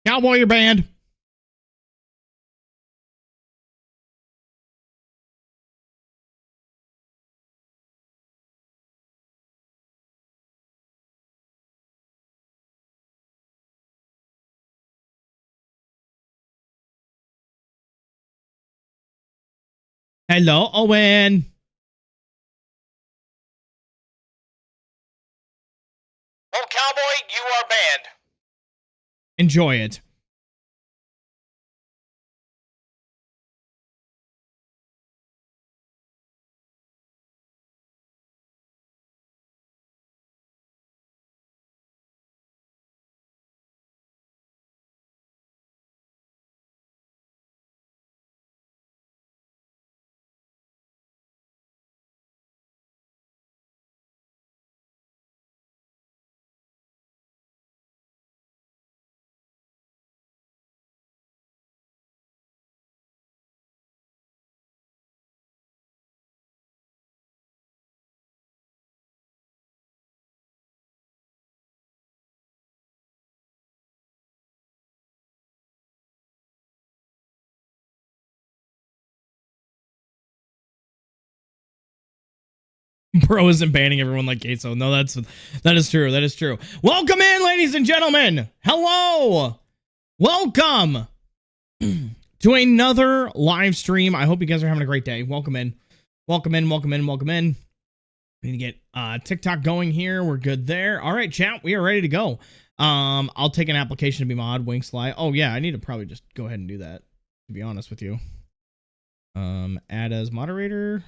Cowboy your band. Hello, Owen. Oh, Cowboy, you are banned. Enjoy it. Bro isn't banning everyone like Queso. No, that is true. That is true. Welcome in, ladies and gentlemen. Hello. Welcome to another live stream. I hope you guys are having a great day. Welcome in. Welcome in. Welcome in. Welcome in. We need to get TikTok going here. We're good there. All right, chat. We are ready to go. I'll take an application to be mod. Winksly. Oh yeah, I need to probably just go ahead and do that. To be honest with you. Add as moderator.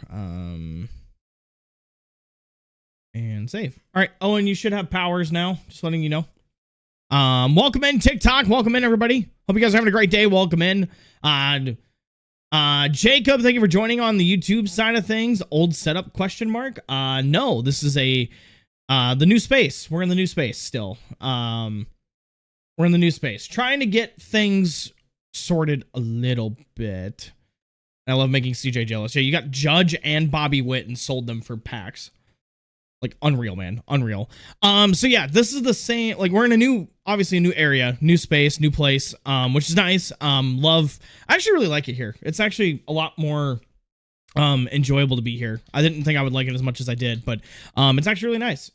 And save. All right, Owen, you should have powers now. Just letting you know. Welcome in, TikTok. Welcome in, everybody. Hope you guys are having a great day. Welcome in. Jacob, thank you for joining on the YouTube side of things. Old setup, question mark. No, this is the new space. We're in the new space still. We're in the new space. Trying to get things sorted a little bit. I love making CJ jealous. Yeah, you got Judge and Bobby Witt and sold them for packs. Like unreal, man. Unreal. So yeah, this is the same, like we're in a new, obviously a new area, new space, new place, which is nice. I actually really like it here. It's actually a lot more enjoyable to be here. I didn't think I would like it as much as I did, but it's actually really nice.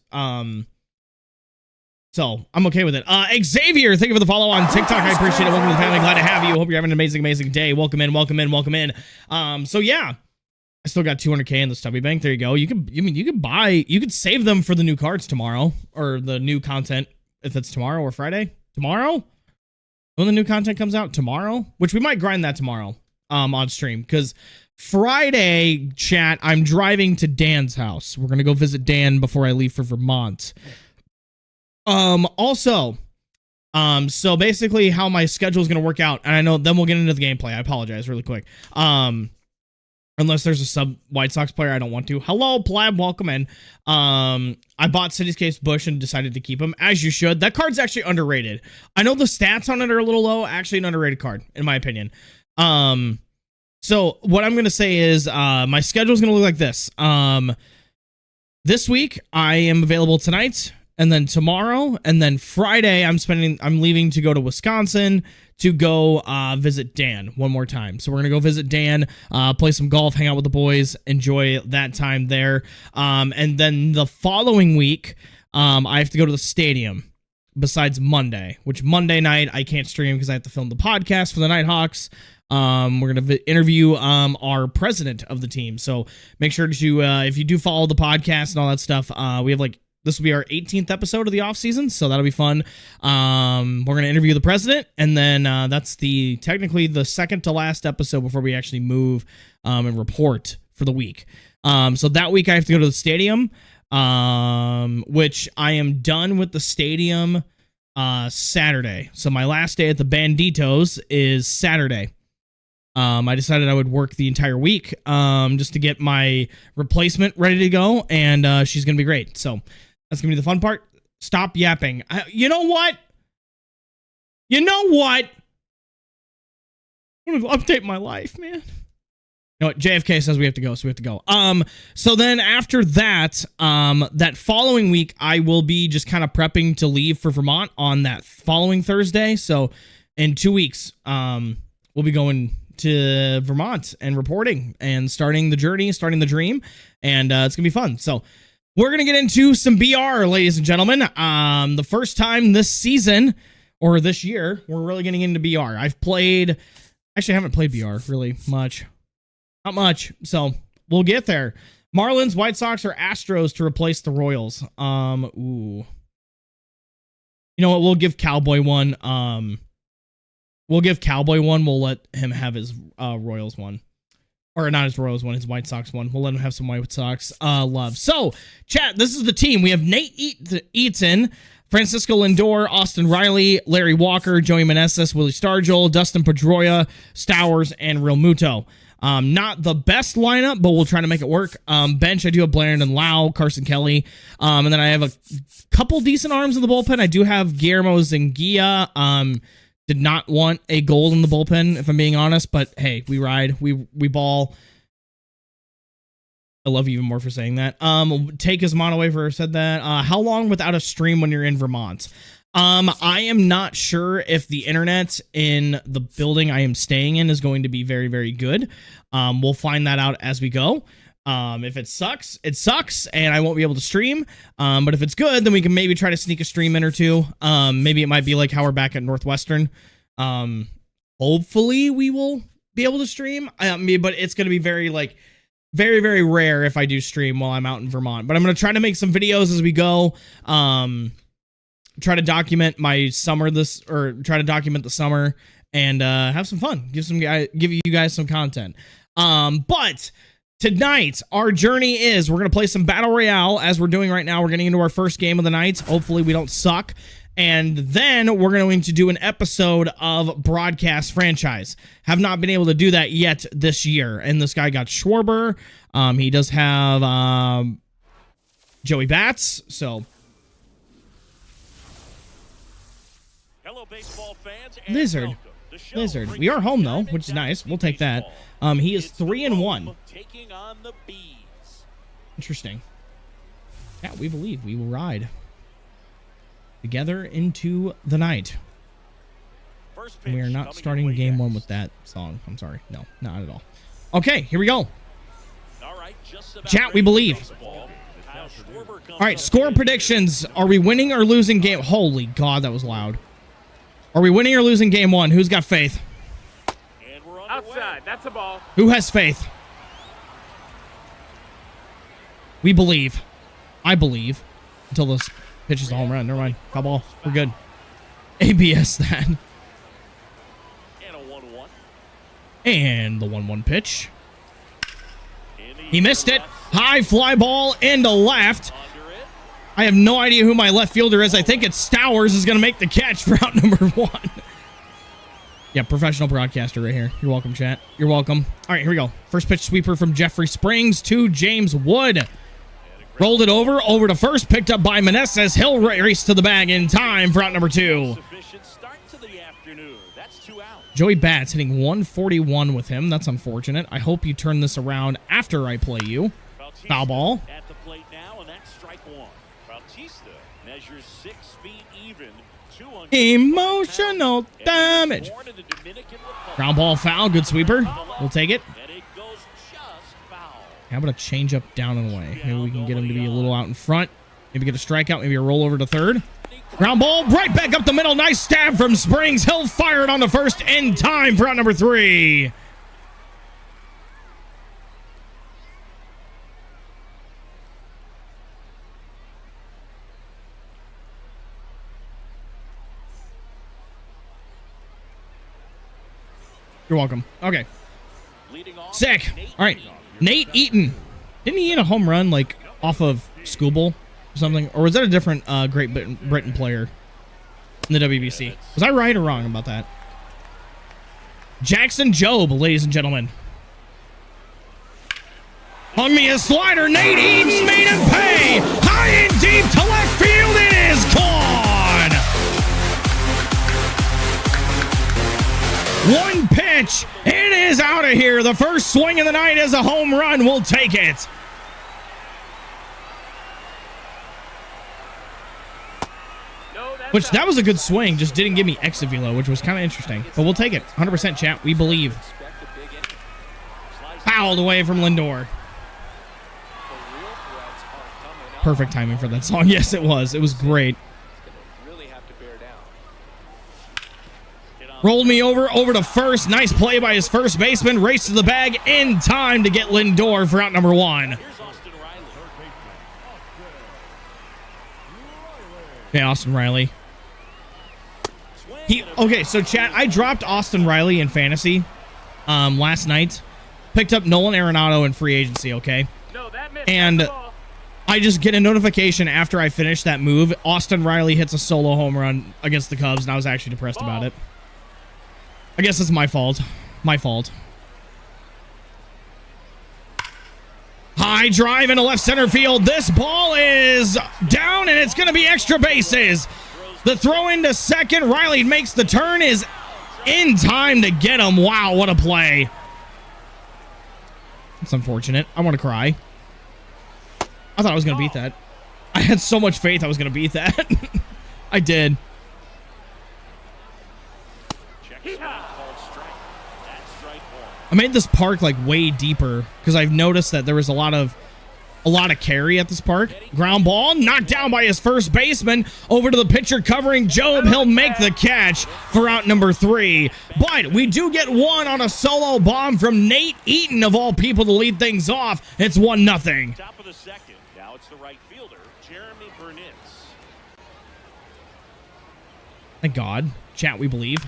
So I'm okay with it. Xavier, thank you for the follow on TikTok. I appreciate it. Welcome to the family. Glad to have you. Hope you're having an amazing day. Welcome in, welcome in, welcome in. So yeah, I still got 200K in the stubby bank. There you go. You could save them for the new cards tomorrow, or the new content if it's tomorrow or Friday. Tomorrow? When the new content comes out? Tomorrow? Which we might grind that tomorrow on stream, because Friday, chat, I'm driving to Dan's house. We're gonna go visit Dan before I leave for Vermont. So basically how my schedule is gonna work out, and I know then we'll get into the gameplay. I apologize really quick. Unless there's a sub White Sox player, I don't want to. Hello, Plab, welcome in. I bought Cityscapes Bush and decided to keep him, as you should. That card's actually underrated. I know the stats on it are a little low. Actually, an underrated card, in my opinion. So what I'm gonna say is, my schedule is gonna look like this. This week I am available tonight, and then tomorrow, and then Friday I'm leaving to go to Wisconsin to go visit Dan one more time. So we're gonna go visit Dan, play some golf, hang out with the boys, enjoy that time there. And then the following week, I have to go to the stadium. Besides Monday, which Monday night I can't stream because I have to film the podcast for the Nighthawks. We're gonna interview our president of the team. So make sure to if you do follow the podcast and all that stuff, we have this will be our 18th episode of the off season, so that'll be fun. We're gonna interview the president, and then that's technically the second to last episode before we actually move and report for the week. So that week I have to go to the stadium, which I am done with the stadium Saturday. So my last day at the Banditos is Saturday. I decided I would work the entire week just to get my replacement ready to go, and she's gonna be great. So that's gonna be the fun part. Stop yapping. You know what? I'm gonna update my life, man. You know what? JFK says we have to go, so we have to go. So then after that, that following week, I will be just kind of prepping to leave for Vermont on that following Thursday. So in 2 weeks, we'll be going to Vermont and reporting and starting the journey, starting the dream, and it's gonna be fun. So we're gonna get into some BR, ladies and gentlemen. The first time this season or this year, we're really getting into BR. I haven't played BR really much, not much. So we'll get there. Marlins, White Sox, or Astros to replace the Royals. Ooh. You know what? We'll give Cowboy one. We'll give Cowboy one. We'll let him have his Royals one. Or not his Royals one, his White Sox one. We'll let him have some White Sox love. So, chat, this is the team. We have Nate Eaton, Francisco Lindor, Austin Riley, Larry Walker, Joey Meneses, Willie Stargell, Dustin Pedroia, Stowers, and Real Muto. Not the best lineup, but we'll try to make it work. Bench, I do have Blandon Lau, Carson Kelly, and then I have a couple decent arms in the bullpen. I do have Guillermo Zingia. Did not want a gold in the bullpen, if I'm being honest, but hey, we ride, we ball. I love you even more for saying that. Take his mono away for said that. How long without a stream when you're in Vermont? I am not sure if the internet in the building I am staying in is going to be very, very good. We'll find that out as we go. If it sucks, and I won't be able to stream. But if it's good, then we can maybe try to sneak a stream in or two. Maybe it might be like how we're back at Northwestern. Hopefully we will be able to stream. But it's going to be very, very rare if I do stream while I'm out in Vermont. But I'm going to try to make some videos as we go. Try to document my summer try to document the summer and have some fun. Give you guys some content. But tonight, our journey is we're going to play some Battle Royale as we're doing right now. We're getting into our first game of the night. Hopefully we don't suck. And then we're going to do an episode of Broadcast Franchise. Have not been able to do that yet this year. And this guy got Schwarber. He does have Joey Bats. So hello, baseball fans. Lizard. We are home though, which is nice. We'll take that. He is 3-1. Taking on the Bees. Interesting. Yeah, we believe we will ride together into the night. And we are not starting game one with that song. I'm sorry. No, not at all. Okay, here we go. All right, chat, we believe. All right, score predictions. Are we winning or losing game? Holy God, that was loud. Are we winning or losing game one? Who's got faith? Outside, that's a ball. Who has faith? We believe. I believe. Until this pitch is a home run. Never mind. Foul ball. We're good. ABS that. And a 1-1. And the 1-1 pitch. He missed it. High fly ball into left. I have no idea who my left fielder is. I think it's Stowers is going to make the catch for out number 1. Yeah, professional broadcaster right here. You're welcome, chat. You're welcome. All right, here we go. First pitch sweeper from Jeffrey Springs to James Wood. Rolled it over to first, picked up by Meneses. He'll race to the bag in time for out number 2. Joey Bats hitting 141 with him. That's unfortunate. I hope you turn this around after I play you. Foul ball. At the plate now, and that's strike 1. Bautista measures 6 feet even. Emotional damage. Ground ball foul. Good sweeper. We'll take it. How about a change up down and away? Maybe we can get him to be a little out in front. Maybe get a strikeout. Maybe a roll over to third. Ground ball right back up the middle. Nice stab from Springs. He'll fire it on the first in time for out number 3. You're welcome. Okay. Sick. All right. Nate Eaton. Didn't he hit a home run like off of Scooble or something? Or was that a different Great Britain player in the WBC? Was I right or wrong about that? Jackson Jobe, ladies and gentlemen. On me a slider. Nate Eaton made him pay. High and deep to left field. It is gone. One pitch. It is out of here. The first swing of the night is a home run. We'll take it. No, Which, that was a good swing. Just didn't give me exit velo, which was kind of interesting. But we'll take it. 100% chat. We believe. Fouled away from Lindor. Perfect timing for that song. Yes, it was. It was great. Rolled me over to first. Nice play by his first baseman. Race to the bag in time to get Lindor for out number 1. Okay, Austin Riley. Okay, so chat, I dropped Austin Riley in fantasy last night. Picked up Nolan Arenado in free agency, okay? And I just get a notification after I finish that move. Austin Riley hits a solo home run against the Cubs, and I was actually depressed about it. I guess it's my fault. My fault. High drive into left center field. This ball is down, and it's going to be extra bases. The throw into second. Riley makes the turn, is in time to get him. Wow, what a play. It's unfortunate. I want to cry. I thought I was going to beat that. I had so much faith I was going to beat that. I did. I made this park like way deeper because I've noticed that there was a lot of carry at this park. Ground ball knocked down by his first baseman over to the pitcher covering Job. He'll make the catch for out number 3. But we do get one on a solo bomb from Nate Eaton, of all people, to lead things off. It's 1-0. Top of the second. Now it's the right fielder, Jeremy Burnitz. Thank God. Chat, we believe.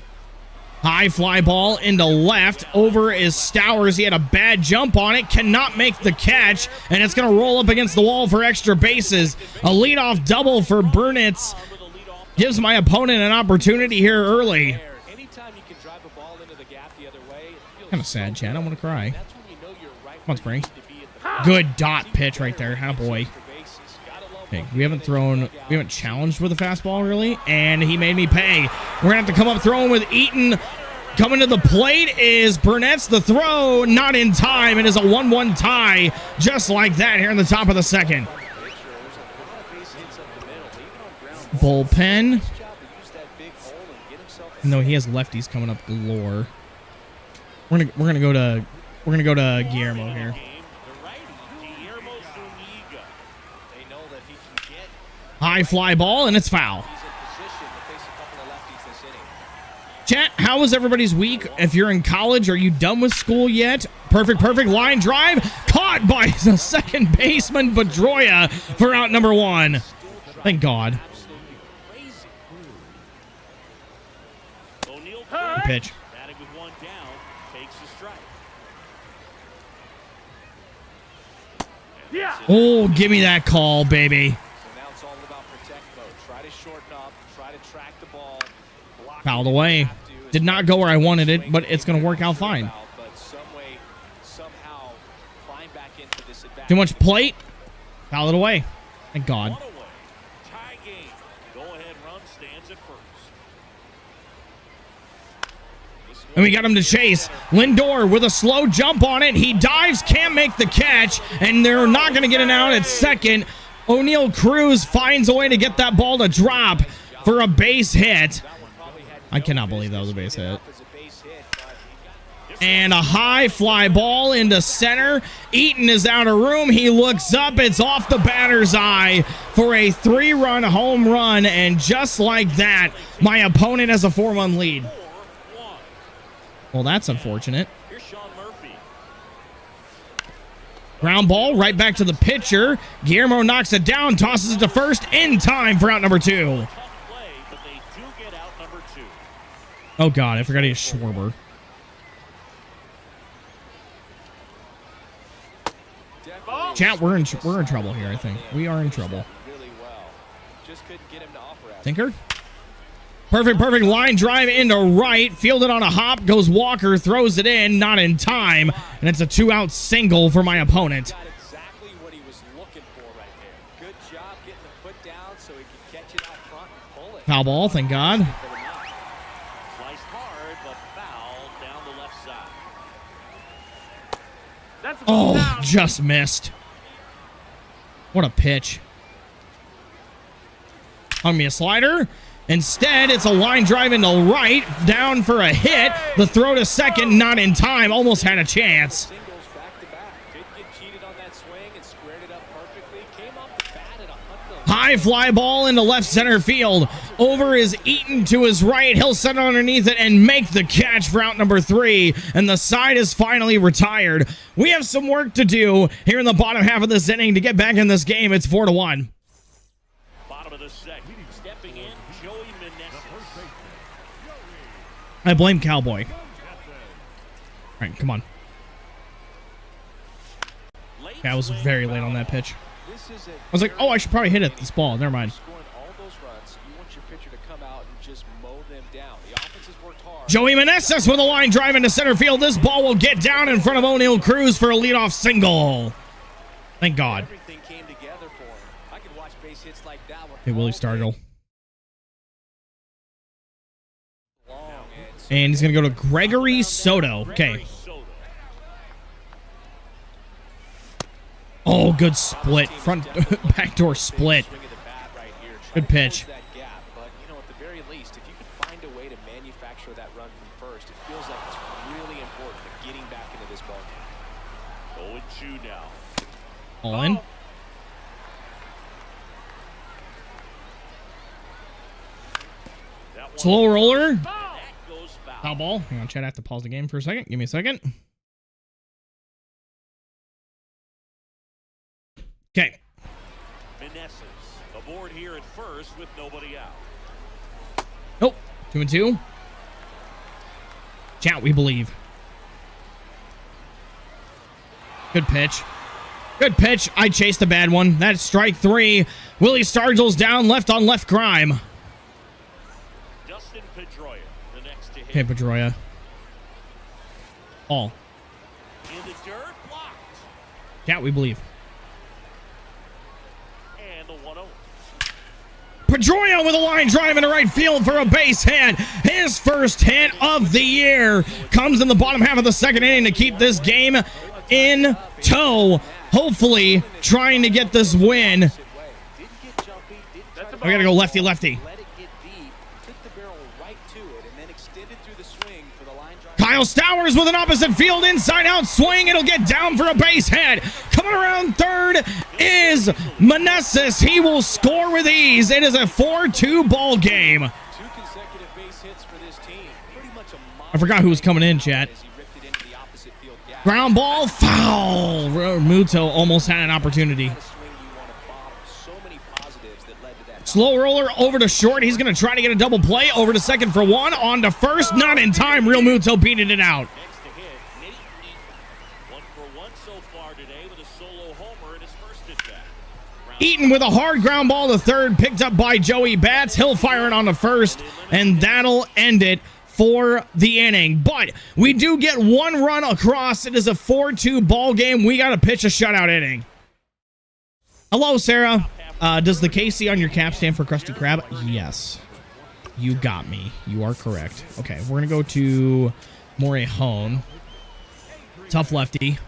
High fly ball into left. Over is Stowers. He had a bad jump on it. Cannot make the catch. And it's going to roll up against the wall for extra bases. A leadoff double for Burnitz. Gives my opponent an opportunity here early. Kind of sad, Chad. I want to cry. Come on, Springs. Good dot pitch right there. Attaboy. Okay, we haven't challenged with a fastball, really, and he made me pay. We're going to have to come up throwing with Eaton. Coming to the plate is Burnett's. The throw, not in time. It is a 1-1 tie, just like that here in the top of the second. Bullpen. No, he has lefties coming up galore. We're gonna go to Guillermo here. High fly ball, and it's foul. Chat, how was everybody's week? If you're in college, are you done with school yet? Perfect line drive. Caught by the second baseman, Pedroia, for out number 1. Thank God. Good pitch. Oh, give me that call, baby. Fouled away. Did not go where I wanted it, but it's going to work out fine. Too much plate. Foul it away. Thank God. And we got him to chase. Lindor with a slow jump on it. He dives, can't make the catch, and they're not going to get it out at second. O'Neal Cruz finds a way to get that ball to drop for a base hit. I cannot believe that was a base hit. And a high fly ball into center. Eaton is out of room. He looks up. It's off the batter's eye for a 3-run home run. And just like that, my opponent has a 4-1 lead. Well, that's unfortunate. Ground ball right back to the pitcher. Guillermo knocks it down, tosses it to first in time for out number 2. Oh, God, I forgot he has Schwarber. Chat, we're in trouble here, I think. We are in trouble. Tinker? Perfect line drive into right. Fielded on a hop. Goes Walker. Throws it in. Not in time. And it's a 2-out single for my opponent. Foul ball, thank God. Oh, just missed. What a pitch. Hung me a slider. Instead, it's a line drive into right, down for a hit. The throw to second, not in time. Almost had a chance. High fly ball into left center field. Over is Eaton to his right. He'll set it underneath it and make the catch for out number 3. And the side is finally retired. We have some work to do here in the bottom half of this inning to get back in this game. It's 4-1. Bottom of the second. Stepping in, Joey Meneses. I blame Cowboy. All right, come on. Yeah, I was very late on that pitch. I was like, oh, I should probably hit it this ball. Never mind. Joey Meneses with a line drive into center field. This ball will get down in front of O'Neal Cruz for a leadoff single. Thank God. Hey, Willie Stargell. And he's going to go to Gregory Soto. Okay. Oh, good split. Front backdoor split. Good pitch. All in. Slow roller. Foul ball. Hang on, Chad. I have to pause the game for a second. Give me a second. Okay. Meneses aboard here at first with nobody out. Nope. 2-2. Chat, we believe. Good pitch. Good pitch. I chased a bad one. That's strike 3. Willie Stargell's down left on left crime. Dustin Pedroia, the next to hit. Okay, Pedroia. All. In the dirt, blocked. Chat, we believe. And the 1-0. Pedroia with a line drive into right field for a base hit. His first hit of the year comes in the bottom half of the second inning to keep this game in tow. Hopefully trying to get this win. We gotta go lefty-lefty. Kyle Stowers with an opposite field inside-out swing. It'll get down for a base hit. Coming around third is Meneses. He will score with ease. It is a 4-2 ball game. I forgot who was coming in, chat. Ground ball, foul. Muto almost had an opportunity. Slow roller over to short. He's going to try to get a double play. Over to second for 1. On to first. Not in time. Real Muto beating it out. Eaton with a hard ground ball to third. Picked up by Joey Bats. He'll fire it on to first. And that'll end it for the inning. But we do get 1 run across. It is a 4-2 ball game. We got to pitch a shutout inning. Hello, Sarah. Does the KC on your cap stand for Krusty Krab? Yes. You got me. You are correct. Okay, we're going to go to Morejon. Tough lefty.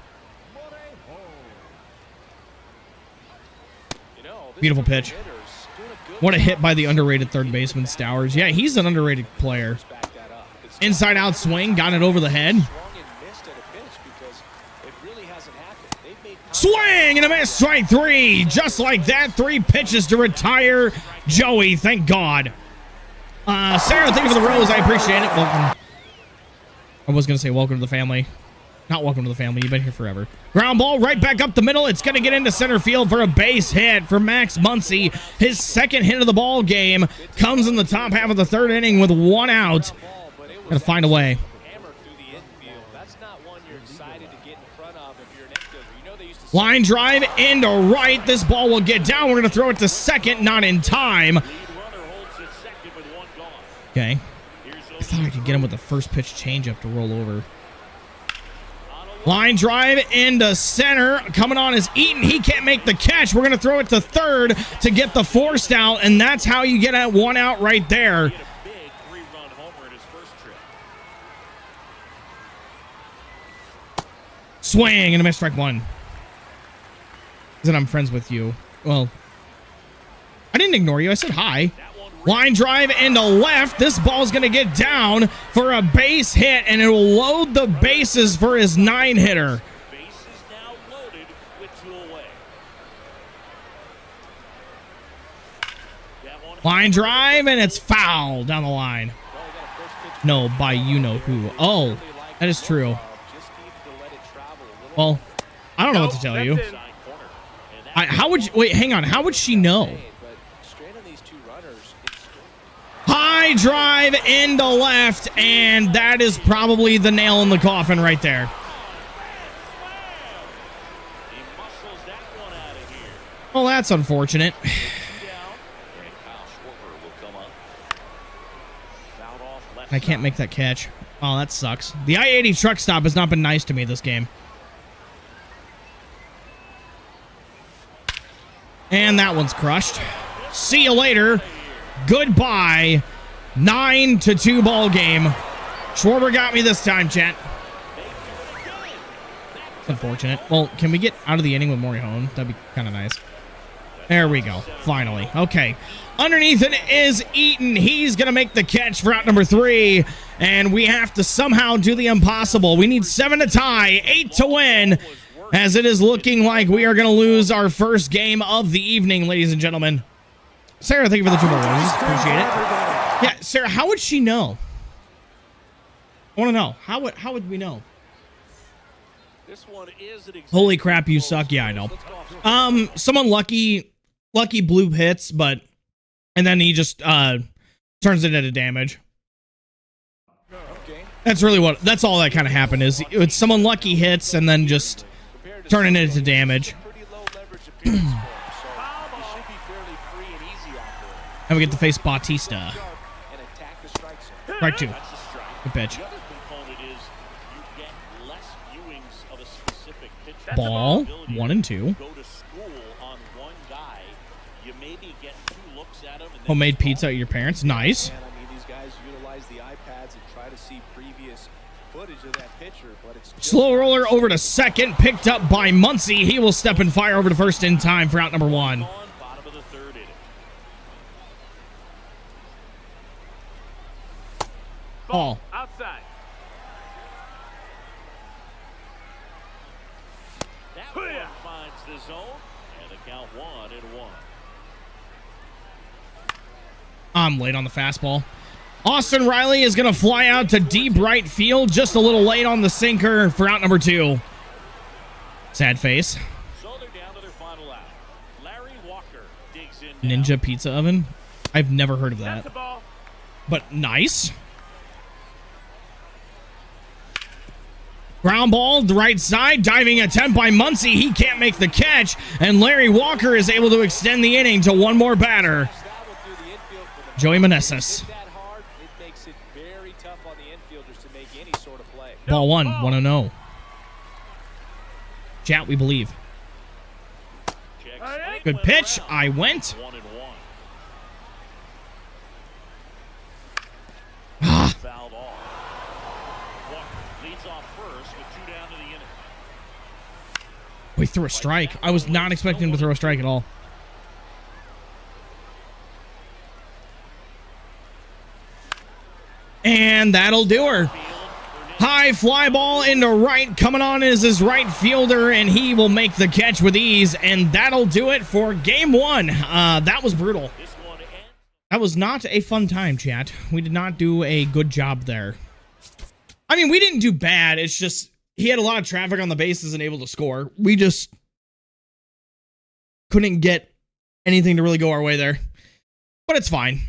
Beautiful pitch. What a hit by the underrated third baseman, Stowers. Yeah, he's an underrated player. Inside out swing, got it over the head. Swing and a miss, strike 3. Just like that, 3 pitches to retire Joey. Thank God. Sarah, thank you for the rose. I appreciate it. Welcome. I was going to say welcome to the family. Not welcome to the family. You've been here forever. Ground ball right back up the middle. It's going to get into center field for a base hit for Max Muncy. His second hit of the ball game comes in the top half of the third inning with 1 out. Got to find a way. Line drive into right. This ball will get down. We're going to throw it to second. Not in time. Okay. I thought I could get him with the first pitch changeup to roll over. Line drive into center. Coming on is Eaton. He can't make the catch. We're going to throw it to third to get the forced out, and that's how you get at 1 out right there. Swing and a miss, strike 1. That I'm friends with you. Well, I didn't ignore you. I said hi. Line drive into left. This ball's going to get down for a base hit, and it will load the bases for his 9-hitter. Bases now loaded with 2 away. That one Line drive, and it's foul down the line. No, by you-know-who. Oh, that is true. Well, I don't know what to tell you. How would you... Wait, hang on. How would she know? High drive into left, and that is probably the nail in the coffin right there. He muscles that one out of here. Well, that's unfortunate. Down. And Kyle Schwarber will come up. Fouled off left I can't side. make that catch. Oh, that sucks. The I-80 truck stop has not been nice to me this game. And that one's crushed. See you later. Goodbye. 9-2 ball game. Schwarber got me this time, chat. It's unfortunate. Well, can we get out of the inning with Maury Hone? That'd be kind of nice. There we go. Finally. Okay. Underneath it is Eaton. He's going to make the catch for out number 3. And we have to somehow do the impossible. We need 7 to tie, 8 to win, as it is looking like we are going to lose our first game of the evening, ladies and gentlemen. Sarah, thank you for the 2 more roses. Appreciate it. Yeah, Sarah, how would she know? I want to know. How would we know? This one is an Holy crap, you suck. Yeah, I know. Someone lucky blue hits, but and then he just turns it into damage. That's all that kind of happened is it's someone lucky hits and then just turning it into damage. And we get to face Bautista. Strike 2. Good pitch. Ball 1 and 2. Homemade pizza at your parents. Nice. Slow roller over to second. Picked up by Muncy. He will step and fire over to first in time for out number 1. Ball. Outside. That one finds the zone, and the count 1-1. I'm late on the fastball. Austin Riley is going to fly out to deep right field. Just a little late on the sinker for out number 2. Sad face. So they're down to their final out. Larry Walker digs in now. Ninja pizza oven. I've never heard of That's that. the ball. But nice. Ground ball, the right side, diving attempt by Muncy. He can't make the catch, and Larry Walker is able to extend the inning to one more batter. Joey Meneses. Ball 1, 1-0. Chat, we believe. Good pitch. I went. 1-1. Ah. Fouled off. Walker leads off first with 2 down to the inning. We threw a strike. I was not expecting him to throw a strike at all. And that'll do her. High fly ball into right. Coming on is his right fielder, and he will make the catch with ease. And that'll do it for game 1. That was brutal. That was not a fun time, chat. We did not do a good job there. I mean, we didn't do bad. It's just he had a lot of traffic on the bases and able to score. We just couldn't get anything to really go our way there. But it's fine.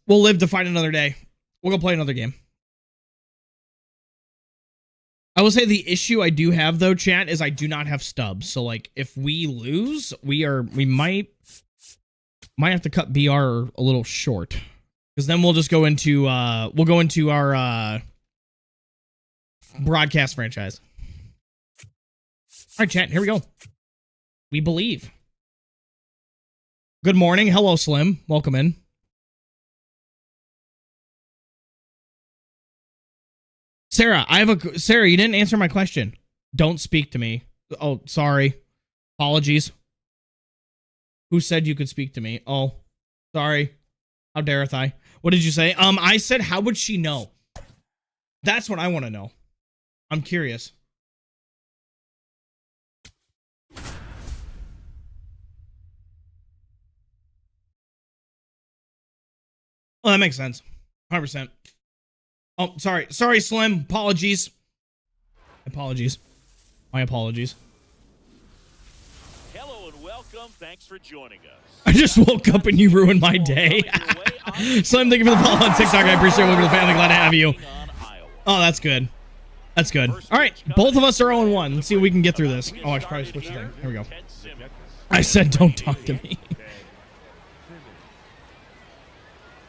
We'll live to fight another day. We'll go play another game. I will say the issue I do have, though, chat, is I do not have stubs. So, like, if we lose, we might have to cut BR a little short. Because then we'll just go into, our broadcast franchise. All right, chat, here we go. We believe. Good morning. Hello, Slim. Welcome in. Sarah, Sarah, you didn't answer my question. Don't speak to me. Oh, sorry. Apologies. Who said you could speak to me? Oh, sorry. How dareth I? What did you say? I said, how would she know? That's what I want to know. I'm curious. Well, that makes sense. 100%. Oh, sorry. Sorry, Slim. Apologies. Apologies. My apologies. Hello and welcome. Thanks for joining us. I just woke up and you ruined my day. Slim, thank you for the follow on TikTok. I appreciate it. Welcome to the family. Glad to have you. Oh, that's good. That's good. All right. Both of us are 0-1. Let's see if we can get through this. Oh, I should probably switch the thing. Here we go. I said don't talk to me.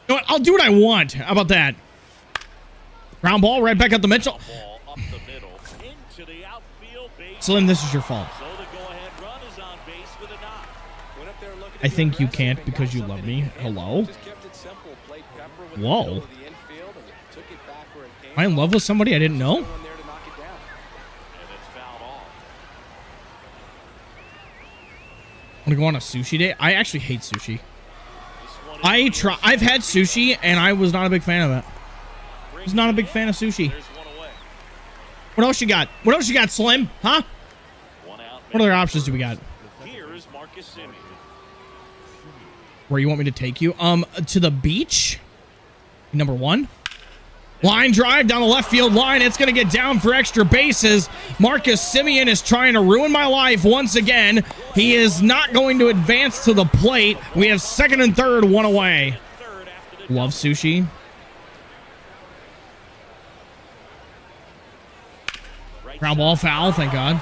You know what? I'll do what I want. How about that? Ground ball right back up the Mitchell. Slim, this is your fault. I think you can't because you love me. Hello? Whoa. Am I in love with somebody I didn't know? Want to go on a sushi date? I actually hate sushi. I've had sushi and I was not a big fan of it. I was not a big fan of sushi. What else you got? What else you got, Slim? Huh? What other options do we got? Where you want me to take you? To the beach? Number 1. Line drive down the left field line. It's going to get down for extra bases. Marcus Semien is trying to ruin my life once again. He is not going to advance to the plate. We have second and third, 1 away. Love sushi. Ground ball foul, thank God.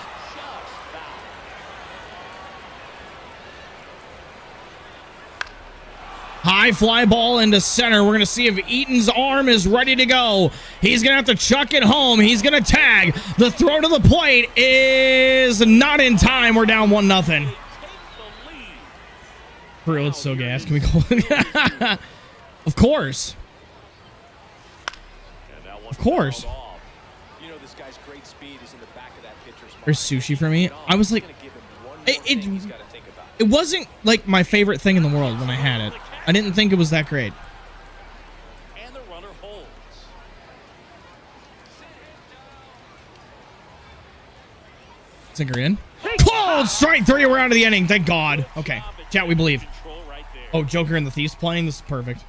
High fly ball into center. We're going to see if Eaton's arm is ready to go. He's going to have to chuck it home. He's going to tag. The throw to the plate is not in time. We're down 1-0. Bro, it's so gas. Can we go? Of course. Of course. There's sushi for me. I was like, it wasn't like my favorite thing in the world when I had it. I didn't think it was that great. And the runner holds. Sinker in. Cold strike 3. We're out of the inning. Thank God. Okay. Chat, we believe. Oh, Joker and the Thief's playing. This is perfect.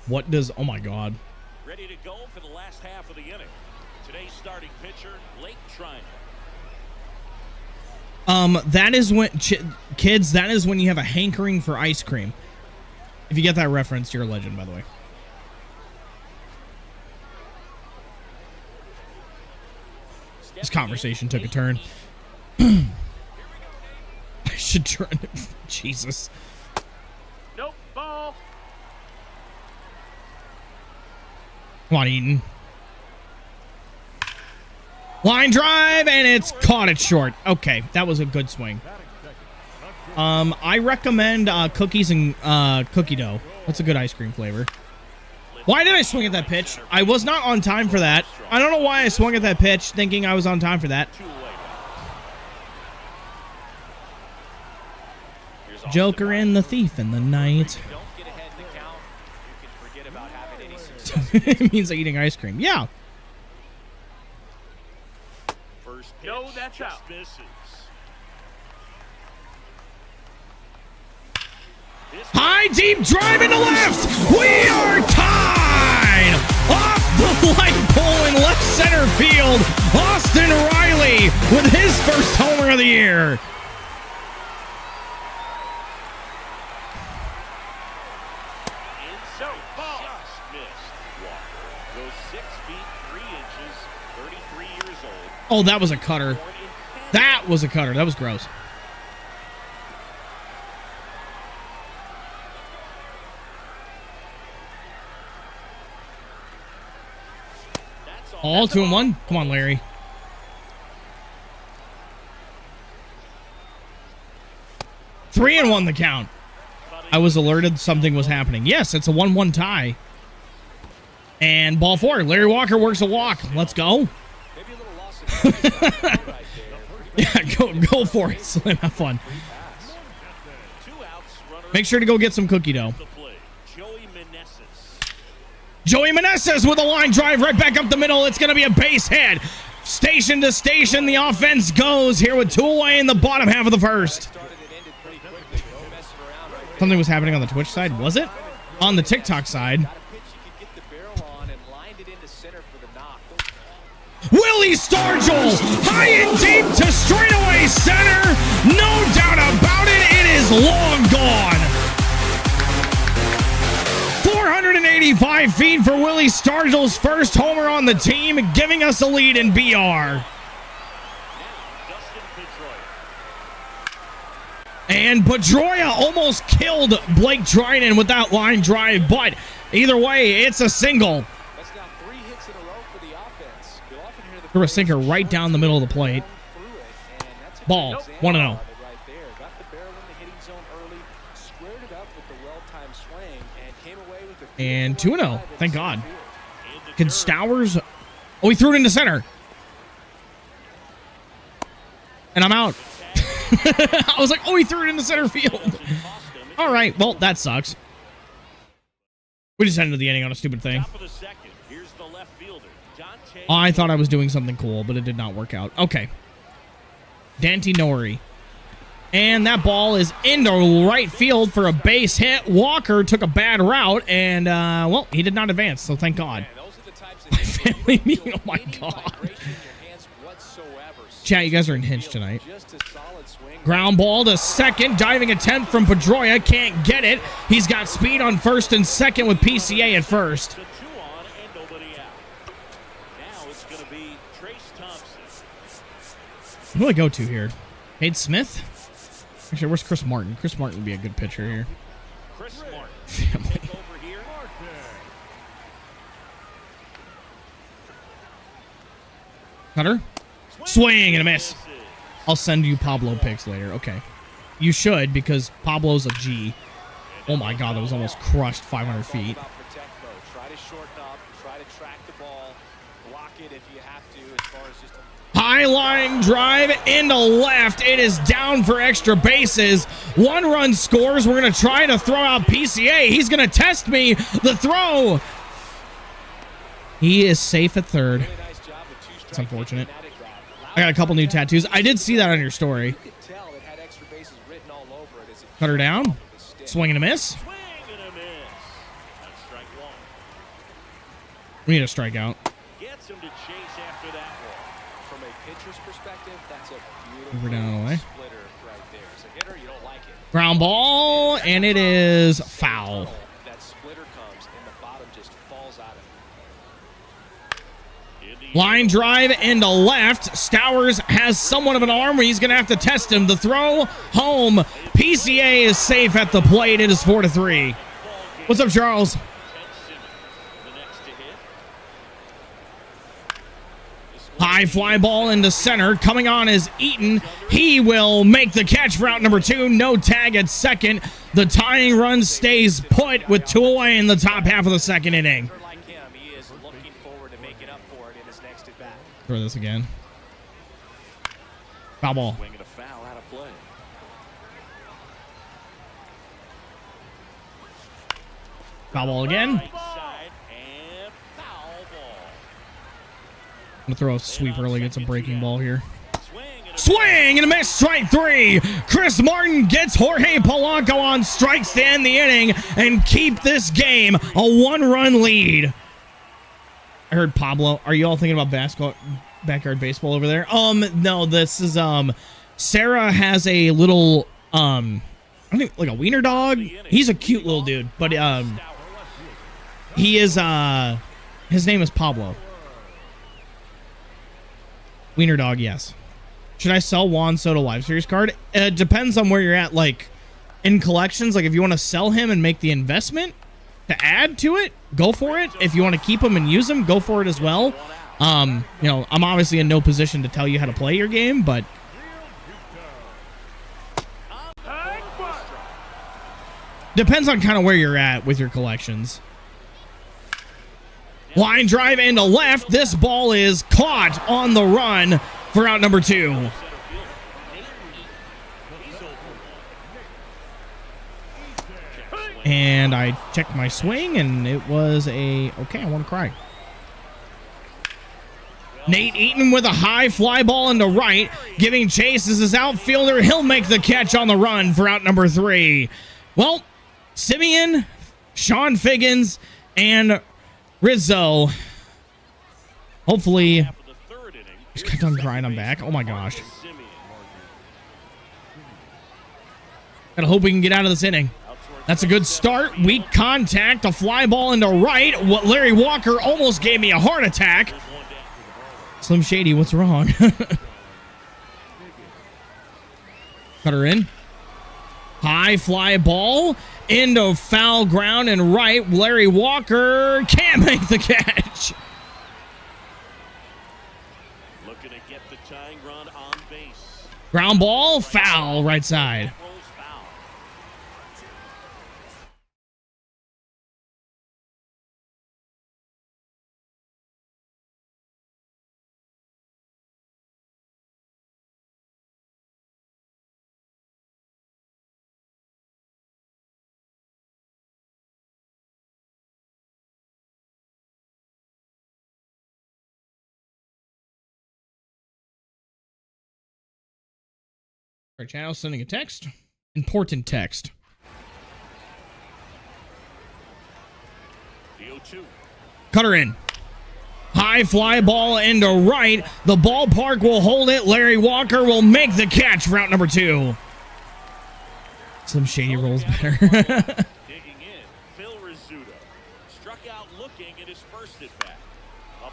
What does... Oh, my God. Ready to go for the last half of the inning. Today's starting pitcher, Lake Triner. That is when... Kids, that is when you have a hankering for ice cream. If you get that reference, you're a legend, by the way. This conversation took a turn. I should try... Jesus. Nope, ball. Come on, Eaton. Line drive, and it's caught it short. Okay, that was a good swing. I recommend cookies and cookie dough. That's a good ice cream flavor. Why did I swing at that pitch? I was not on time for that. I don't know why I swung at that pitch thinking I was on time for that. Joker and the Thief in the night. It means like eating ice cream. Yeah. No, that's out. High deep drive into left. We are tied off the light pole in left center field. Austin Riley with his first homer of the year. Oh, that was a cutter. That was a cutter. That was gross. All 2-1. Come on, Larry. Three and 1 the count. I was alerted something was happening. Yes, it's a 1-1 tie. And ball 4. Larry Walker works a walk. Let's go. Yeah, go for it, Slim. Have fun. Make sure to go get some cookie dough. Joey Meneses with a line drive right back up the middle. It's going to be a base hit. Station to station, the offense goes here with 2 away in the bottom half of the first. Something was happening on the Twitch side, was it? On the TikTok side. Willie Stargell, high and deep to straightaway center. No doubt about it, it is long gone. 485 feet for Willie Stargell's first homer on the team, giving us a lead in BR. And Pedroia almost killed Blake Dryden with that line drive, but either way, it's a single. Threw a sinker right down the middle of the plate. Ball, 1-0. And 2-0. Thank God. Can Stowers... Oh, he threw it into center. And I'm out. I was like, oh, he threw it into center field. All right, well, that sucks. We just ended the inning on a stupid thing. Oh, I thought I was doing something cool, but it did not work out. Okay. Dante Nori. And that ball is into right field for a base hit. Walker took a bad route, and, well, he did not advance, so thank God. My family meeting, oh my God. Chat, you guys are unhinged tonight. Ground ball to second. Diving attempt from Pedroia. Can't get it. He's got speed on first and second with PCA at first. Who do I go to here? Cade Smith? Actually, where's Chris Martin? Chris Martin would be a good pitcher here. Family. Cutter? Swing and a miss. I'll send you Pablo picks later. Okay. You should, because Pablo's a G. Oh my God, that was almost crushed 500 feet. High line drive into left. It is down for extra bases. 1 run scores. We're going to try to throw out PCA. He's going to test me. The throw. He is safe at third. It's unfortunate. I got a couple new tattoos. I did see that on your story. Cut her down. Swing and a miss. We need a strikeout. Over down and away. Ground ball, and it is foul. Line drive into left. Stowers has somewhat of an arm where he's going to have to test him. The throw home. PCA is safe at the plate. It is 4-3. What's up, Charles? High fly ball into center. Coming on is Eaton. He will make the catch for out number 2. No tag at second. The tying run stays put with 2 away in the top half of the second inning. Throw this again. Foul ball. Foul ball again. I'm going to throw a sweep early, get some breaking ball here. Swing and a miss, strike 3. Chris Martin gets Jorge Polanco on strikes to end the inning and keep this game a 1-run lead. I heard Pablo. Are you all thinking about backyard baseball over there? No, this is, Sarah has a little, I think like a wiener dog. He's a cute little dude, but, he is, his name is Pablo. Wiener dog, yes. Should I sell Juan Soto Live Series card? It depends on where you're at, like, in collections. Like, if you want to sell him and make the investment to add to it, go for it. If you want to keep him and use him, go for it as well. You know, I'm obviously in no position to tell you how to play your game, but depends on kind of where you're at with your collections. Line drive into left. This ball is caught on the run for out number 2. And I checked my swing, and it was a... Okay, I want to cry. Nate Eaton with a high fly ball into right, giving chase as his outfielder. He'll make the catch on the run for out number 3. Well, Simeon, Sean Figgins, and Rizzo. Hopefully, just kept on crying. I'm back. Oh my gosh. Gotta hope we can get out of this inning. That's a good start. Weak contact, a fly ball into right. What Larry Walker almost gave me a heart attack. Slim Shady, what's wrong? Cut her in. High fly ball into foul ground and right. Larry Walker can't make the catch. Looking to get the tying run on base. Ground ball, foul, right side. Our channel sending a text. Important text. Cut her in. High fly ball into right. The ballpark will hold it. Larry Walker will make the catch for out number 2. Slim Shady rolls better. Digging in, Phil Rizzuto struck out looking at his first at bat.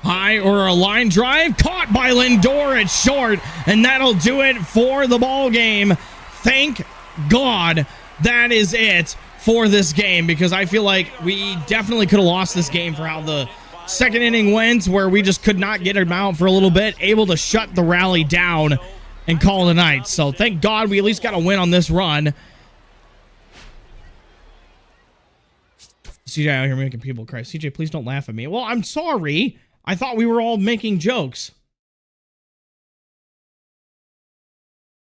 High or a line drive caught by Lindor at short, and that'll do it for the ball game. Thank God that is it for this game, because I feel like we definitely could have lost this game for how the second inning went, where we just could not get him out for a little bit, able to shut the rally down and call it a night. So thank God we at least got a win on this run. CJ out here making people cry. CJ, please don't laugh at me. Well, I'm sorry. I thought we were all making jokes.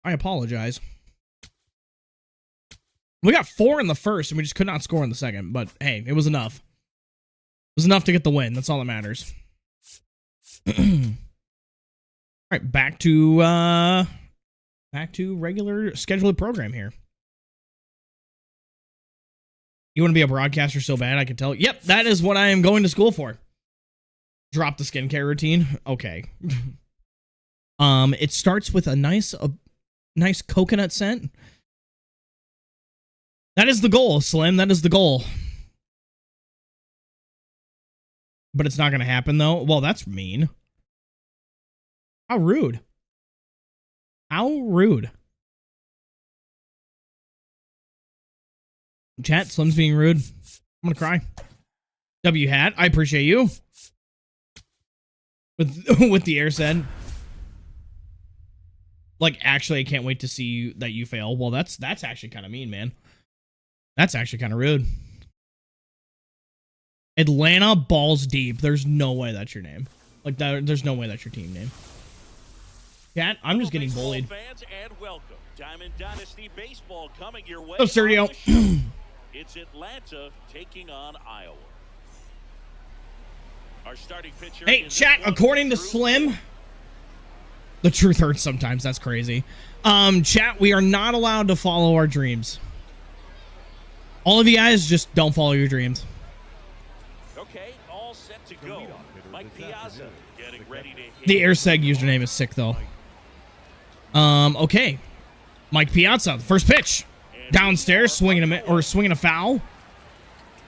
I apologize. We got 4 in the first, and we just could not score in the second. But, hey, it was enough. It was enough to get the win. That's all that matters. All right, back to regular scheduled program here. You want to be a broadcaster so bad, I can tell. Yep, that is what I am going to school for. Drop the skincare routine. Okay. It starts with a nice coconut scent. That is the goal, Slim. That is the goal. But it's not going to happen, though. Well, that's mean. How rude. How rude. Chat, Slim's being rude. I'm going to cry. W hat, I appreciate you. With the air said. Like, actually, I can't wait to see you that you fail. Well, that's actually kind of mean, man. That's actually kind of rude. Atlanta balls deep. There's no way that's your name. Like, there's no way that's your team name. Chat, I'm just getting bullied. Fans and welcome. Diamond Dynasty Baseball coming your way. Oh, Sergio. It's Atlanta taking on Iowa. Our starting pitcher. Hey, chat, according to Slim, the truth hurts sometimes. That's crazy. Chat, we are not allowed to follow our dreams. All of you guys just don't follow your dreams. Okay, all set to go. Mike Piazza getting ready to hit. The AirSeg username is sick, though. Okay. Mike Piazza, the first pitch. Downstairs, swinging a foul.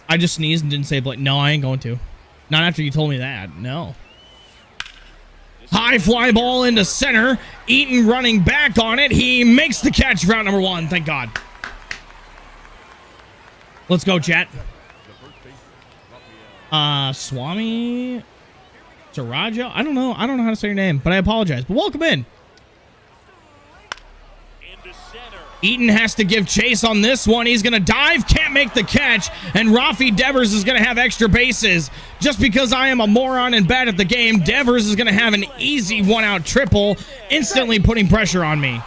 I just sneezed and didn't say, but no, I ain't going to. Not after you told me that. No. High fly ball into center. Eaton running back on it. He makes the catch for out number 1. Thank God. Let's go, chat. Swami Saraja. I don't know how to say your name, but I apologize. But welcome in. Eaton has to give chase on this one. He's going to dive, can't make the catch, and Rafi Devers is going to have extra bases. Just because I am a moron and bad at the game, Devers is going to have an easy one-out triple, instantly putting pressure on me.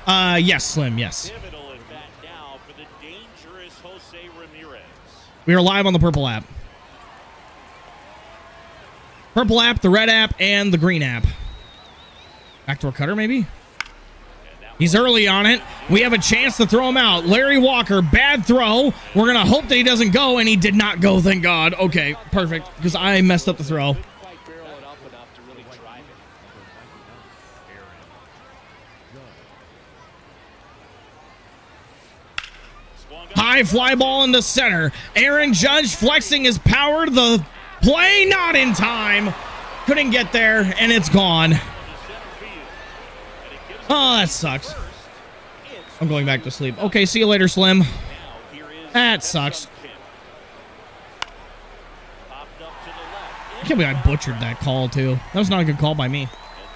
Yes, Slim, yes. We are live on the purple app. Purple app, the red app, and the green app. Backdoor cutter, maybe? He's early on it. We have a chance to throw him out. Larry Walker, bad throw. We're going to hope that he doesn't go, and he did not go, thank God. Okay, perfect, because I messed up the throw. High fly ball into center. Aaron Judge flexing his power. The play not in time. Couldn't get there, and it's gone. Oh, that sucks. I'm going back to sleep. Okay, see you later, Slim. That sucks. I can't believe I butchered that call too. That was not a good call by me.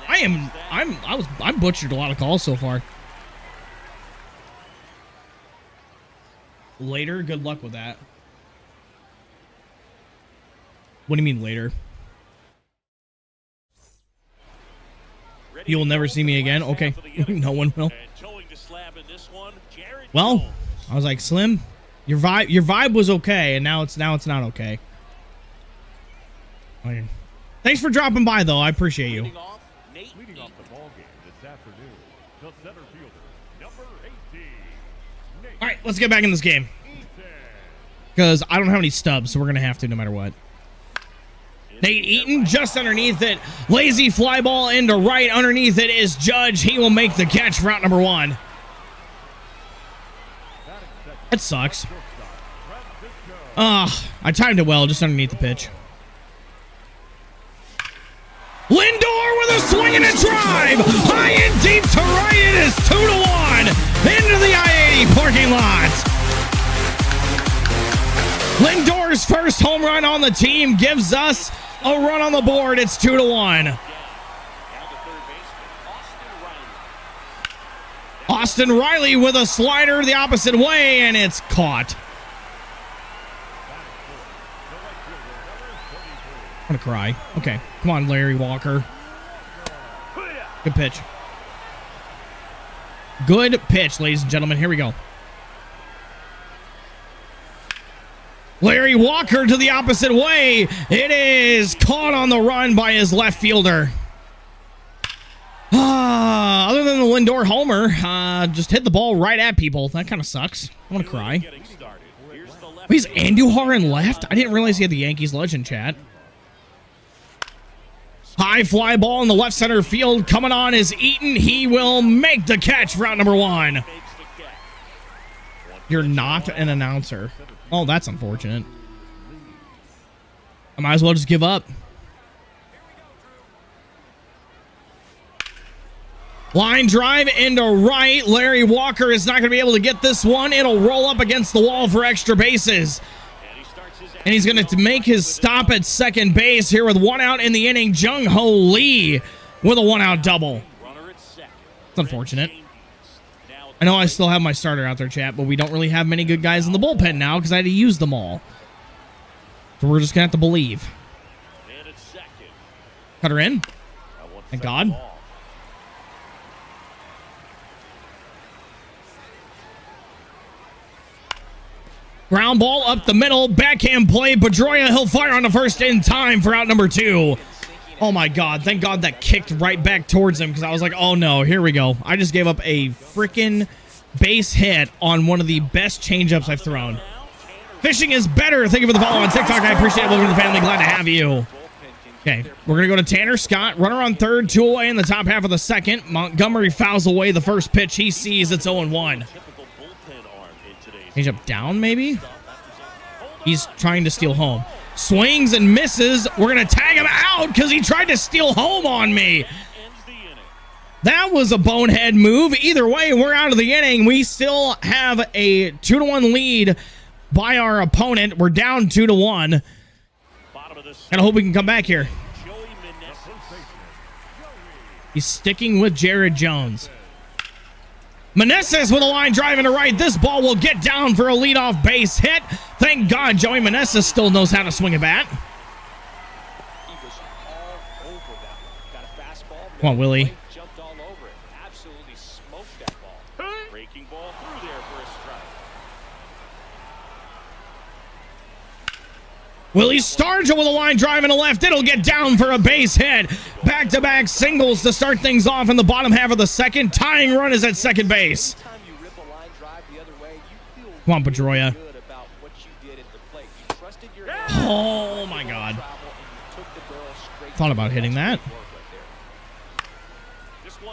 I butchered a lot of calls so far. Later, good luck with that. What do you mean later? You will never see me again? Okay. No one will. Well, I was like, Slim, your vibe was okay, and now it's not okay. Thanks for dropping by, though. I appreciate you. Leading off the ball game this afternoon, the center fielder, number 18. All right, let's get back in this game. Because I don't have any stubs, so we're going to have to no matter what. Nate Eaton just underneath it. Lazy fly ball into right. Underneath it is Judge. He will make the catch for out number 1. That sucks. I timed it well, just underneath the pitch. Lindor with a swing and a drive. High and deep to right. It is 2-1 into the I-80 parking lot. Lindor's first home run on the team gives us a run on the board. It's 2-1. Austin Riley with a slider the opposite way, and it's caught. I'm gonna cry. Okay, come on, Larry Walker. Good pitch. Good pitch, ladies and gentlemen. Here we go. Larry Walker to the opposite way. It is caught on the run by his left fielder. Other than the Lindor homer, just hit the ball right at people. That kind of sucks. I want to cry. He's Andujar in left? I didn't realize he had the Yankees legend, chat. High fly ball in the left center field. Coming on is Eaton. He will make the catch for out number 1. You're not an announcer. Oh, that's unfortunate. I might as well just give up. Line drive into right. Larry Walker is not going to be able to get this one. It'll roll up against the wall for extra bases. And he's going to make his stop at second base here with 1 out in the inning. Jung-Ho Lee with a 1-out double. It's unfortunate. I know I still have my starter out there, chat, but we don't really have many good guys in the bullpen now because I had to use them all. So we're just going to have to believe. Cutter in. Thank God. Ground ball up the middle. Backhand play. Pedroia, he'll fire on the first in time for out number 2. Oh my God. Thank God that kicked right back towards him because I was like, oh no, here we go. I just gave up a freaking base hit on one of the best changeups I've thrown. Fishing is better. Thank you for the follow on TikTok. I appreciate it. Welcome to the family. Glad to have you. Okay, we're going to go to Tanner Scott. Runner on third, 2 away in the top half of the second. Montgomery fouls away the first pitch he sees. It's 0-1. Change up down, maybe? He's trying to steal home. Swings and misses. We're going to tag him out because he tried to steal home on me. That was a bonehead move. Either way, we're out of the inning. We still have a 2-1 lead by our opponent. We're down 2-1. And I hope we can come back here. He's sticking with Jared Jones. Meneses with a line drive into right. This ball will get down for a leadoff base hit. Thank God Joey Meneses still knows how to swing a bat. Come on, Willie. Jumped all over it. Absolutely smoked that ball. Breaking ball through there for a strike. Willie Stargell with a line drive in the left. It'll get down for a base hit. Back-to-back singles to start things off in the bottom half of the second. Tying run is at second base. Come on, Pedroia. Oh, my God. Thought about hitting that.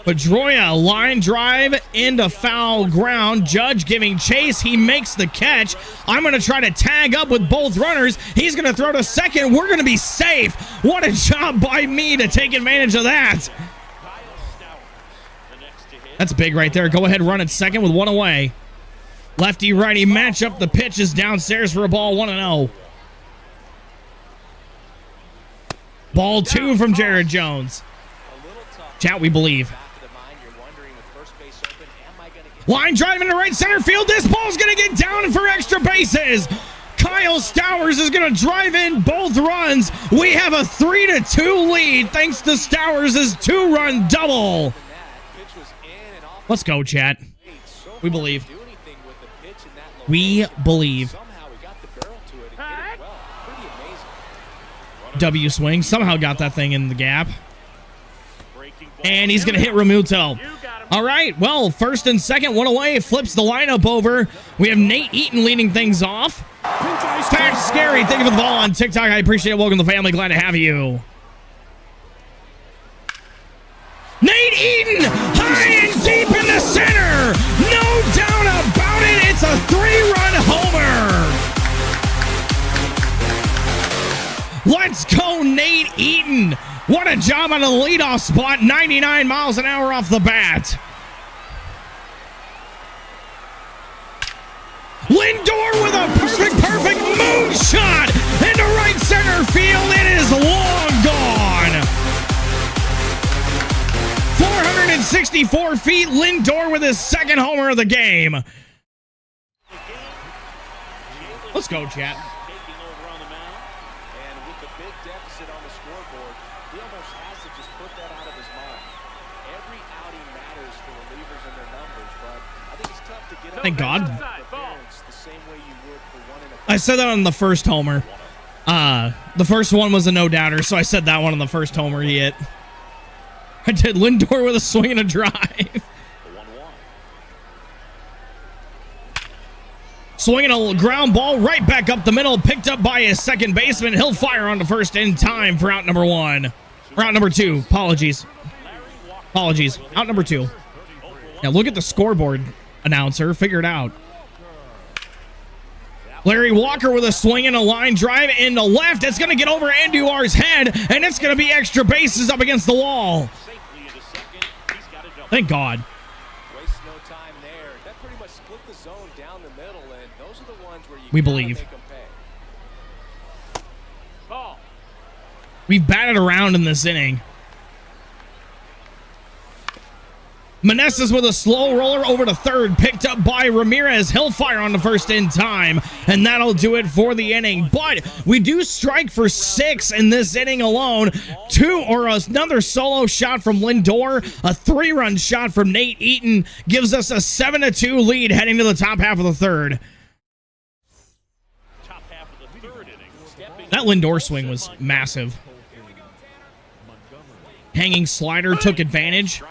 Pedroia, line drive into foul ground. Judge giving chase. He makes the catch. I'm going to try to tag up with both runners. He's going to throw to second. We're going to be safe. What a job by me to take advantage of that. That's big right there. Go ahead, run at second with one away. Lefty-righty matchup. The pitch is downstairs for a ball, 1-0. Ball 2 from Jared Jones. Chat, we believe. Line drive into right center field. This ball's going to get down for extra bases. Kyle Stowers is going to drive in both runs. We have a 3-2 lead thanks to Stowers' 2-run double. Let's go, chat. We believe. We believe. W swing. Somehow got that thing in the gap. And he's going to hit Realmuto. All right, well, first and second, one away, flips the lineup over. We have Nate Eaton leading things off. Fat Scary, thank you for the follow on TikTok. I appreciate it. Welcome to the family. Glad to have you. Nate Eaton, high and deep in the center. No doubt about it. It's a 3-run homer. Let's go, Nate Eaton. What a job on the leadoff spot. 99 miles an hour off the bat. Lindor with a perfect moonshot into right center field. It is long gone. 464 feet. Lindor with his second homer of the game. Let's go, chat. Thank God. I said that on the first homer. The first one was a no-doubter, so I said that one on the first homer he hit. I did Lindor with a swing and a drive. Swinging a ground ball right back up the middle, picked up by his second baseman. He'll fire on to first in time for out number 1. Or out number 2. Apologies. Out number 2. Now look at the scoreboard. Announcer, figure it out. Larry Walker with a swing and a line drive in the left. It's going to get over Andujar's head, and it's going to be extra bases up against the wall. Thank God. We believe. We've batted around in this inning. Meneses with a slow roller over to third, picked up by Ramirez. He'll fire on the first in time, and that'll do it for the inning. But we do strike for 6 in this inning alone. Another solo shot from Lindor, a 3-run shot from Nate Eaton gives us a 7-2 lead heading to the top half of the third. That Lindor swing was massive. Hanging slider took advantage.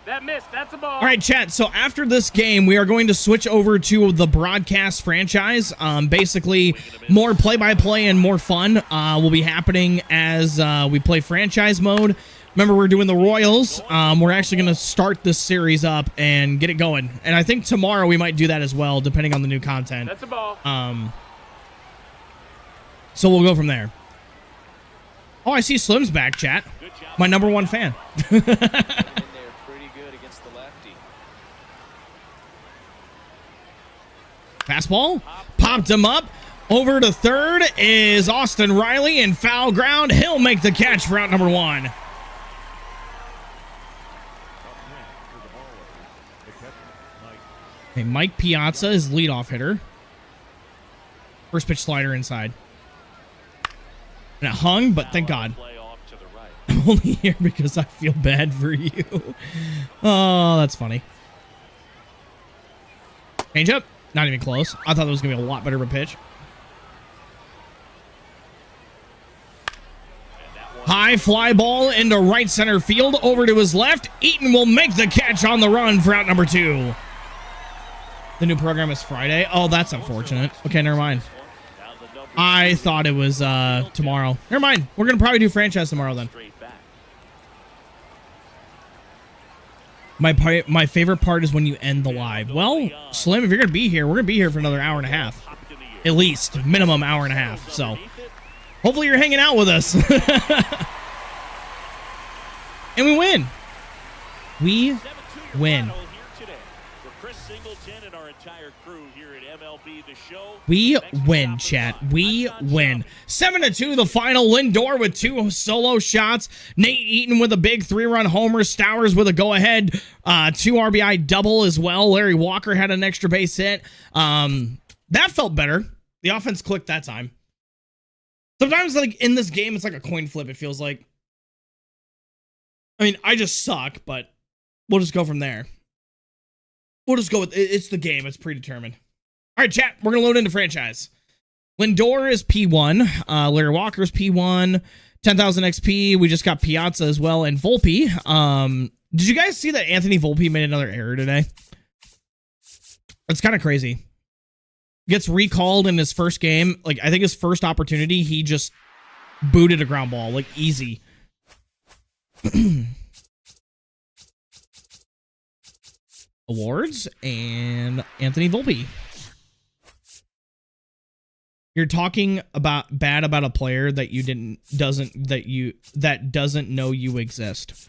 That missed. That's a ball. All right, chat. So after this game, we are going to switch over to the broadcast franchise. Basically, more play-by-play and more fun will be happening as we play franchise mode. Remember, we're doing the Royals. We're actually going to start this series up and get it going. And I think tomorrow we might do that as well, depending on the new content. That's a ball. So we'll go from there. Oh, I see Slim's back, chat. My number 1 fan. Fastball, popped him up. Over to third is Austin Riley in foul ground. He'll make the catch for out number 1. Okay, Mike Piazza is leadoff hitter. First pitch slider inside. And it hung, but thank God. I'm only here because I feel bad for you. Oh, that's funny. Change up. Not even close. I thought that was going to be a lot better of a pitch. High fly ball into right center field, over to his left. Eaton will make the catch on the run for out number 2. The new program is Friday. Oh, that's unfortunate. Okay, never mind. I thought it was tomorrow. Never mind. We're going to probably do franchise tomorrow then. My favorite part is when you end the live. Well, Slim, if you're going to be here, we're going to be here for another hour and a half. At least. Minimum hour and a half. So, hopefully you're hanging out with us. And we win. We win. We win, chat. We win. 7-2 the final. Lindor with 2 solo shots. Nate Eaton with a big 3-run homer. Stowers with a go-ahead 2 RBI double as well. Larry Walker had an extra base hit. That felt better. The offense clicked that time. Sometimes, like, in this game, it's like a coin flip, it feels like. I mean, I just suck, but we'll just go from there. We'll just go with it's the game. It's predetermined. All right, chat. We're going to load into franchise. Lindor is P1. Larry Walker is P1. 10,000 XP. We just got Piazza as well. And Volpe. Did you guys see that Anthony Volpe made another error today? It's kind of crazy. Gets recalled in his first game. Like, I think his first opportunity, he just booted a ground ball. Like, easy. Awards and Anthony Volpe. You're talking about bad about a player that doesn't know you exist.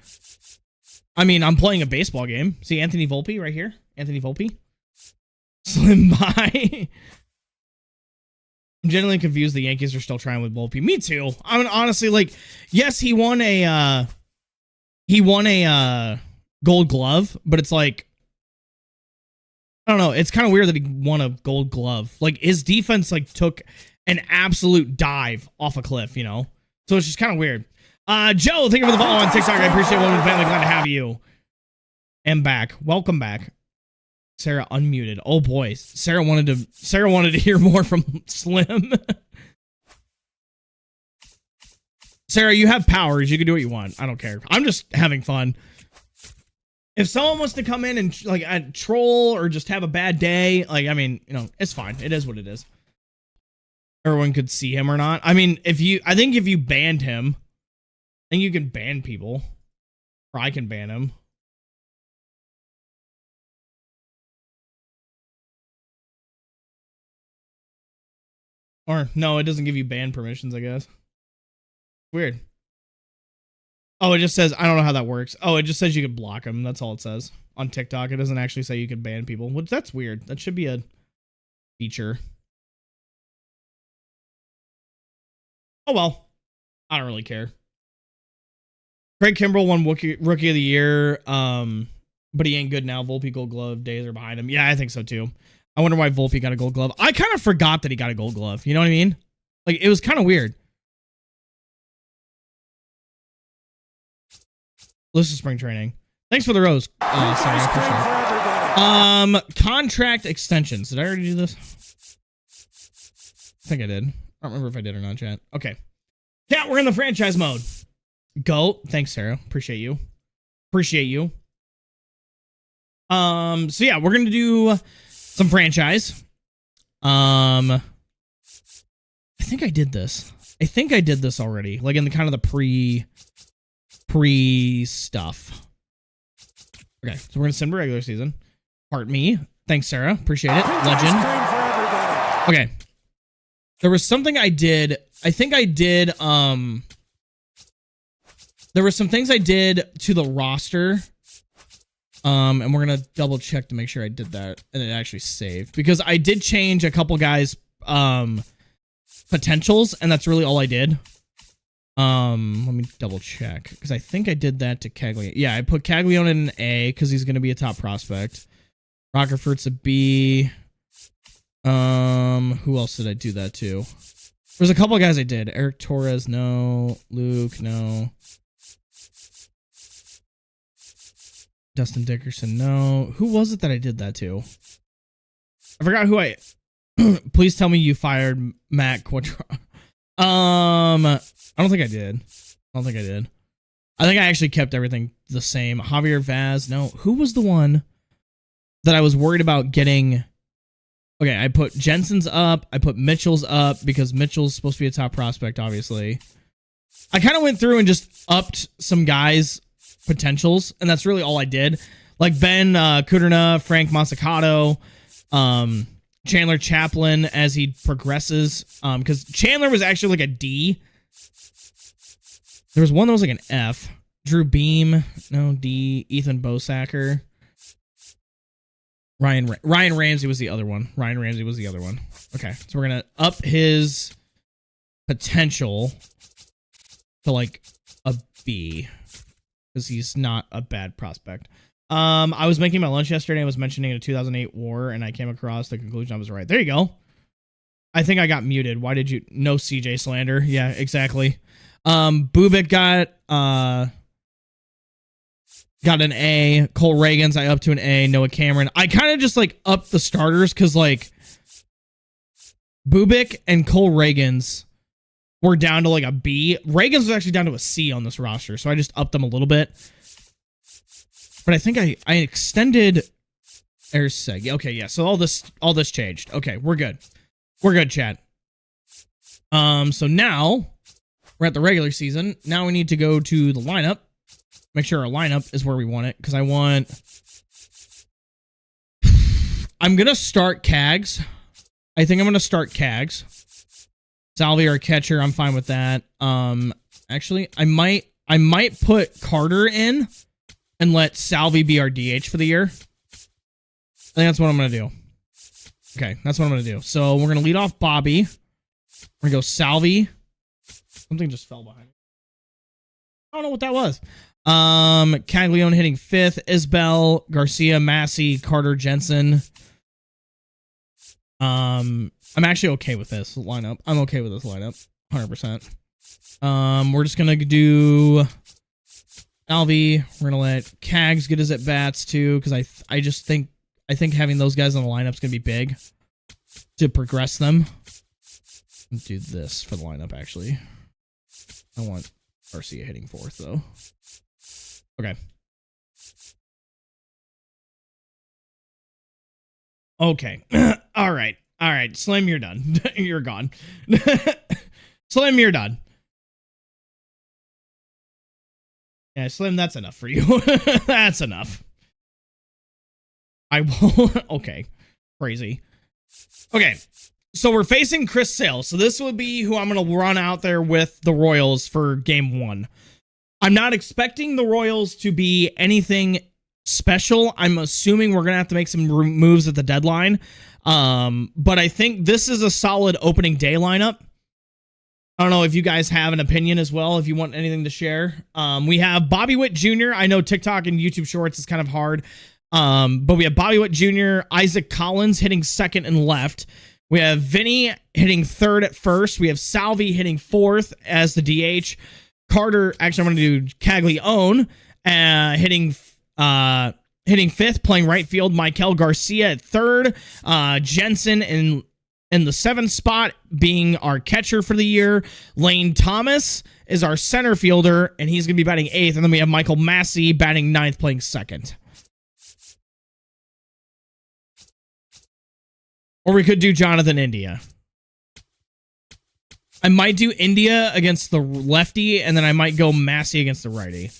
I mean, I'm playing a baseball game. See Anthony Volpe right here? Anthony Volpe. Slim by. I'm genuinely confused the Yankees are still trying with Volpe. Me too. I mean, honestly, like, yes, he won a Gold Glove, but it's like, I don't know. It's kind of weird that he won a Gold Glove. Like, his defense, like, took an absolute dive off a cliff, you know? So it's just kind of weird. Joe, thank you for the follow on TikTok. I appreciate it. Welcome to the family. Glad to have you. And back. Welcome back. Sarah unmuted. Oh boy. Sarah wanted to hear more from Slim. Sarah, you have powers. You can do what you want. I don't care. I'm just having fun. If someone wants to come in and like troll or just have a bad day, like, I mean, you know, it's fine. It is what it is. Everyone could see him or not. I mean, I think if you banned him, I think you can ban people. Or I can ban him. Or, no, it doesn't give you ban permissions, I guess. Weird. Oh, it just says, I don't know how that works. Oh, it just says you can block them. That's all it says. On TikTok, it doesn't actually say you can ban people. Which, that's weird. That should be a feature. Oh, well. I don't really care. Craig Kimbrell won Rookie of the Year, but he ain't good now. Volpe Gold Glove days are behind him. Yeah, I think so, too. I wonder why Volpe got a Gold Glove. I kind of forgot that he got a Gold Glove. You know what I mean? Like, it was kind of weird. Listen to spring training. Thanks for the rose. Sorry, I appreciate it. Contract extensions. Did I already do this? I think I did. I don't remember if I did or not, chat. Okay. Yeah, we're in the franchise mode. Go. Thanks, Sarah. Appreciate you. Appreciate you. So yeah, we're gonna do some franchise. I think I did this. I think I did this already. Like in the kind of the pre stuff. Okay, so we're gonna send regular season. Part me. Thanks, Sarah. Appreciate it. Legend. Okay. There was something I did. I think I did. There were some things I did to the roster. And we're gonna double check to make sure I did that and it actually saved, because I did change a couple guys' potentials, and that's really all I did. Let me double check, because I think I did that to Caglione. Yeah, I put Caglione in an A because he's gonna be a top prospect. Rockerford's a B. Who else did I do that to? There's a couple of guys I did. Eric Torres, no. Luke, no. Dustin Dickerson, no. Who was it that I did that to? I forgot who I. Please tell me you fired Matt Quattro. I don't think I did. I think I actually kept everything the same. Javier Vaz. No, who was the one that I was worried about getting? Okay, I put Jensen's up. I put Mitchell's up because Mitchell's supposed to be a top prospect, obviously. I kind of went through and just upped some guys' potentials, and that's really all I did. Like Ben Kudrna, Frank Masicato, Chandler Chaplin as he progresses. Because Chandler was actually like a D. There was one that was like an F. Drew Beam, no D. Ethan Bosacker. Ryan Ramsey was the other one. Okay, so we're gonna up his potential to like a B because he's not a bad prospect. I was making my lunch yesterday. I was mentioning a 2008 war, and I came across the conclusion I was right. There you go. I think I got muted. Why did you? No CJ slander. Yeah, exactly. Bubik got an A. Cole Reagans, I up to an A. Noah Cameron. I kind of just like upped the starters because like Bubik and Cole Reagans were down to like a B. Reagans was actually down to a C on this roster, so I just upped them a little bit. But I think I extended Erseg. Okay, yeah. So all this changed. Okay, we're good. We're good, chat. So now we're at the regular season. Now we need to go to the lineup. Make sure our lineup is where we want it, because I'm gonna start Cags. I think I'm gonna start Cags. Salvi, our catcher, I'm fine with that. Actually, I might put Carter in and let Salvi be our DH for the year. I think that's what I'm gonna do. Okay, that's what I'm gonna do. So we're gonna lead off Bobby. We're gonna go Salvi. Something just fell behind me. I don't know what that was. Caglione hitting 5th. Isbell, Garcia, Massey, Carter, Jensen. I'm actually okay with this lineup. I'm okay with this lineup. 100%. We're just gonna do Alvy. We're gonna let Cags get his at bats too, because I think having those guys on the lineup is gonna be big to progress them. Let's do this for the lineup. Actually, I want Garcia hitting 4th though. Okay. Okay. All right. Slim, you're done. You're gone. Slim, you're done. Yeah, Slim, that's enough for you. That's enough. I will. Okay. Crazy. Okay. So we're facing Chris Sale. So this would be who I'm going to run out there with the Royals for game 1. I'm not expecting the Royals to be anything special. I'm assuming we're going to have to make some moves at the deadline. But I think this is a solid opening day lineup. I don't know if you guys have an opinion as well, if you want anything to share. We have Bobby Witt Jr. I know TikTok and YouTube Shorts is kind of hard. But we have Bobby Witt Jr., Isaac Collins hitting 2nd and left. We have Vinny hitting 3rd at first. We have Salvi hitting 4th as the DH. Carter, actually, I'm going to do Caglione, hitting 5th, playing right field. Michael Garcia at 3rd. Jensen in the 7th spot, being our catcher for the year. Lane Thomas is our center fielder, and he's going to be batting 8th. And then we have Michael Massey batting 9th, playing 2nd. Or we could do Jonathan India. I might do India against the lefty, and then I might go Massey against the righty.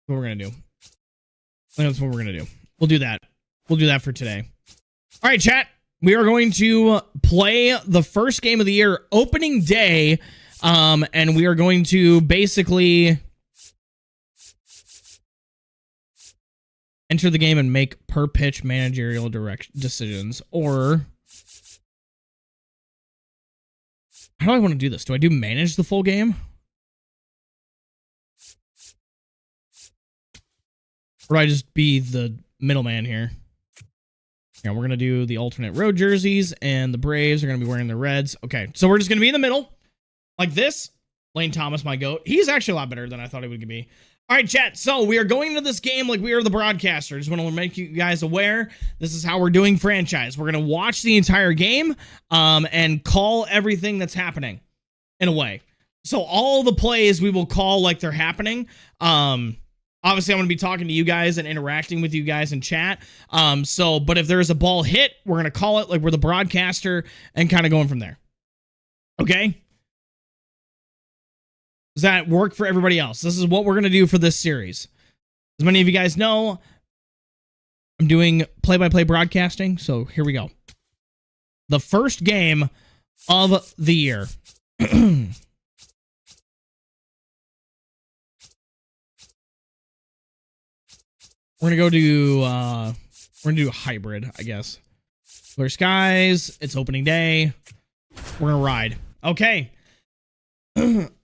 What we're going to do. I think that's what we're going to do. We'll do that. We'll do that for today. All right, chat. We are going to play the first game of the year, opening day, and we are going to basically enter the game and make per pitch managerial decisions. Or how do I want to do this? Do I do manage the full game? Or do I just be the middleman here? Yeah, we're going to do the alternate road jerseys, and the Braves are going to be wearing the reds. Okay, so we're just going to be in the middle like this. Lane Thomas, my GOAT. He's actually a lot better than I thought he would be. All right, chat. So we are going into this game like we are the broadcaster. Just want to make you guys aware. This is how we're doing franchise. We're going to watch the entire game and call everything that's happening in a way. So all the plays we will call like they're happening. Obviously, I'm going to be talking to you guys and interacting with you guys in chat. But if there's a ball hit, we're going to call it like we're the broadcaster and kind of going from there. Okay? Does that work for everybody else? This is what we're going to do for this series. As many of you guys know, I'm doing play-by-play broadcasting, so here we go. The first game of the year. We're going to go to, we're going to do a hybrid, I guess. Clear skies, it's opening day. We're going to ride. Okay.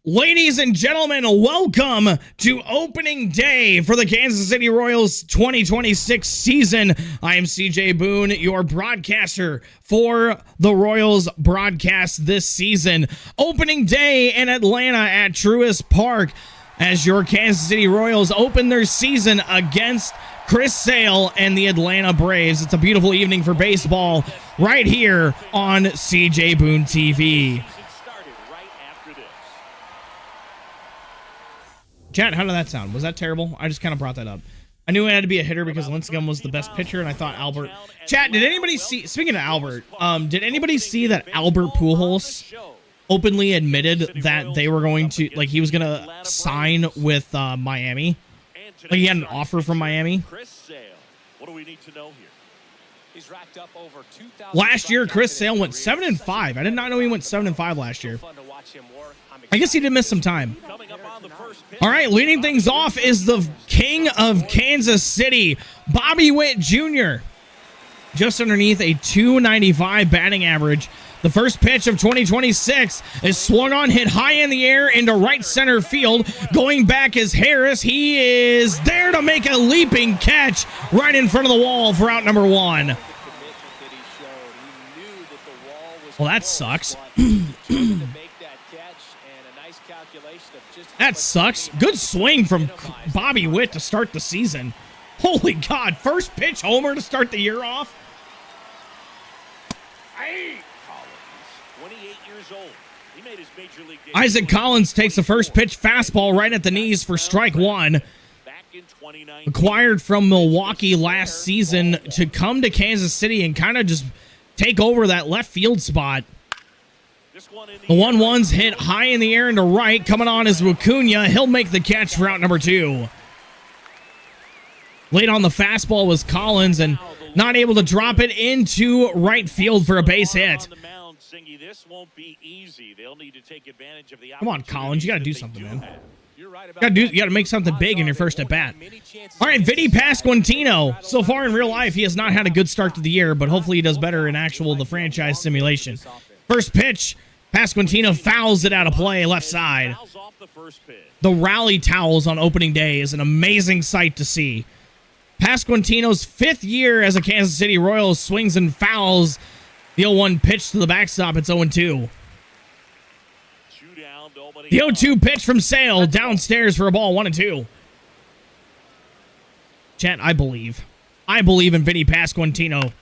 Ladies and gentlemen, welcome to opening day for the Kansas City Royals 2026 season. I am CJ Boone, your broadcaster for the Royals broadcast this season. Opening day in Atlanta at Truist Park as your Kansas City Royals open their season against Chris Sale and the Atlanta Braves. It's a beautiful evening for baseball right here on CJBooneTV. Chat, how did that sound? Was that terrible? I just kind of brought that up. I knew it had to be a hitter because Lincecum was the best pitcher, and I thought Albert... Chat, did anybody see... Speaking of Albert, did anybody see that Albert Pujols openly admitted that they were going to... Like, he was going to sign with Miami? Like, he had an offer from Miami? What do we need to know here? He's racked up over 2,000. Last year, Chris Sale went 7-5. I did not know he went 7-5 last year. I guess he did miss some time. All right, leading things off is the king of Kansas City, Bobby Witt Jr. Just underneath a .295 batting average. The first pitch of 2026 is swung on, hit high in the air into right center field. Going back is Harris. He is there to make a leaping catch right in front of the wall for out number one. Well, that sucks. That sucks. Good swing from Bobby Witt to start the season. Holy God. First pitch homer to start the year off. Isaac Collins takes the first pitch fastball right at the knees for strike one. Acquired from Milwaukee last season to come to Kansas City and kind of just take over that left field spot. The 1-1's hit high in the air into right. Coming on is Acuna. He'll make the catch for out number two. Late on the fastball was Collins and not able to drop it into right field for a base hit. Come on, Collins. You got to do something, man. You got to make something big in your first at bat. All right, Vinny Pasquantino. So far in real life, he has not had a good start to the year, but hopefully he does better in the franchise simulation. First pitch, Pasquantino fouls it out of play left side. The rally towels on opening day is an amazing sight to see. Pasquantino's 5th year as a Kansas City Royals swings and fouls. The 0-1 pitch to the backstop. It's 0-2. The 0-2 pitch from Sale downstairs for a ball, 1-2. Chat, I believe. I believe in Vinny Pasquantino.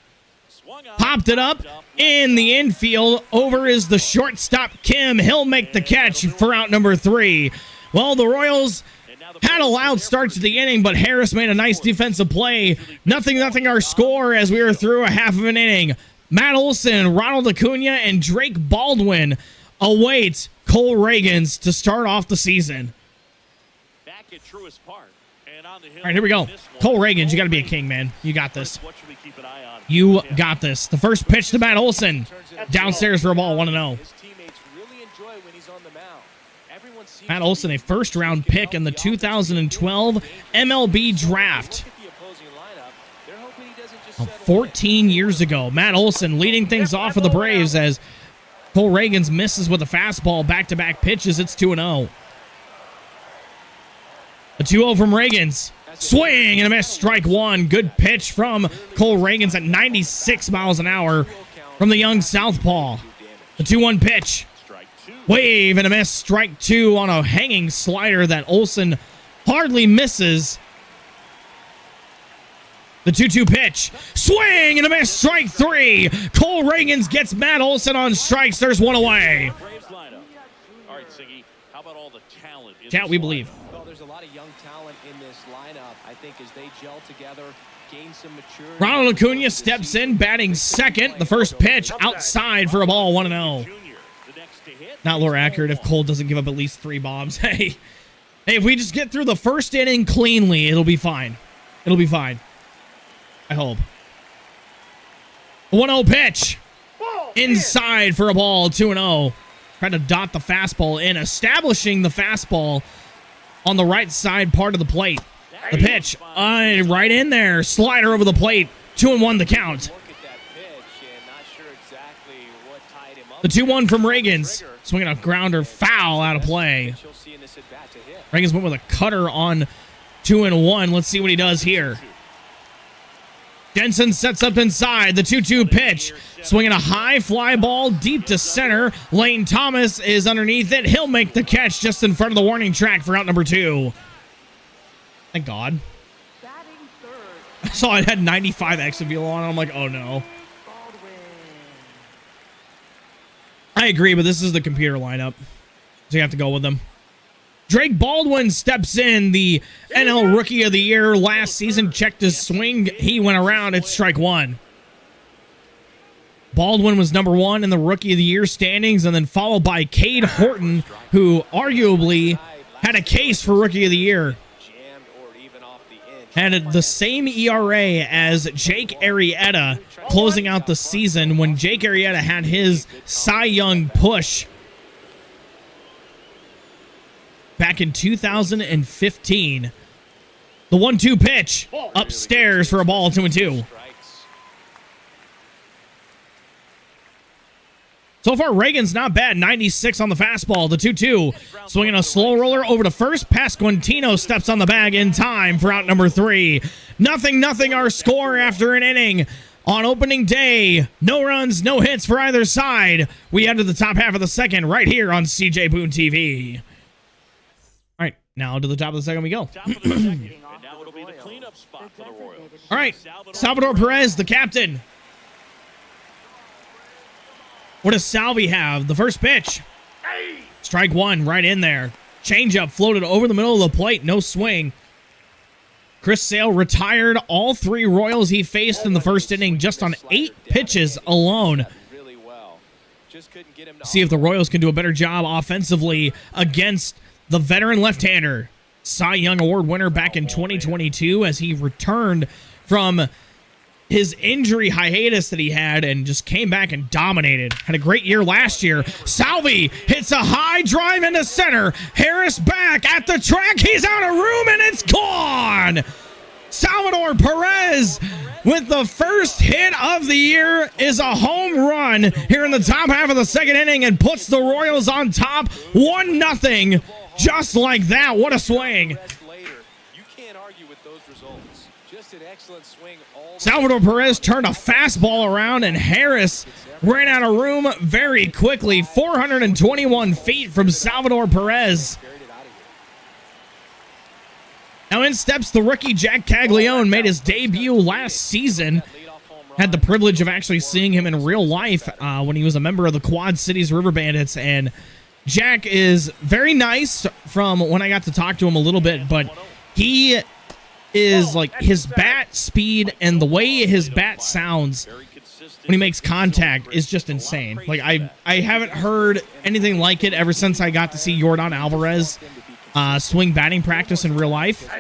Popped it up in the infield. Over is the shortstop, Kim. He'll make the catch for out number 3. Well, the Royals had a loud start to the inning, but Harris made a nice defensive play. 0-0 our score as we were through a half of an inning. Matt Olson, Ronald Acuna, and Drake Baldwin await Cole Reagans to start off the season. Back at Truist Park. All right, here we go. Cole Reagans, you got to be a king, man. You got this. You got this. The first pitch to Matt Olson. Downstairs for a ball, 1-0. Matt Olson, a first-round pick in the 2012 MLB draft. 14 years ago. Matt Olson leading things off for the Braves as Cole Reagans misses with a fastball. Back-to-back pitches. It's 2-0. A 2-0 from Reagans. Swing and a miss. Strike one. Good pitch from Cole Reagans at 96 miles an hour from the young southpaw. The 2-1 pitch. Wave and a miss. Strike two on a hanging slider that Olson hardly misses. The 2-2 pitch. Swing and a miss. Strike 3. Cole Reagans gets Matt Olson on strikes. There's one away. Braves lineup. All right, Siggy, how about all the talent in Chat, this we lineup? believe. Well, there's a lot of young talent in this lineup. I think as they gel together, gain some maturity. Ronald Acuna steps in, batting second. The first pitch outside for a ball, 1-0. Junior, the next to hit. Not lore accurate if Cole doesn't give up at least 3 bombs. Hey, if we just get through the first inning cleanly, it'll be fine. It'll be fine. I hope. 1-0 pitch. Inside for a ball, 2-0. Trying to dot the fastball in, establishing the fastball on the right side part of the plate. The pitch, right in there. Slider over the plate. 2-1 the count. Look at that pitch and not sure exactly what tied him up. The 2-1 from Reagans. Swinging a grounder, foul out of play. You'll see in this at bat to hit. Reagans went with a cutter on 2-1. Let's see what he does here. Jensen sets up inside. The 2-2 pitch. Swinging a high fly ball deep to center. Lane Thomas is underneath it. He'll make the catch just in front of the warning track for out number 2. Thank God. I saw it had 95 exit velo on it. I'm like, oh no. I agree, but this is the computer lineup, so you have to go with them. Drake Baldwin steps in, the NL Rookie of the Year last season. Checked his swing. He went around. It's strike 1. Baldwin was number 1 in the Rookie of the Year standings, and then followed by Cade Horton, who arguably had a case for Rookie of the Year. Had the same ERA as Jake Arrieta closing out the season when Jake Arrieta had his Cy Young push back in 2015. The 1-2 pitch upstairs for a ball, 2-2. So far, Reagan's not bad. 96 on the fastball. The 2-2. Swinging a slow roller over to first. Pasquantino steps on the bag in time for out number 3. 0-0 our score after an inning. On opening day, no runs, no hits for either side. We head to the top half of the second right here on CJBooneTV. All right, now to the top of the second we go. Top of the second, and now it'll be the cleanup spot for the Royals. All right, Salvador Perez, the captain. What does Salvi have? The first pitch. Strike 1 right in there. Changeup floated over the middle of the plate. No swing. Chris Sale retired all 3 Royals he faced in the first inning just on 8 pitches alone. See if the Royals can do a better job offensively against the veteran left-hander. Cy Young Award winner back in 2022 as he returned from his injury hiatus that he had and just came back and dominated. Had a great year last year. Salvi hits a high drive into center. Harris back at the track. He's out of room and it's gone. Salvador Perez with the first hit of the year is a home run here in the top half of the second inning and puts the Royals on top 1-0. Just like that. What a swing. You can't argue with those results. Just an excellent swing. Salvador Perez turned a fastball around and Harris ran out of room very quickly. 421 feet from Salvador Perez. Now in steps the rookie Jack Caglione, made his debut last season. Had the privilege of actually seeing him in real life when he was a member of the Quad Cities River Bandits. And Jack is very nice from when I got to talk to him a little bit, but he is like his bat speed and the way his bat sounds when he makes contact is just insane. Like I haven't heard anything like it ever since I got to see Yordan Alvarez swing batting practice in real life.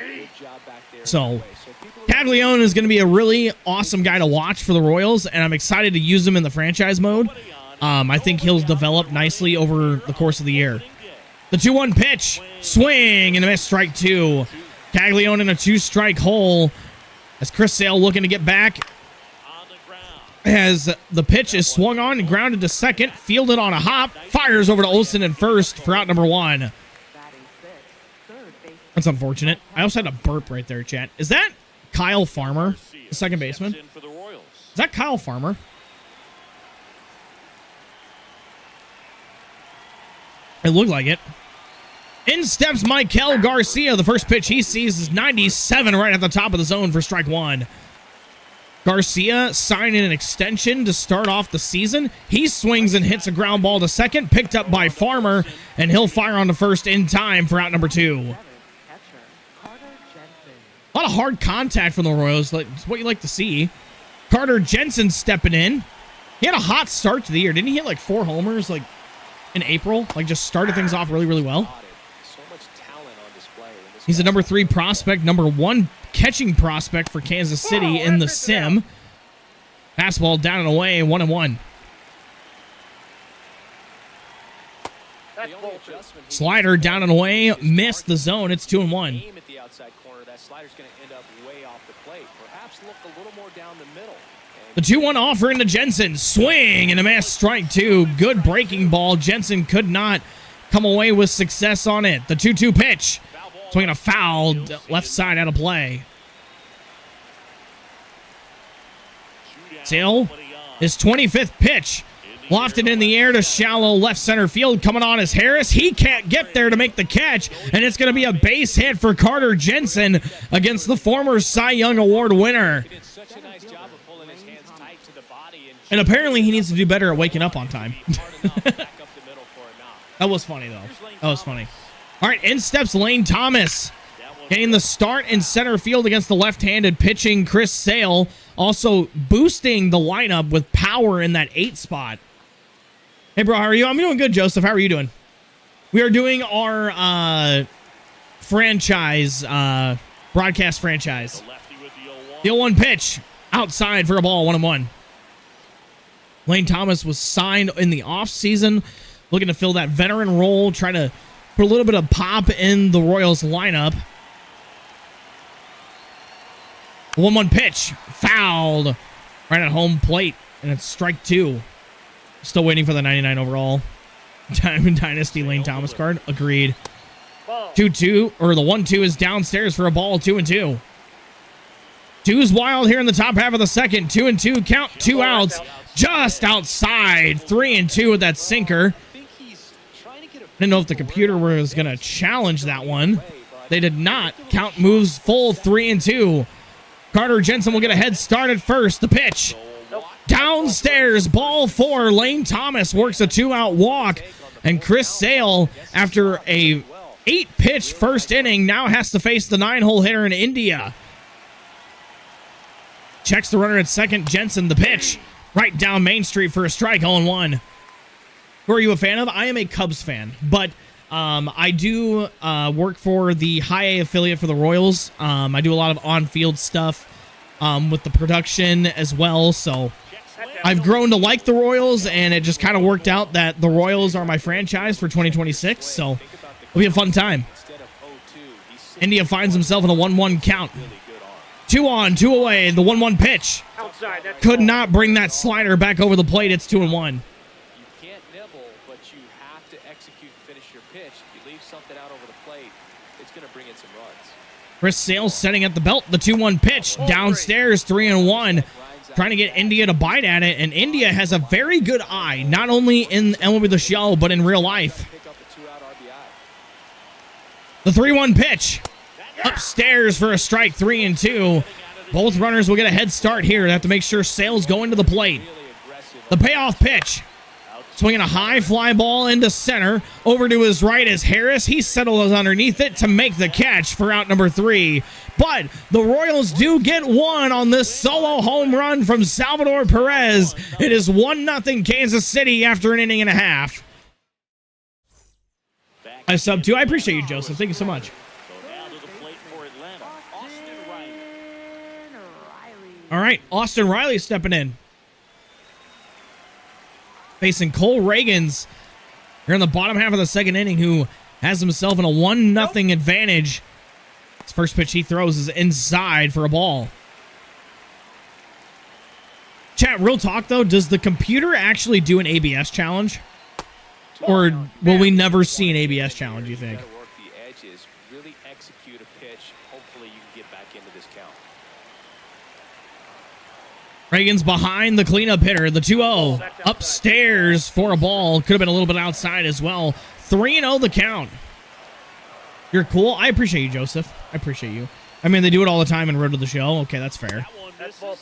So Caglione is going to be a really awesome guy to watch for the Royals, and I'm excited to use him in the franchise mode. I think he'll develop nicely over the course of the year. The 2-1 pitch, swing and a miss, strike 2. Caglione in a 2-strike hole as Chris Sale looking to get back as the pitch is swung on and grounded to second, fielded on a hop, fires over to Olsen at first for out number 1. That's unfortunate. I also had a burp right there, chat. Is that Kyle Farmer, the second baseman? Is that Kyle Farmer? It looked like it. In steps Michael Garcia. The first pitch he sees is 97 right at the top of the zone for strike one. Garcia signing an extension to start off the season. He swings and hits a ground ball to second, picked up by Farmer, and he'll fire on to first in time for out number 2. A lot of hard contact from the Royals. It's what you like to see. Carter Jensen stepping in. He had a hot start to the year. Didn't he hit like 4 homers like in April? Like just started things off really, really well. He's a number 3 prospect, number 1 catching prospect for Kansas City in the sim. Fastball down and away, 1-1. Slider down and away, missed the zone. It's 2-1. The 2-1 offer into Jensen. Swing and a mass strike 2. Good breaking ball. Jensen could not come away with success on it. The 2-2 pitch. Swinging a foul left side out of play. Sale, his 25th pitch. Lofted in the air to shallow left center field. Coming on is Harris. He can't get there to make the catch. And it's going to be a base hit for Carter Jensen against the former Cy Young Award winner. And apparently he needs to do better at waking up on time. That was funny, though. That was funny. All right, in steps Lane Thomas. Getting the start in center field against the left-handed pitching Chris Sale. Also boosting the lineup with power in that 8 spot. Hey, bro, how are you? I'm doing good, Joseph. How are you doing? We are doing our franchise, broadcast franchise. The 0-1 pitch. Outside for a ball, 1-1. Lane Thomas was signed in the offseason. Looking to fill that veteran role. Try to put a little bit of pop in the Royals lineup. 1-1 pitch. Fouled right at home plate. And it's strike 2. Still waiting for the 99 overall Diamond Dynasty Lane Thomas card. Agreed. 2-2, or the 1-2 is downstairs for a ball. 2-2. 2's wild here in the top half of the second. 2-2 count. 2 outs. Just outside. 3-2 with that sinker. Didn't know if the computer was going to challenge that one. They did not. Count moves full. 3-2. Carter Jensen will get a head start at first. The pitch. Downstairs. Ball 4. Lane Thomas works a 2-out walk. And Chris Sale, after a 8-pitch first inning, now has to face the 9-hole hitter in India. Checks the runner at second. Jensen, the pitch. Right down Main Street for a strike. 0-1. Who are you a fan of? I am a Cubs fan, but I do work for the high A affiliate for the Royals. I do a lot of on-field stuff with the production as well, so I've grown to like the Royals, and it just kind of worked out that the Royals are my franchise for 2026, so it'll be a fun time. India finds himself in a 1-1 count. 2 on, 2 away, the 1-1 pitch. Could not bring that slider back over the plate. It's 2-1. Chris Sale setting at the belt. The 2-1 pitch. Downstairs, 3-1. Trying to get India to bite at it. And India has a very good eye, not only in MLB The Show, but in real life. The 3-1 pitch. Upstairs for a strike. 3-2. Both runners will get a head start here. They have to make sure Sale's going to the plate. The payoff pitch. Swinging a high fly ball into center. Over to his right is Harris. He settles underneath it to make the catch for out number 3. But the Royals do get one on this solo home run from Salvador Perez. It is 1-0 Kansas City after an inning and a half. I sub 2. I appreciate you, Joseph. Thank you so much. All right, Austin Riley stepping in. Facing Cole Reagans here in the bottom half of the second inning, who has himself in a 1-0 advantage. His first pitch he throws is inside for a ball. Chat, real talk though, does the computer actually do an ABS challenge? Or will we never see an ABS challenge, you think? Really execute a pitch. Hopefully you can get back into this count. Reagan's behind the cleanup hitter, the 2-0. Upstairs for a ball. Could have been a little bit outside as well. 3-0 the count. You're cool. I appreciate you, Joseph. I appreciate you. I mean, they do it all the time in Road to the Show. Okay, that's fair.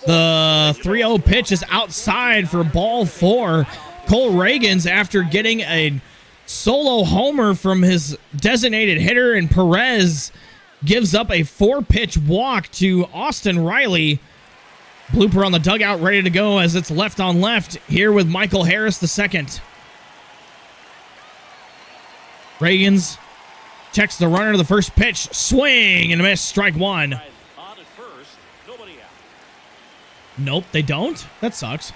The 3-0 pitch is outside for ball 4. Cole Reagans, after getting a solo homer from his designated hitter, and Perez gives up a 4-pitch walk to Austin Riley. Blooper on the dugout, ready to go as it's left on left here with Michael Harris the second. Reagans checks the runner to the first pitch. Swing and a miss. Strike 1. On at first, nobody out. Nope, they don't. That sucks.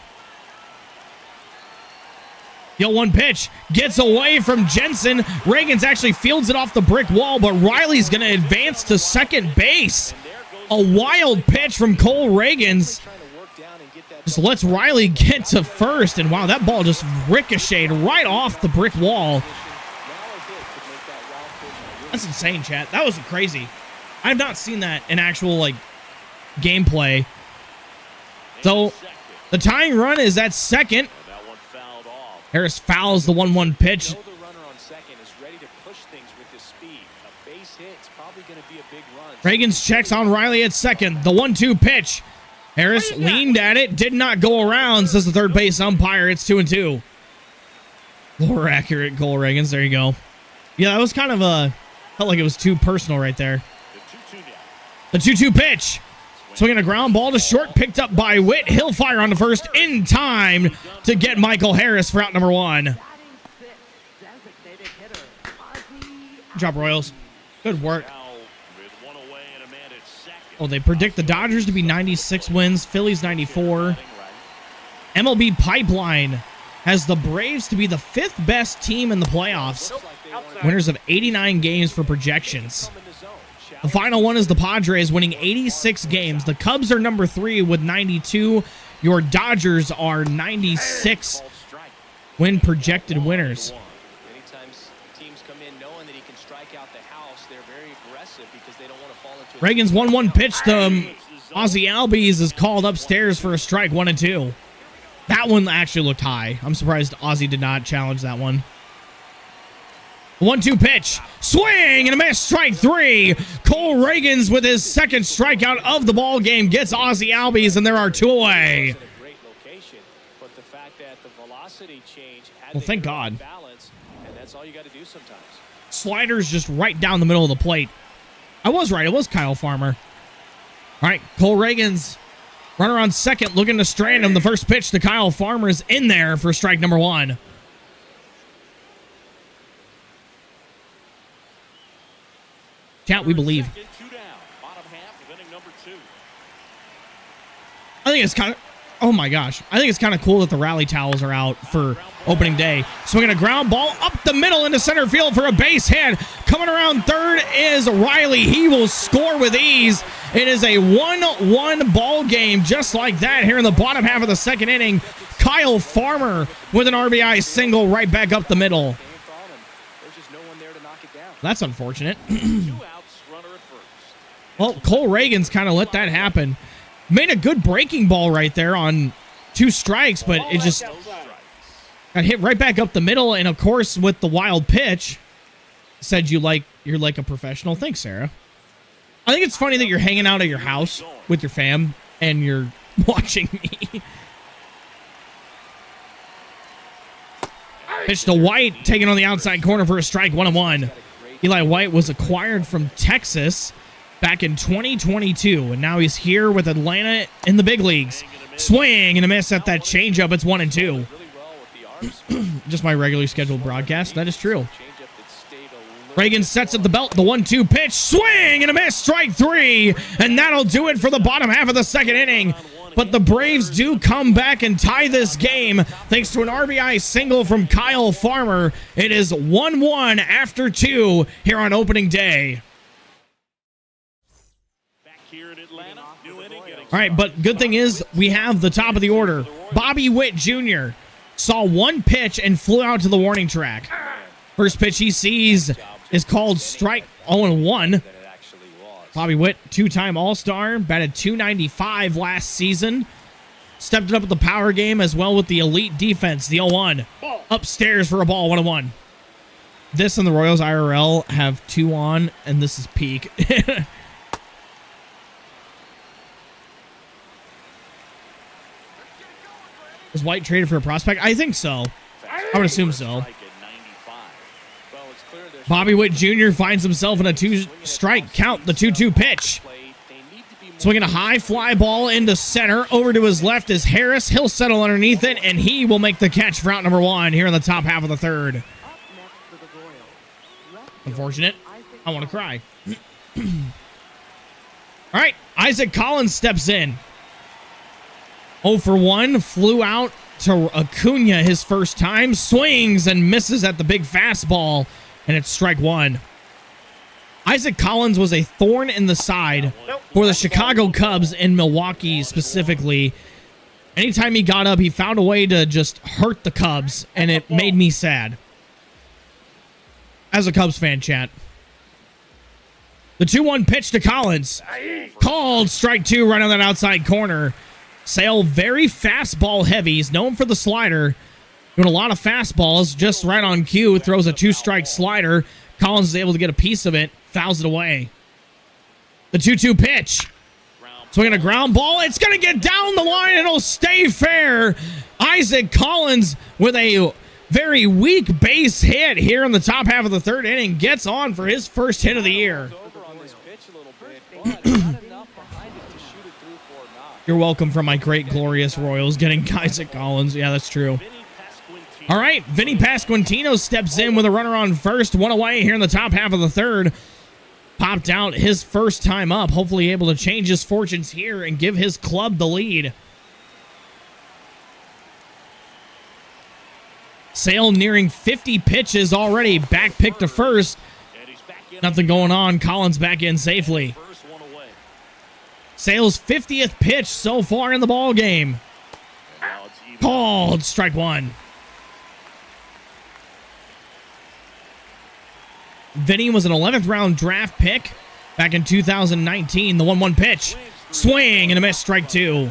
The 0-1 pitch gets away from Jensen. Reagans actually fields it off the brick wall, but Riley's going to advance to second base. A wild pitch from Cole Reagans just lets Riley get to first, and wow, that ball just ricocheted right off the brick wall. That's insane, chat. That was crazy. I've not seen that in actual, like, gameplay. So, the tying run is at second. Harris fouls the 1-1 pitch. The runner on second is ready to push things with his speed. A base hit is probably going to be a big run. Reagans checks on Riley at second. The 1-2 pitch. Harris leaned at it, did not go around, says the third base umpire. It's 2-2. More accurate, Cole Reagans. There you go. Yeah, that was kind of a... Felt like it was too personal right there. The 2-2 pitch. Swinging a ground ball to short, picked up by Witt. He'll fire on the first in time to get Michael Harris for out number 1. Good job, Royals. Good work. Oh, they predict the Dodgers to be 96 wins, Phillies 94. MLB Pipeline has the Braves to be the 5th best team in the playoffs. Winners of 89 games for projections. The final one is the Padres winning 86 games. The Cubs are number 3 with 92. Your Dodgers are 96 win projected winners. Many times teams come in knowing that he can strike out the house. They're very aggressive because they don't want to fall into Reagan's 1-1 pitch to Ozzie Albies is called upstairs for a strike, 1-2. That one actually looked high. I'm surprised Ozzie did not challenge that one. 1-2 pitch. Swing and a miss. Strike 3. Cole Reagans with his second strikeout of the ball game gets Ozzie Albies, and there are 2 away. Well, thank God. Sliders just right down the middle of the plate. I was right. It was Kyle Farmer. All right, Cole Reagans, runner on second, looking to strand him. The first pitch to Kyle Farmer is in there for strike number 1. Chat, we believe. I think it's kind of... Oh, my gosh. I think it's kind of cool that the rally towels are out for opening day. Swinging a ground ball up the middle into center field for a base hit. Coming around third is Riley. He will score with ease. It is a 1-1 ball game just like that here in the bottom half of the second inning. Kyle Farmer with an RBI single right back up the middle. That's unfortunate. Well, Cole Reagans kind of let that happen. Made a good breaking ball right there on 2 strikes, but it just got hit right back up the middle. And of course, with the wild pitch, said you're like a professional. Thanks, Sarah. I think it's funny that you're hanging out at your house with your fam and you're watching me. Pitch to White, taken on the outside corner for a strike, 1-1. Eli White was acquired from Texas back in 2022, and now he's here with Atlanta in the big leagues. Swing and a miss at that changeup. It's 1-2. Just my regularly scheduled broadcast. That is true. Reagan sets up the belt. The 1-2 pitch. Swing and a miss. Strike 3. And that'll do it for the bottom half of the second inning. But the Braves do come back and tie this game thanks to an RBI single from Kyle Farmer. It is 1-1 after 2 here on opening day. All right, but good thing is we have the top of the order. Bobby Witt Jr. saw 1 pitch and flew out to the warning track. First pitch he sees is called strike 0-1. Bobby Witt, 2-time All-Star, batted .295 last season. Stepped it up with the power game as well with the elite defense. The 0-1 upstairs for a ball, 1-1. this and the Royals IRL have 2 on, and this is peak. Is White traded for a prospect? I think so. I would assume so. Bobby Witt Jr. finds himself in a 2-strike count, the 2-2 pitch. Swinging a high fly ball into center. Over to his left is Harris. He'll settle underneath it, and he will make the catch for out number 1 here in the top half of the 3rd. Unfortunate. I want to cry. All right, Isaac Collins steps in. 0 for 1, flew out to Acuna his first time, swings and misses at the big fastball, and it's strike 1. Isaac Collins was a thorn in the side for the Chicago Cubs in Milwaukee specifically. Anytime he got up, he found a way to just hurt the Cubs, and it made me sad. As a Cubs fan, chat. The 2-1 pitch to Collins. Called strike 2 right on that outside corner. Sale very fastball heavy. He's known for the slider. Doing a lot of fastballs. Just right on cue. Throws a 2-strike slider. Collins is able to get a piece of it. Fouls it away. The 2-2 pitch. Swinging a ground ball. It's going to get down the line. It'll stay fair. Isaac Collins with a very weak base hit here in the top half of the 3rd inning. Gets on for his first hit of the year. You're welcome from my great, glorious Royals getting Isaac Collins. Yeah, that's true. All right, Vinny Pasquantino steps in with a runner on first. 1 away here in the top half of the 3rd. Popped out his first time up. Hopefully able to change his fortunes here and give his club the lead. Sale nearing 50 pitches already. Back pick to first. Nothing going on. Collins back in safely. Sale's 50th pitch so far in the ball game. Called strike 1. Vinny was an 11th round draft pick back in 2019. The 1-1 pitch. Swing and a miss, strike 2.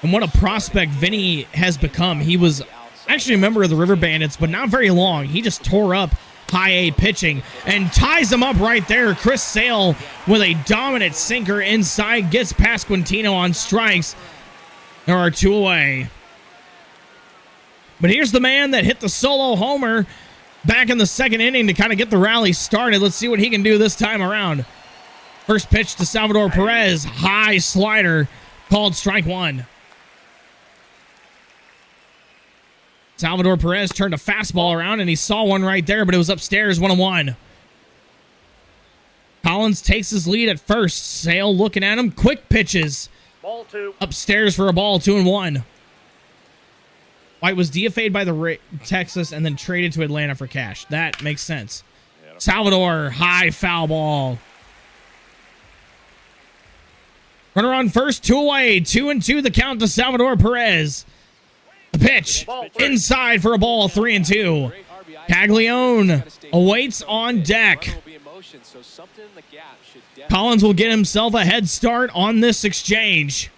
And what a prospect Vinny has become. He was actually a member of the River Bandits, but not very long. He just tore up high A pitching and ties him up right there. Chris Sale with a dominant sinker inside gets Pasquantino on strikes. There are 2 away. But here's the man that hit the solo homer back in the 2nd inning to kind of get the rally started. Let's see what he can do this time around. First pitch to Salvador Perez. High slider called strike 1. Salvador Perez turned a fastball around, and he saw one right there, but it was upstairs, 1-1. Collins takes his lead at first. Sale looking at him. Quick pitches. Ball 2. Upstairs for a ball, 2-1. White was DFA'd by the Texas and then traded to Atlanta for cash. That makes sense. Salvador, high foul ball. Runner on first, 2 away. 2-2 the count to Salvador Perez. The pitch inside for a ball, 3-2. Caglione awaits on deck. Collins will get himself a head start on this exchange.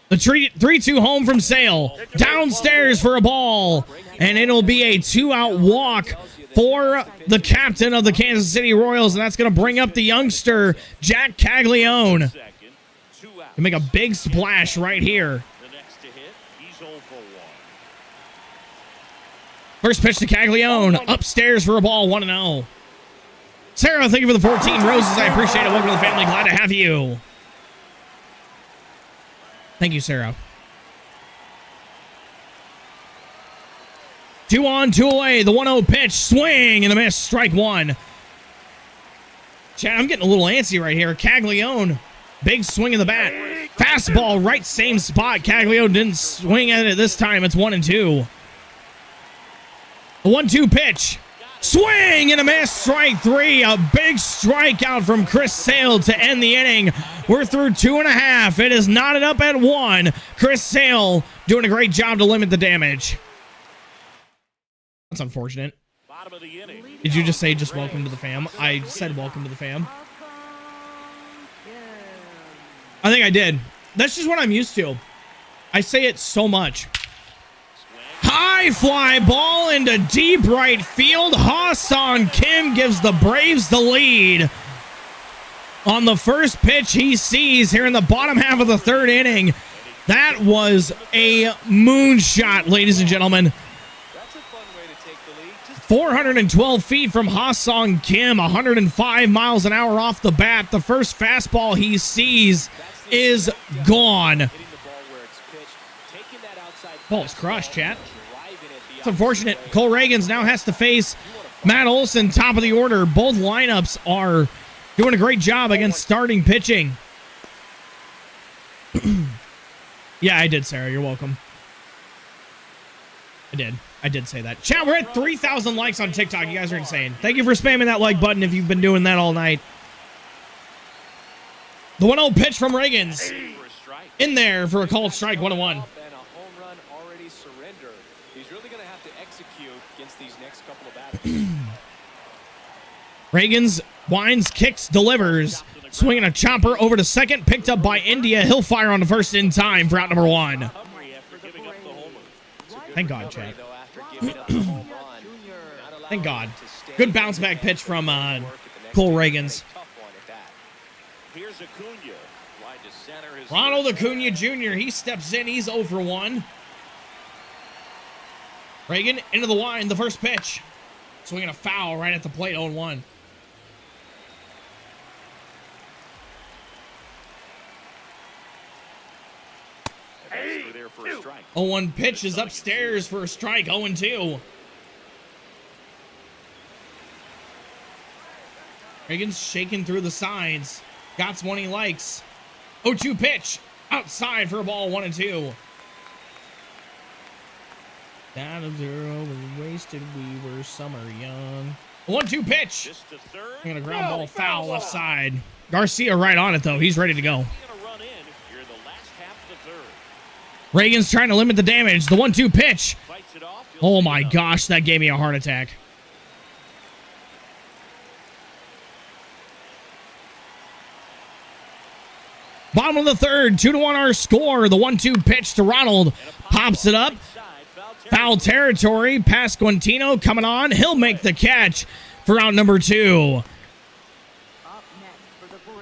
The 3-2 home from Sale. Downstairs for a ball. And it'll be a 2-out walk for the captain of the Kansas City Royals. And that's going to bring up the youngster, Jack Caglione. To make a big splash right here. First pitch to Caglione. Upstairs for a ball, 1-0. Sarah, thank you for the 14 roses. I appreciate it. Welcome to the family. Glad to have you. Thank you, Sarah. 2 on, 2 away. The 1-0 pitch. Swing and a miss. Strike 1. Chad, I'm getting a little antsy right here. Caglione. Big swing in the bat. Fastball, right same spot. Caglione didn't swing at it this time. It's 1-2. The 1-2 pitch. Swing and a miss. Strike 3. A big strikeout from Chris Sale to end the inning. We're through 2.5. It is knotted up at 1. Chris Sale doing a great job to limit the damage. That's unfortunate. Did you just say just welcome to the fam? I said welcome to the fam. I think I did. That's just what I'm used to. I say it so much. High high fly ball into deep right field. Ha-Sung Kim gives the Braves the lead on the first pitch he sees here in the bottom half of the third inning. That was a moonshot, ladies and gentlemen. That's a fun way to take the lead. Just 412 feet from Ha-Sung Kim, 105 miles an hour off the bat. The first fastball he sees is gone. hitting the ball where it's pitched, taking that outside Ball's fastball, crushed, chat. driving it the It's unfortunate. Cole Reagans now has to face Matt Olson, top of the order. Both lineups are doing a great job against starting pitching. Yeah, I did, Sarah. You're welcome. I did say that. Chat, we're at 3,000 likes on TikTok. You guys are insane. Thank you for spamming that like button if you've been doing that all night. The 1-0 pitch from Reagans. In there for a called strike, 1-1. And a home run already surrendered. He's really going to have to execute against these next couple of batters. Reagans winds, kicks, delivers. Swinging a chopper over to second, picked up by India. He'll fire on the first in time for out number 1. Thank God, Chad. Thank God. Good bounce back pitch from Cole Reagans. Here's Acuna. Wide to center. His Ronald Acuna Jr., he steps in. He's 0 for 1. Reagan into the wind, the first pitch. Swinging a foul right at the plate, 0-1. there for a strike. 0-1 pitch is upstairs for a strike, 0-2. Reagan's shaking through the sides. Got one he likes. 0-2 pitch. Outside for a ball, 1-2. Down of 0, we wasted, we were summer young. 1-2 pitch. Just to third. I'm gonna ground ball foul left side. Garcia right on it though. He's ready to go. Run in here in the last half of the third. Reagan's trying to limit the damage. The 1-2 pitch. Fights it off. Oh my gosh, that gave me a heart attack. Bottom of the third, 2-1 our score. The 1-2 pitch to Ronald. Pops it up. Foul territory. Pasquantino coming on. He'll make the catch for out number 2.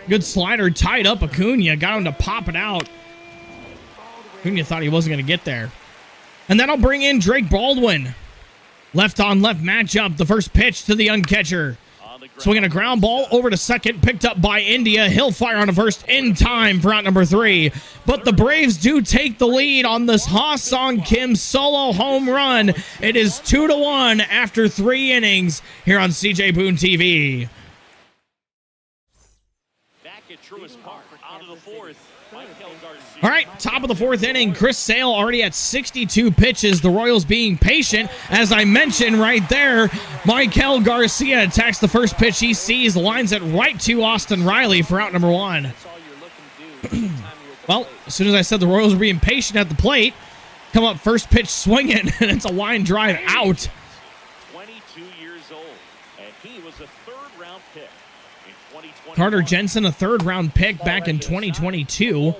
Good slider tied up Acuna. Got him to pop it out. Acuna thought he wasn't going to get there. And that'll bring in Drake Baldwin. Left on left matchup. The first pitch to the young catcher. Swinging a ground ball over to second, picked up by India. He'll fire on the first in time for out number 3. But the Braves do take the lead on this Ha-Sung Kim solo home run. It is 2-1 after 3 innings here on CJBooneTV. Back at Truist Park, out of the fourth. All right, top of the 4th inning. Chris Sale already at 62 pitches. The Royals being patient. As I mentioned right there, Michael Garcia attacks the first pitch he sees. Lines it right to Austin Riley for out number 1. That's all you're looking to do. Well, as soon as I said the Royals were being patient at the plate, come up first pitch swinging, and it's a line drive out. 22 years old, and he was a third-round pick in 2020. Carter Jensen, a third-round pick back in 2022.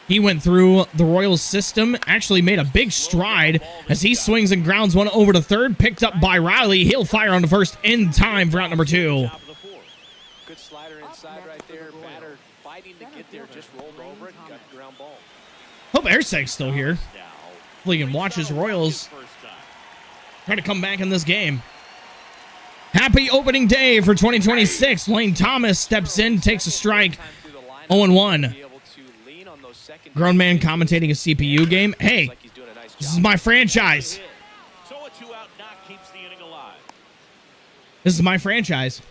He went through the Royals system, actually made a big stride as he swings and grounds one over to third, picked up by Riley. He'll fire on the first in time for out number 2. Good slider inside right there. Batter fighting to get there, just rolled over it, got the ground ball. Hope Airseg's still here. Hopefully he can watch his Royals try to come back in this game. Happy opening day for 2026. Lane Thomas steps in, takes a strike. 0-1. Grown man commentating a CPU game. Hey, this is my franchise. So a 2-out knock keeps the inning alive. This is my franchise.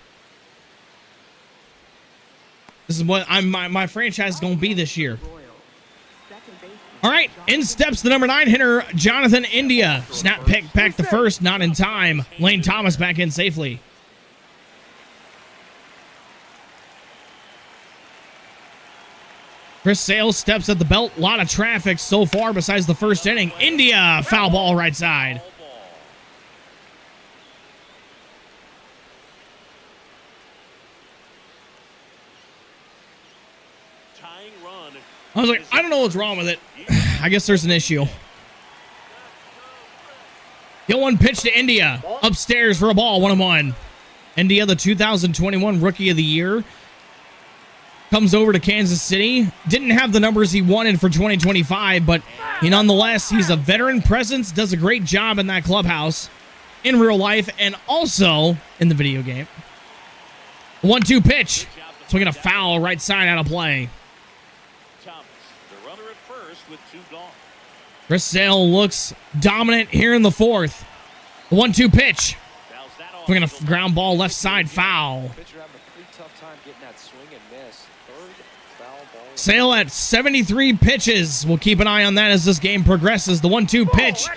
This is what my franchise is going to be this year. All right, in steps the number 9 hitter, Jonathan India. Snap pick back to first, not in time. Lane Thomas back in safely. Chris Sale steps at the belt. A lot of traffic so far besides the first inning. India, foul ball right side. Tying run. I was like, I don't know what's wrong with it. I guess there's an issue. The 0-1 pitch to India. Upstairs for a ball, 1-1. India, the 2021 Rookie of the Year, comes over to Kansas City. Didn't have the numbers he wanted for 2025, but nonetheless, he's a veteran presence, does a great job in that clubhouse in real life and also in the video game. 1-2 pitch. Swinging a foul right side out of play. Thomas, the runner at first with 2 gone. Chris Sale looks dominant here in the 4th. 1-2 pitch. Swinging a ground ball left side foul. Pitcher having a pretty tough time getting that swing and miss. Third foul ball. Sale at 73 pitches. We'll keep an eye on that as this game progresses. The 1-2 pitch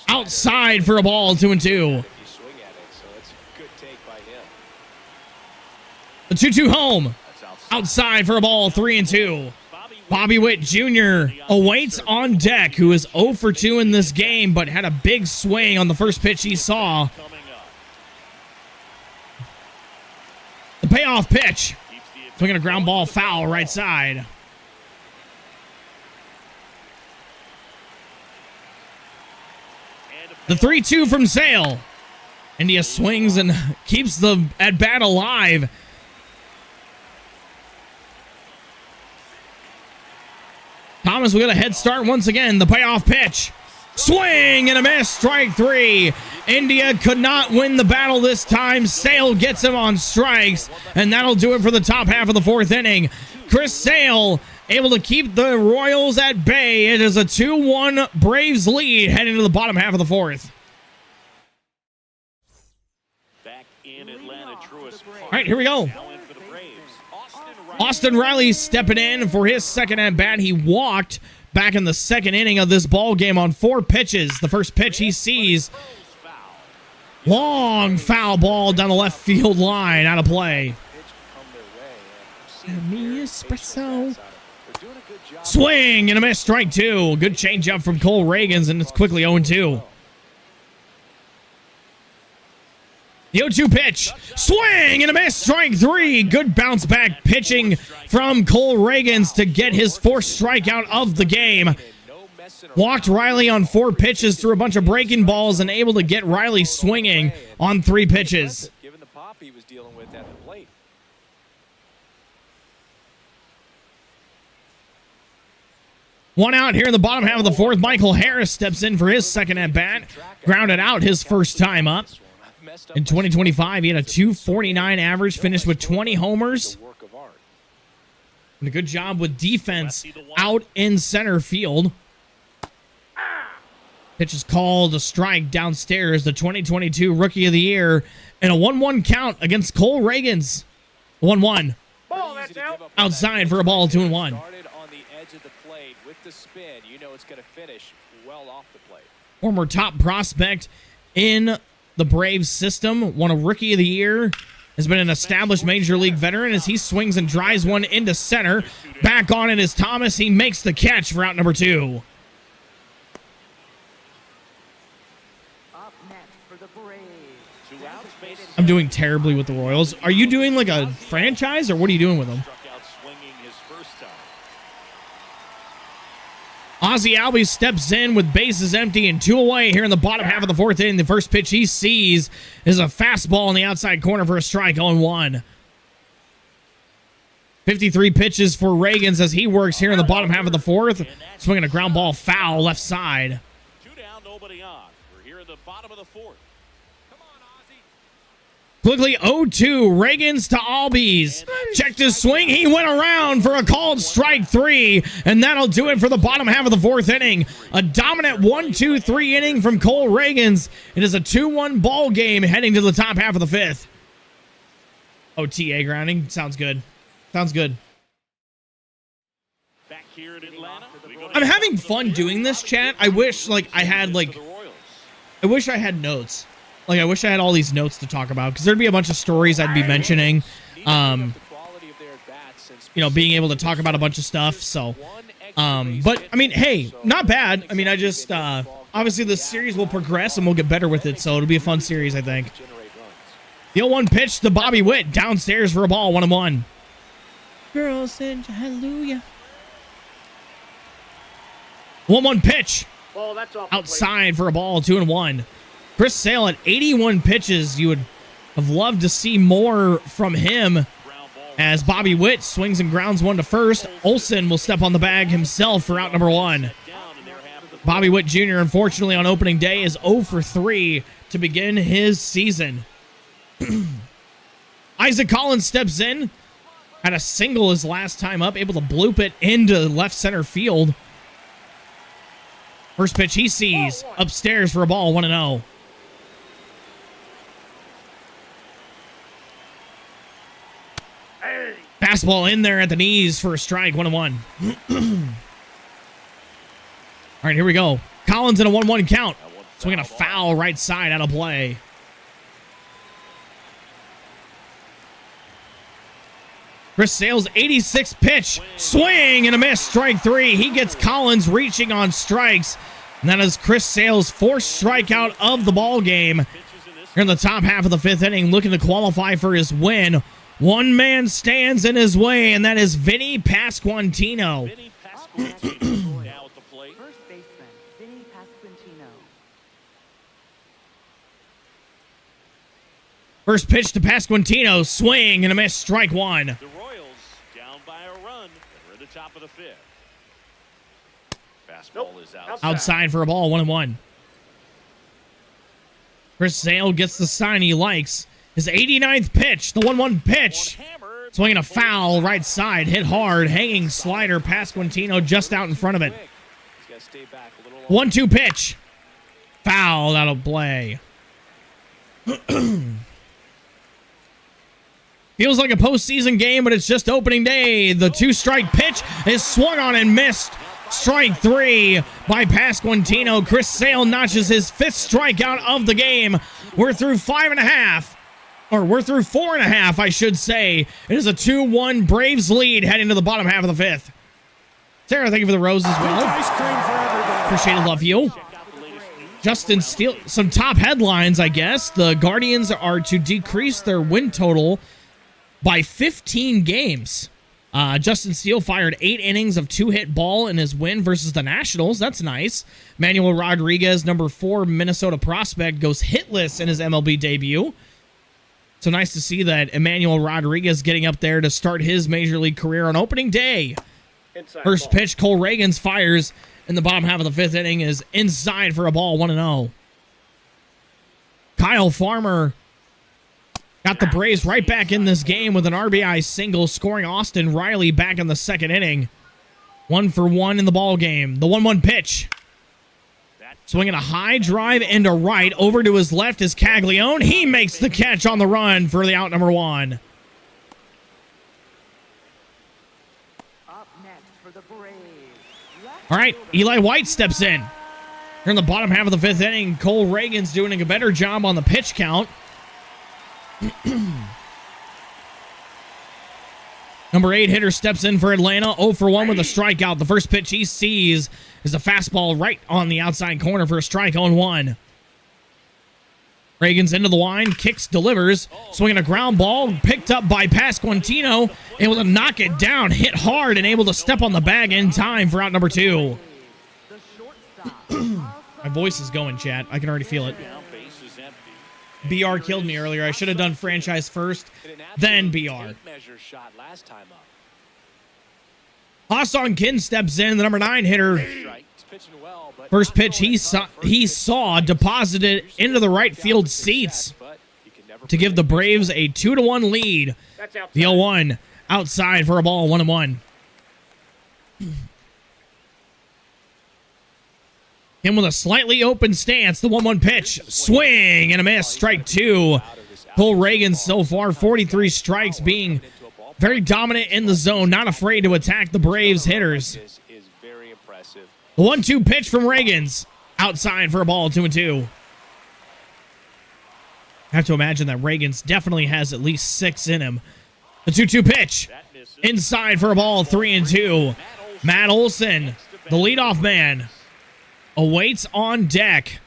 outside for a ball, 2-2. If you swing at it, so it's a good take by him. The 2-2 home. Outside for a ball, 3-2. Bobby Witt Jr. awaits on deck, who is 0 for 2 in this game, but had a big swing on the first pitch he saw. The payoff pitch. Swinging a ground ball foul right side. The 3-2 from Sale. India swings and keeps the at-bat alive. Thomas will get a head start once again. The payoff pitch. Swing and a miss. Strike 3. India could not win the battle this time. Sale gets him on strikes, and that'll do it for the top half of the 4th inning. Chris Sale able to keep the Royals at bay. It is a 2-1 Braves lead heading to the bottom half of the 4th. Back in Atlanta, Truist Park. All right, here we go. Now in for the Braves. Austin Riley stepping in for his second at-bat. He walked back in the 2nd inning of this ball game on 4 pitches. The first pitch he sees, long foul ball down the left field line, out of play. Me espresso. Swing and a miss, strike 2. Good changeup from Cole Reagans, and it's quickly 0-2. The 0-2 pitch. Swing and a miss, strike 3. Good bounce back pitching from Cole Reagans to get his 4th strikeout of the game. Walked Riley on 4 pitches, threw a bunch of breaking balls, and able to get Riley swinging on 3 pitches. Given the pop he was dealing with at the plate. One out here in the bottom half of the 4th. Michael Harris steps in for his second at-bat. Grounded out his first time up. In 2025, he had a .249 average, finished with 20 homers. And a good job with defense out in center field. Pitch is called a strike downstairs. The 2022 Rookie of the Year. And a 1-1 count against Cole Reagans. 1-1. Outside for a ball, 2-1. Started on the edge of the plate with the spin. You know it's going to finish well off the plate. Former top prospect in the Braves system, won a Rookie of the Year, has been an established Major League veteran as he swings and drives one into center. Back on it is Thomas. He makes the catch for out number 2. I'm doing terribly with the Royals. Are you doing like a franchise, or what are you doing with them? Ozzie Albies steps in with bases empty and 2 away here in the bottom half of the 4th inning. The first pitch he sees is a fastball in the outside corner for a strike, 0-1. 53 pitches for Reagans as he works here in the bottom half of the 4th. Swinging a ground ball foul left side. 2 down, nobody on. We're here in the bottom of the 4th. Quickly 0-2, Reagans to Albies. Checked his swing. He went around for a called strike 3, and that'll do it for the bottom half of the 4th inning. A dominant 1-2-3 inning from Cole Reagans. It is a 2-1 ball game heading to the top half of the 5th. OTA grounding. Sounds good. Sounds good. Back here in Atlanta, I'm having fun doing this, chat. I wish I had notes. Like, I wish I had all these notes to talk about, because there'd be a bunch of stories I'd be mentioning. You know, being able to talk about a bunch of stuff. So, but I mean, hey, not bad. I mean, I just, obviously the series will progress and we'll get better with it. So it'll be a fun series, I think. The 0-1 pitch to Bobby Witt downstairs for a ball, 1-1. Girls sing hallelujah. 1-1 pitch. Ball, that's off the plate. Outside for a ball, 2-1. Chris Sale at 81 pitches. You would have loved to see more from him as Bobby Witt swings and grounds one to first. Olsen will step on the bag himself for out number 1. Bobby Witt Jr., unfortunately, on opening day is 0 for 3 to begin his season. Isaac Collins steps in. Had a single his last time up, able to bloop it into left center field. First pitch he sees upstairs for a ball, 1-0. Fastball in there at the knees for a strike, 1-1. All right, here we go. Collins in a 1-1 count. Swinging a foul right side out of play. Chris Sale's 86th pitch. Swing and a miss. Strike 3. He gets Collins reaching on strikes. And that is Chris Sale's 4th strikeout of the ball game. Here in the top half of the 5th inning, looking to qualify for his win. One man stands in his way, and that is Vinny Pasquantino. Vinny Pasquantino now at the plate. First baseman, Vinny Pasquantino. First pitch to Pasquantino. Swing and a miss. Strike 1. The Royals down by a run. We're at the top of the 5th. Fastball is Outside for a ball, 1-1. Chris Sale gets the sign he likes. His 89th pitch, the 1-1 pitch. Swinging a foul right side, hit hard, hanging slider. Pasquantino just out in front of it. 1-2 pitch. Foul out of play. Feels like a postseason game, but it's just opening day. The 2-strike pitch is swung on and missed. Strike 3 by Pasquantino. Chris Sale notches his 5th strikeout of the game. We're through 5.5. Or we're through 4.5, I should say. It is a 2-1 Braves lead heading to the bottom half of the 5th. Sarah, thank you for the rose as well. Ice cream for everybody. Appreciate it, love you. Justin Steele, some top headlines, I guess. The Guardians are to decrease their win total by 15 games. Justin Steele fired 8 innings of 2-hit ball in his win versus the Nationals. That's nice. Manuel Rodriguez, number 4 Minnesota prospect, goes hitless in his MLB debut. So nice to see that Emmanuel Rodriguez getting up there to start his major league career on opening day. First pitch, Cole Reagans fires in the bottom half of the 5th inning is inside for a ball, 1-0. Kyle Farmer got the Braves right back in this game with an RBI single, scoring Austin Riley back in the 2nd inning. 1 for 1 in the ball game. The 1-1 pitch. Swinging a high drive into right. Over to his left is Caglione. He makes the catch on the run for the out number 1. Up next for the Braves. All right, Eli White steps in. Here in the bottom half of the 5th inning, Cole Reagan's doing a better job on the pitch count. Number 8 hitter steps in for Atlanta, 0 for 1 with a strikeout. The first pitch he sees is a fastball right on the outside corner for a strike, 0-1. Reagan's into the line, kicks, delivers, swinging a ground ball, picked up by Pasquantino, able to knock it down, hit hard, and able to step on the bag in time for out number 2. The shortstop. My voice is going, chat. I can already feel it. BR killed me earlier. I should have done franchise first, then BR. Ha-Sung Kim steps in, the number 9 hitter. First pitch he saw deposited into the right field seats to give the Braves a 2-1 lead. The 0-1 outside for a ball, 1-1. Him with a slightly open stance. The 1-1 pitch. Swing and a miss. Strike 2. Cole Reagan so far 43 strikes, being very dominant in the zone. Not afraid to attack the Braves hitters. The 1-2 pitch from Reagan's. Outside for a ball, 2-2. I have to imagine that Reagan's definitely has at least 6 in him. The 2-2 pitch. Inside for a ball, 3-2. Matt Olson, the leadoff man, awaits on deck.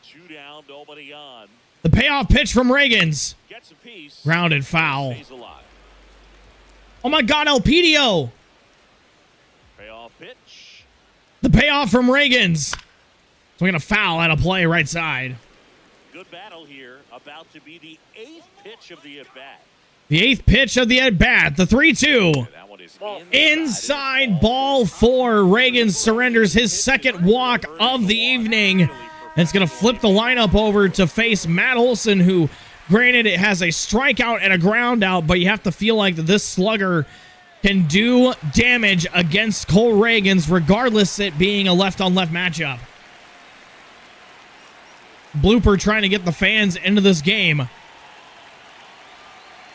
2 down, nobody on. The payoff pitch from Reagan's. Gets a piece. Grounded foul. Stays alive. Oh my God, Elpidio. pitch. The payoff from Reagans. So we're going to foul out of play right side. Good battle here. About to be the 8th pitch of the at-bat. The 8th pitch of the at-bat. The 3-2. That one is Inside ball 4. Reagans surrenders his second walk of the evening. And it's going to flip the lineup over to face Matt Olson, who, granted, it has a strikeout and a ground out, but you have to feel like that this slugger can do damage against Cole Reagans, regardless it being a left-on-left matchup. Blooper trying to get the fans into this game.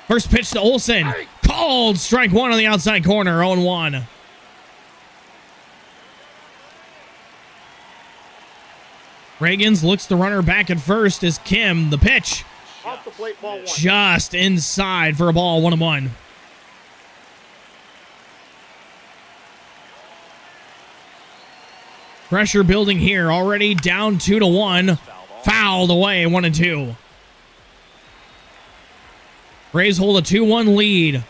First pitch to Olson. Called strike 1 on the outside corner. 0-1. Reagans looks the runner back at first as Kim. The pitch. Off the plate, ball 1. Just inside for a ball. 1-1. Pressure building here. Already down 2-1. Fouled away. 1-2. Rays hold a 2-1 lead.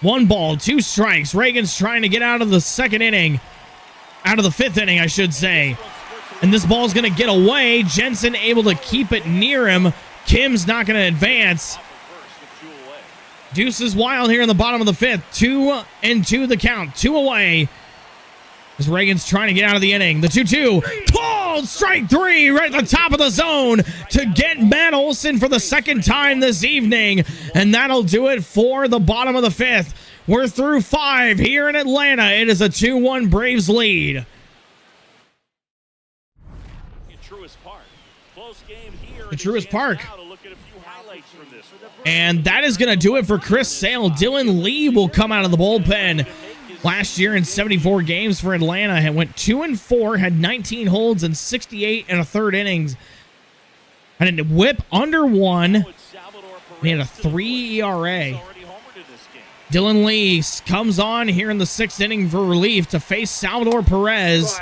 1 ball, 2 strikes. Reagans trying to get out of the second inning. Out of the 5th inning, I should say. And this ball's going to get away. Jensen able to keep it near him. Kim's not going to advance. Deuce is wild here in the bottom of the 5th. 2-2 the count. 2 away. As Reagans trying to get out of the inning. The 2-2. Called strike 3 right at the top of the zone to get Matt Olson for the second time this evening. And that'll do it for the bottom of the 5th. We're through 5 here in Atlanta. It is a 2-1 Braves lead. In Truist Park. Close game here. The Truist Park. Now to look at a few highlights from this one. And that is going to do it for Chris Sale. Dylan Lee will come out of the bullpen. Last year in 74 games for Atlanta, and went 2-4, had 19 holds and 68 1/3 innings. Had a whip under 1. And he had a 3 ERA. Dylan Lee comes on here in the 6th inning for relief to face Salvador Perez.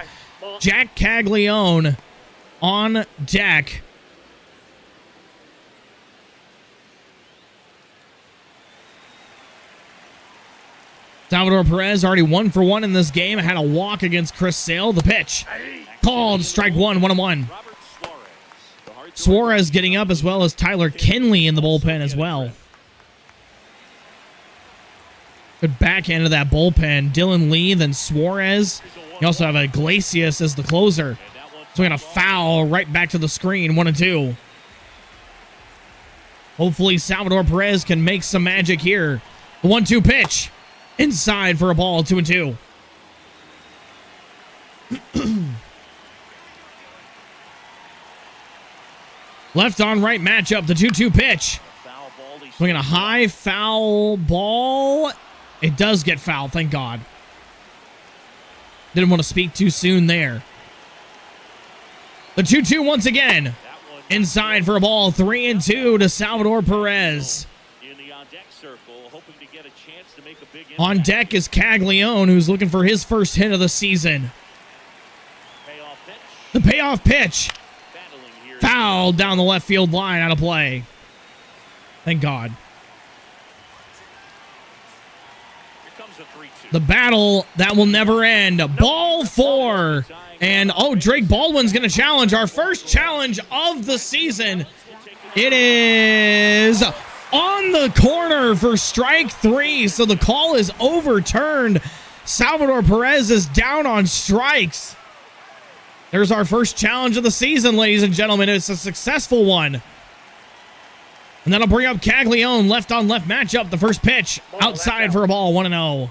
Jack Caglione on deck. Salvador Perez already 1 for 1 in this game. Had a walk against Chris Sale. The pitch. Called strike 1, 1-1. Suarez getting up, as well as Tyler Kinley in the bullpen as well. Good backhand of that bullpen. Dylan Lee, then Suarez. You also have Iglesias as the closer. So we're going to foul right back to the screen. 1-2. Hopefully Salvador Perez can make some magic here. The 1-2 pitch. Inside for a ball. 2-2. Left on right matchup. The 2-2 pitch. Swinging a high foul ball. It does get fouled. Thank God. Didn't want to speak too soon there. The 2-2 once again. Inside for a ball. 3-2 to Salvador Perez. On deck is Caglione, who's looking for his first hit of the season. The payoff pitch. Fouled down the left field line, out of play. Thank God. The battle that will never end. Ball 4. And, Drake Baldwin's going to challenge. Our first challenge of the season. It is on the corner for strike 3. So the call is overturned. Salvador Perez is down on strikes. There's our first challenge of the season, ladies and gentlemen. It's a successful one. And that'll bring up Caglione. Left on left matchup. The first pitch outside for a ball. 1-0.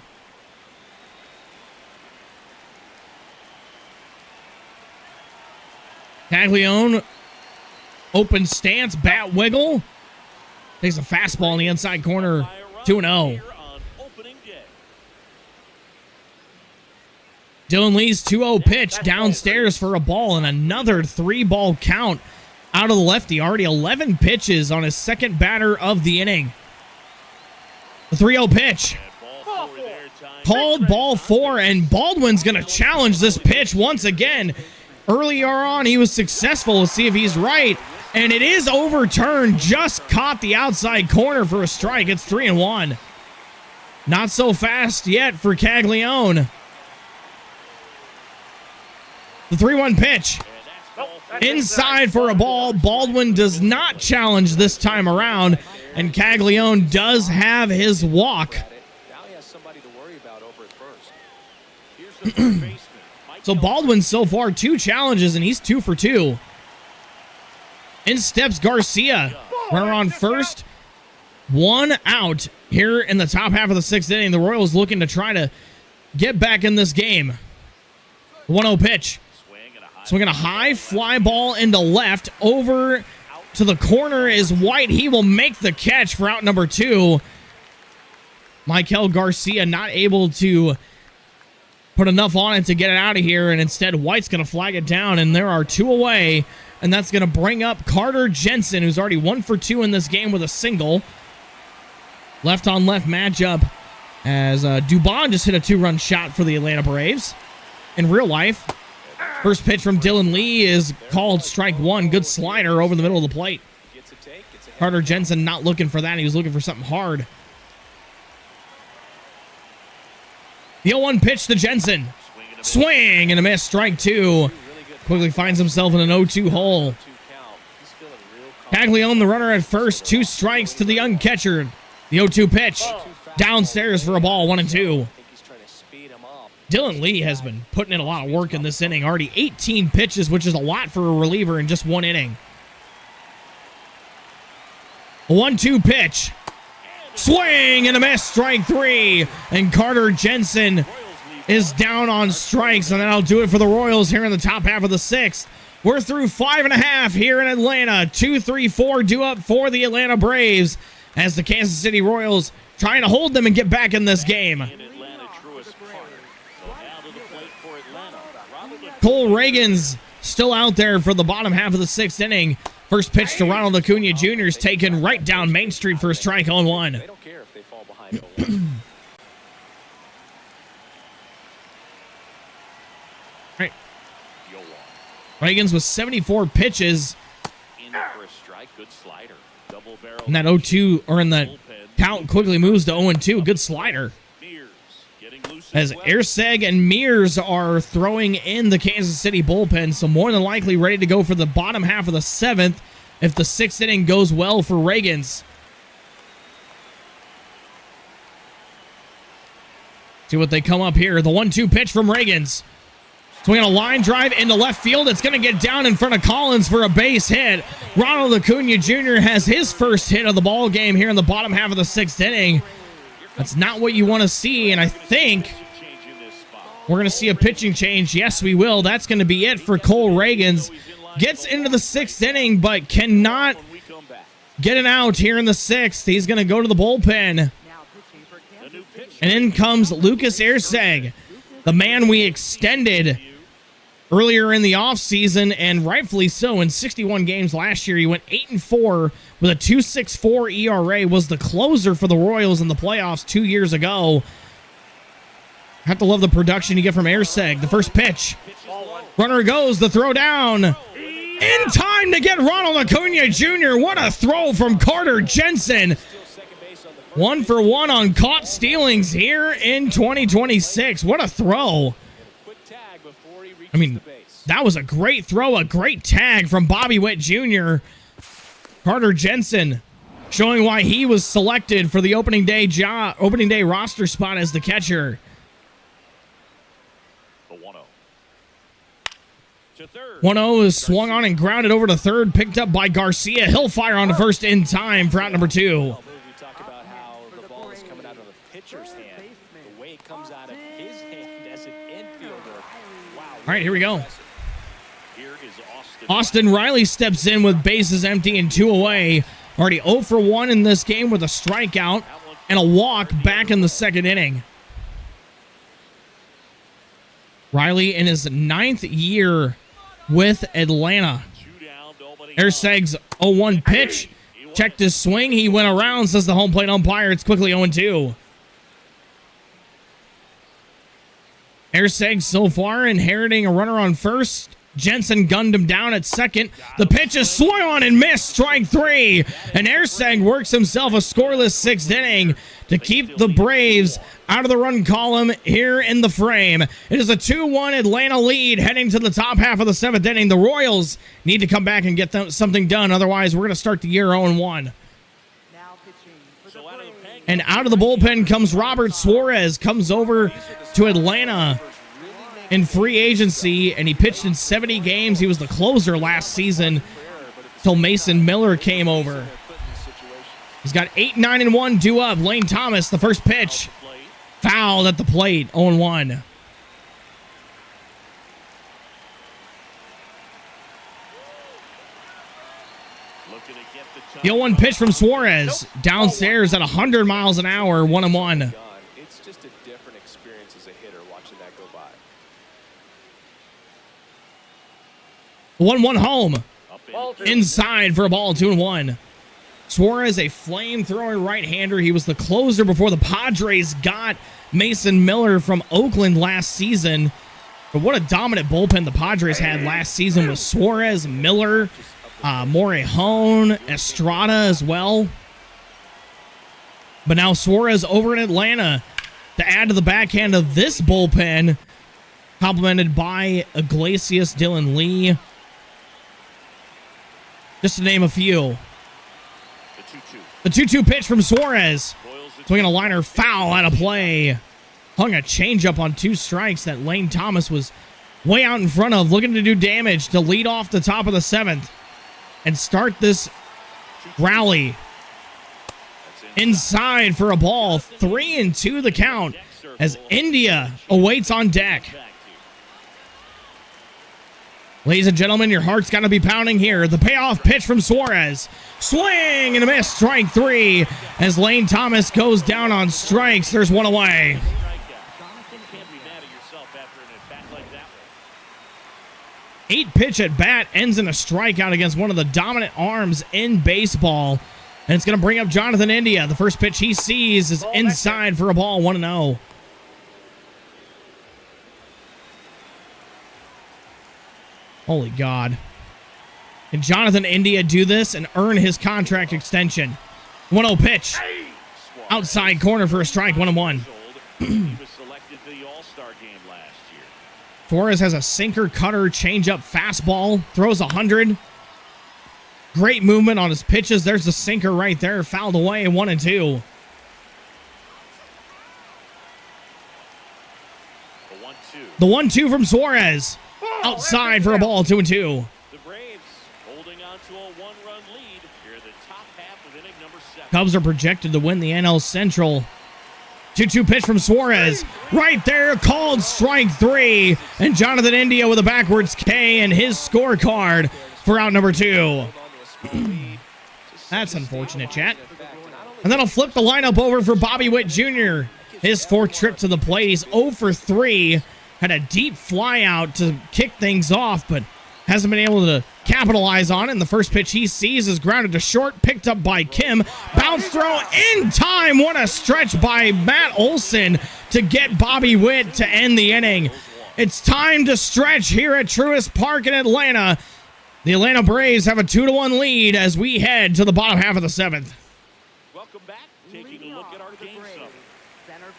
Caglione, open stance, bat wiggle. Takes a fastball in the inside corner. 2-0. Dylan Lee's 2-0 pitch downstairs for a ball, and another 3-ball count out of the lefty. Already 11 pitches on his second batter of the inning. The 3-0 pitch. Called ball 4, and Baldwin's going to challenge this pitch once again. Earlier on, he was successful. We'll see if he's right. And it is overturned. Just caught the outside corner for a strike. It's 3-1. Not so fast yet for Caglione. The 3-1 pitch. Inside for a ball. Baldwin does not challenge this time around, and Caglione does have his walk. Now he has somebody to worry about over at first. Here's the third baseman. So Baldwin so far 2 challenges, and he's 2 for 2. In steps Garcia. Runner on first. 1 out here in the top half of the 6th inning. The Royals looking to try to get back in this game. 1-0 pitch. Swinging a high fly ball into left. Over to the corner is White. He will make the catch for out number 2. Michael Garcia not able to put enough on it to get it out of here, and instead White's going to flag it down, and there are 2 away, and that's going to bring up Carter Jensen, who's already 1 for 2 in this game with a single. Left on left matchup as Dubon just hit a 2-run shot for the Atlanta Braves. In real life, first pitch from Dylan Lee is called strike 1. Good slider over the middle of the plate. Carter Jensen not looking for that. He was looking for something hard. The 0-1 pitch to Jensen. Swing and a miss. Strike 2. Quickly finds himself in an 0-2 hole. Caglione, the runner at first. 2 strikes to the young catcher. The 0-2 pitch. Downstairs for a ball. 1-2. Dylan Lee has been putting in a lot of work in this inning. Already 18 pitches, which is a lot for a reliever in just 1 inning. A 1-2 pitch. Swing and a miss. Strike 3. And Carter Jensen is down on strikes. And that'll do it for the Royals here in the top half of the 6th. We're through 5.5 here in Atlanta. 2-3-4 due up for the Atlanta Braves as the Kansas City Royals trying to hold them and get back in this game. Cole Reagan's still out there for the bottom half of the 6th inning. First pitch to Ronald Acuna Jr. is taken right down Main Street for a strike on 1. They don't care if they fall behind 0-1. Right. Reagan's with 74 pitches. And that 0-2, or in the count, quickly moves to 0-2. Good slider. As Erseg and Mears are throwing in the Kansas City bullpen, so more than likely ready to go for the bottom half of the 7th if the 6th inning goes well for Reagan's. See what they come up here. The 1-2 pitch from Reagan's. Swinging a line drive into left field. It's going to get down in front of Collins for a base hit. Ronald Acuna Jr. has his first hit of the ball game here in the bottom half of the 6th inning. That's not what you want to see, and I think we're going to see a pitching change. Yes, we will. That's going to be it for Cole Reagan's. Gets into the 6th inning, but cannot get an out here in the 6th. He's going to go to the bullpen. And in comes Lucas Erseg, the man we extended earlier in the offseason, and rightfully so. In 61 games last year, he went 8-4 with a 2.64 ERA, was the closer for the Royals in the playoffs 2 years ago. Have to love the production you get from Erseg. The first pitch. Runner goes, the throw down. In time to get Ronald Acuna Jr. What a throw from Carter Jensen. 1 for 1 on caught stealings here in 2026. What a throw. I mean, that was a great throw, a great tag from Bobby Witt Jr. Carter Jensen showing why he was selected for the opening day roster spot as the catcher. 1-0 is swung on and grounded over to third, picked up by Garcia. He'll fire on to first in time for out number 2. We talk about how the ball is coming out of the pitcher's hand, the way it comes out of his hand as an infielder. Wow. All right, here we go. Austin Riley steps in with bases empty and 2 away. Already 0 for 1 in this game with a strikeout and a walk back in the 2nd inning. Riley in his 9th year with Atlanta. Erseg's 0-1 pitch. Checked his swing. He went around, says the home plate umpire. It's quickly 0-2. Erseg so far inheriting a runner on first Jensen gunned him down at second. The pitch is swung on and missed. Strike 3. And Erseg works himself a scoreless 6th inning to keep the Braves out of the run column here in the frame. It is a 2-1 Atlanta lead heading to the top half of the 7th inning. The Royals need to come back and get something done. Otherwise, we're going to start the year 0-1. Now pitching for the Braves. And out of the bullpen comes Robert Suarez. Comes over to Atlanta in free agency, and he pitched in 70 games. He was the closer last season till Mason Miller came over. He's got 8, 9, and 1 due up. Lane Thomas, the first pitch, fouled at the plate, 0-1. The 0-1 pitch from Suarez, downstairs at 100 miles an hour, 1-1. It's just a different experience as a hitter watching that go by. 1-1 home. Inside for a ball, 2-1. Suarez, a flame-throwing right-hander. He was the closer before the Padres got Mason Miller from Oakland last season. But what a dominant bullpen the Padres had last season with Suarez, Miller, Morejón, Estrada as well. But now Suarez over in Atlanta to add to the backhand of this bullpen, complemented by Iglesias, Dylan Lee. Just to name a few. The 2-2 pitch from Suarez. Swinging a liner, foul out of play. Hung a changeup on 2 strikes that Lane Thomas was way out in front of, looking to do damage to lead off the top of the 7th and start this rally. Inside for a ball, 3-2 the count as India awaits on deck. Ladies and gentlemen, your heart's got to be pounding here. The payoff pitch from Suarez. Swing and a miss. Strike 3 as Lane Thomas goes down on strikes. There's one away. Eight pitch at bat ends in a strikeout against one of the dominant arms in baseball. And it's going to bring up Jonathan India. The first pitch he sees is inside for a ball, 1-0. Holy God. Can Jonathan India do this and earn his contract extension? 1-0 pitch. Outside corner for a strike, 1-1. Torres has a sinker, cutter, changeup, fastball. Throws 100. Great movement on his pitches. There's the sinker right there. Fouled away, 1-2. The 1-2 from Suarez. Outside for a ball, 2-2. The Braves holding on to a 1-run lead here in the top half of inning number 7. Cubs are projected to win the NL Central. 2-2 pitch from Suarez. Right there, called strike 3. And Jonathan India with a backwards K and his scorecard for out number 2. That's unfortunate, chat. And then I'll flip the lineup over for Bobby Witt Jr. His 4th trip to the plate. He's 0 for 3. Had a deep fly out to kick things off, but hasn't been able to capitalize on it. And the first pitch he sees is grounded to short, picked up by Kim. Bounce throw in time. What a stretch by Matt Olson to get Bobby Witt to end the inning. It's time to stretch here at Truist Park in Atlanta. The Atlanta Braves have a 2-1 lead as we head to the bottom half of the 7th. Welcome back. Taking a look at our game summary.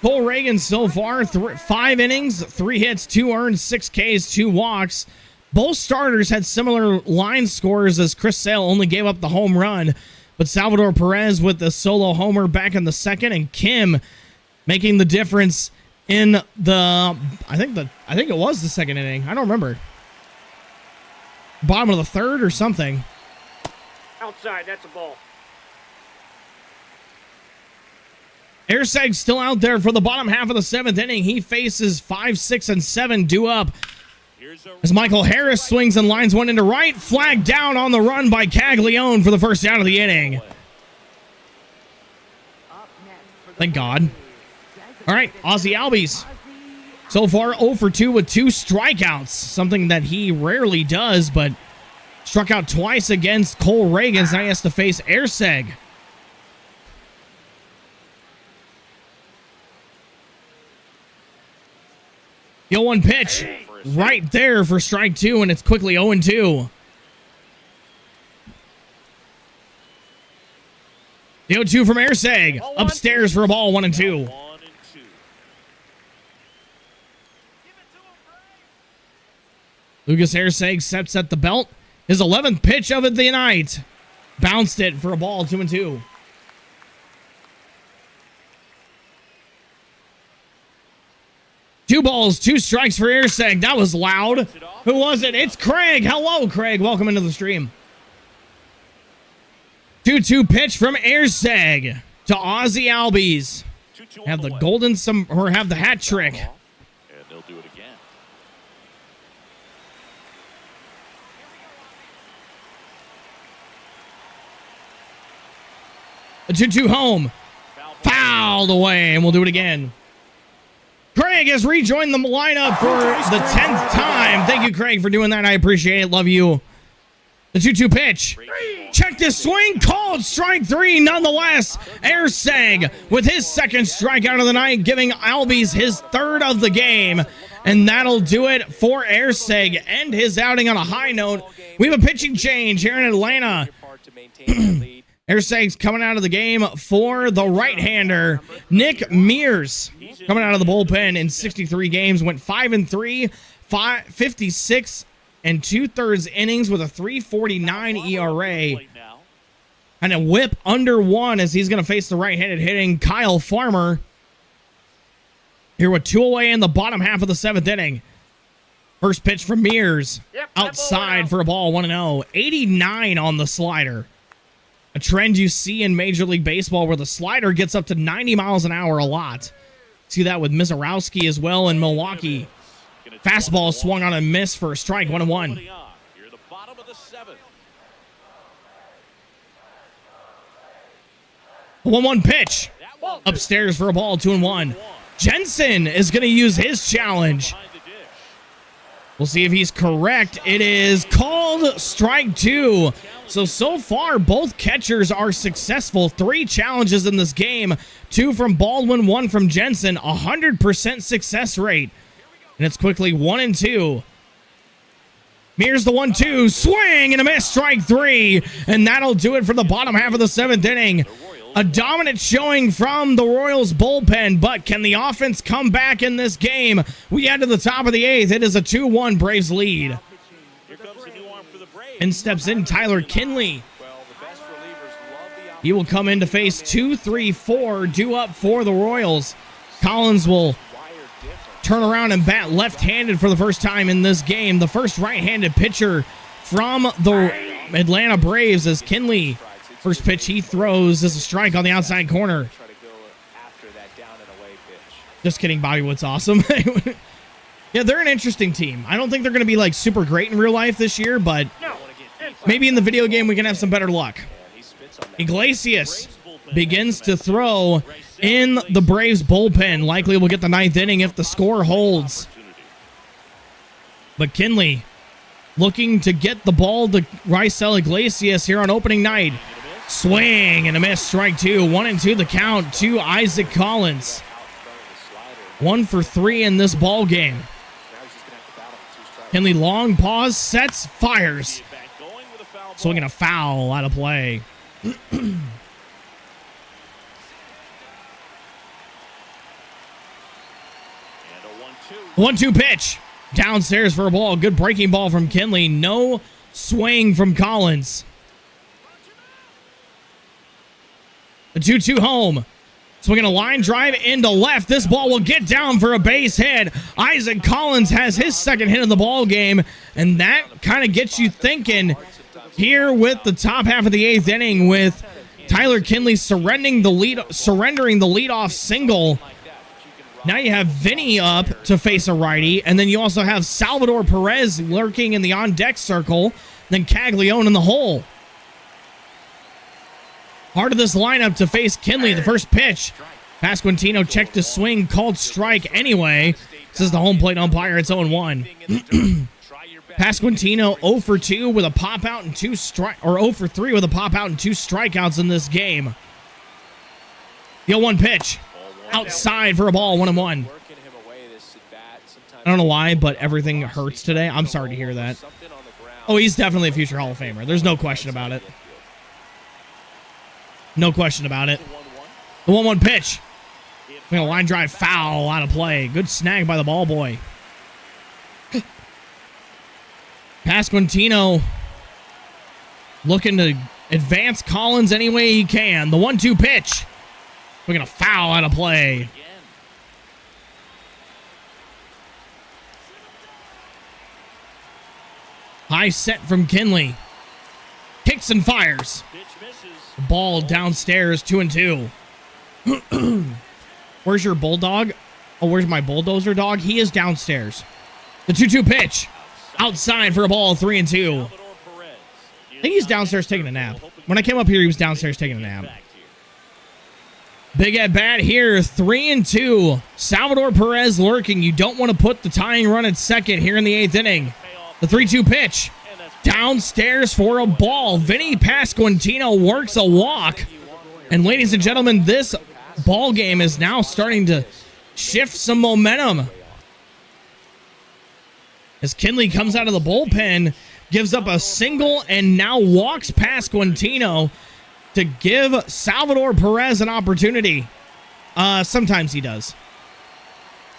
Cole Reagan so far, 5 innings, 3 hits, 2 earned, 6 Ks, 2 walks. Both starters had similar line scores as Chris Sale only gave up the home run. But Salvador Perez with the solo homer back in the 2nd, and Kim making the difference in the I think it was the 2nd inning. I don't remember. Bottom of the 3rd or something. Outside, that's a ball. Erseg still out there for the bottom half of the 7th inning. He faces 5, 6, and 7 due up. As Michael Harris swings and lines one into right. Flag down on the run by Caglione for the first down of the inning. Thank God. All right, Ozzie Albies. So far 0 for 2 with 2 strikeouts. Something that he rarely does, but struck out twice against Cole Reagan. Now he has to face Erseg. The 0-1 pitch. right there for strike 2, and it's quickly 0-2. The 0-2 from Airseg. Upstairs for a ball, 1-2. 1-2. Lucas Airseg sets at the belt. His 11th pitch of the night. Bounced it for a ball, 2-2. Two balls, 2 strikes for Airseg. That was loud. Who was it? It's Craig. Hello, Craig. Welcome into the stream. 2-2 pitch from Airseg to Ozzy Albies. 2-2 Have the way. golden have the hat trick. And they'll do it again. A 2-2 home. Fouled away, and we'll do it again. Craig has rejoined the lineup for the 10th time. Thank you, Craig, for doing that. I appreciate it. Love you. The 2-2 pitch. Check this swing. Called strike 3 nonetheless. Airseg with his second strikeout of the night, giving Albies his 3rd of the game. And that'll do it for Airseg. End his outing on a high note. We have a pitching change here in Atlanta. Airseg's coming out of the game for the right-hander, Nick Mears. Coming out of the bullpen in 63 games, went 5-3, 56 2/3 innings with a 3.49 ERA. And a whip under 1 as he's going to face the right-handed hitting Kyle Farmer. Here with 2 away in the bottom half of the 7th inning. First pitch from Mears. Outside for a ball, 1-0. 89 on the slider. A trend you see in Major League Baseball where the slider gets up to 90 miles an hour a lot. See that with Mizorowski as well in Milwaukee. Fastball swung on a miss for a strike, 1-1. You're the bottom of the 7th. A 1-1 pitch. Upstairs for a ball, 2-1. Jensen is going to use his challenge. We'll see if he's correct. It is called strike 2. So far, both catchers are successful. 3 challenges in this game. 2 from Baldwin, 1 from Jensen. 100% success rate. And it's quickly 1-2. Here's the 1-2. Swing and a miss. Strike 3. And that'll do it for the bottom half of the 7th inning. A dominant showing from the Royals bullpen, but can the offense come back in this game? We head to the top of the 8th. It is a 2-1 Braves lead. Here comes a new arm for the Braves. And steps in Tyler Kinley. He will come in to face 2-3-4 due up for the Royals. Collins will turn around and bat left-handed for the first time in this game. The first right-handed pitcher from the Atlanta Braves is Kinley. First pitch he throws is a strike on the outside corner. Just kidding, Bobby Wood's awesome. Yeah, they're an interesting team. I don't think they're going to be like super great in real life this year, but maybe in the video game we can have some better luck. Iglesias begins to throw in the Braves bullpen. Likely will get the 9th inning if the score holds. But Kinley looking to get the ball to Raisel Iglesias here on opening night. Swing and a miss, strike 2. 1-2 the count to Isaac Collins. 1 for 3 in this ball game. Kinley long pause, sets, fires. Swinging a foul out of play. 1-2 pitch. Downstairs for a ball. Good breaking ball from Kinley. No swing from Collins. A 2-2 home. Swinging a line drive into left. This ball will get down for a base hit. Isaac Collins has his second hit of the ball game, and that kind of gets you thinking here with the top half of the 8th inning with Tyler Kinley surrendering the leadoff single. Now you have Vinny up to face a righty, and then you also have Salvador Perez lurking in the on-deck circle, then Caglione in the hole. Part of this lineup to face Kinley. The first pitch. Pasquantino checked to swing, called strike anyway. This is the home plate umpire. It's 0-1. Pasquantino 0 for 2 with a pop out and 2 0 for 3 with a pop out and 2 strikeouts in this game. The 0-1 pitch. Outside for a ball, 1-1. Working him away this at bat. Some I don't know why, but everything hurts today. I'm sorry to hear that. Oh, he's definitely a future Hall of Famer. There's no question about it. No question about it. The 1-1 pitch. A line drive foul out of play. Good snag by the ball boy. Pasquantino looking to advance Collins any way he can. The 1-2 pitch. We're going to foul out of play. High set from Kinley. Kicks and fires. The ball downstairs, 2-2. Where's your bulldog? Oh, where's my bulldozer dog? He is downstairs. The 2-2 pitch. Outside for a ball, 3-2. I think he's downstairs taking a nap. When I came up here, he was downstairs taking a nap. Big at bat here, 3-2. Salvador Perez lurking. You don't want to put the tying run at second here in the 8th inning. The 3-2 pitch. Downstairs for a ball. Vinny Pasquantino works a walk. And ladies and gentlemen, this ball game is now starting to shift some momentum. As Kinley comes out of the bullpen, gives up a single and now walks Pasquantino to give Salvador Perez an opportunity. Sometimes he does.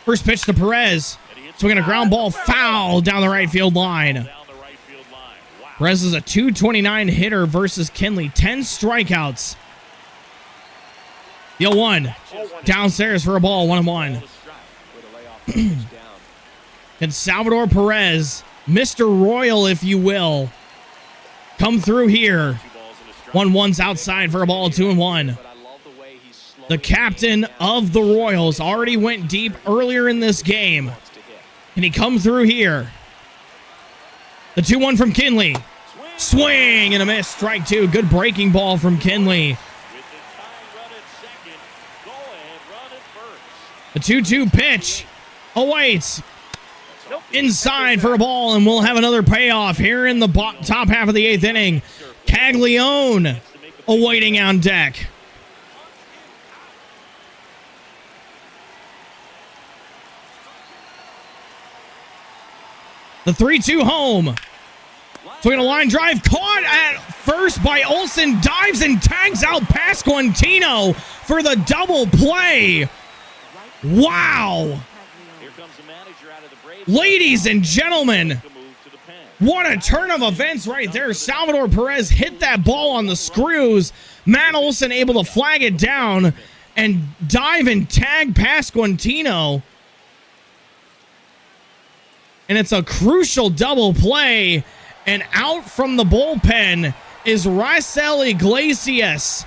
First pitch to Perez. Swinging a ground ball foul down the right field line. Perez is a .229 hitter versus Kinley. 10 strikeouts. The 0-1. Downstairs for a ball, 1-1. And Salvador Perez, Mr. Royal, if you will, come through here. 1-1's outside for a ball, 2-1. The captain of the Royals already went deep earlier in this game. Can he come through here? The 2-1 from Kinley. Swing and a miss. Strike two. Good breaking ball from Kinley. The 2-2 pitch. Awaits. Inside for a ball, and we'll have another payoff here in the top half of the 8th inning. Caglione awaiting on deck. The 3-2 home. Swinging a line drive. Caught at first by Olsen. Dives and tags out Pasquantino for the double play. Wow. Ladies and gentlemen, what a turn of events right there. Salvador Perez hit that ball on the screws. Matt Olsen able to flag it down and dive and tag Pasquantino. And it's a crucial double play. And out from the bullpen is Raisel Iglesias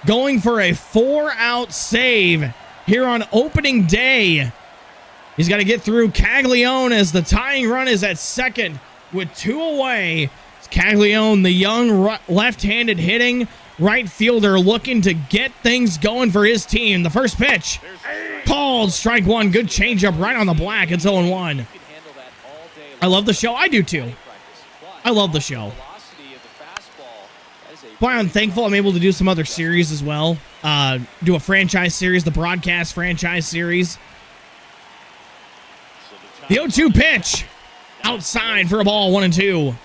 going for a 4-out save here on opening day. He's got to get through Caglione as the tying run is at second with 2 away. It's Caglione, the young left-handed hitting right fielder, looking to get things going for his team. The first pitch called, strike one. Good changeup right on the black. It's 0-1. I love the show. I do too. I love the show. Why I'm thankful I'm able to do some other series as well. Do a franchise series, the broadcast franchise series. The 0-2 pitch. Outside for a ball, 1-2.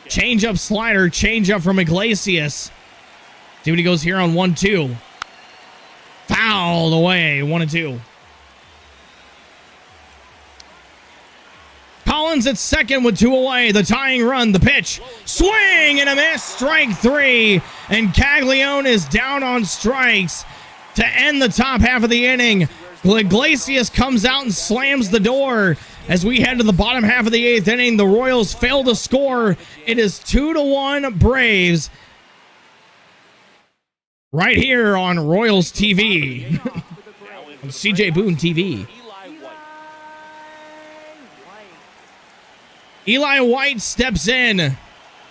Change-up slider, change-up from Iglesias. See what he goes here on 1-2. Fouled away, 1-2. Collins at second with 2 away. The tying run, the pitch. Swing and a miss, strike 3. And Caglione is down on strikes to end the top half of the inning. Iglesias comes out and slams the door. As we head to the bottom half of the 8th inning, the Royals fail to score. It is 2-1 Braves. Right here on Royals TV. On CJBooneTV. Eli White steps in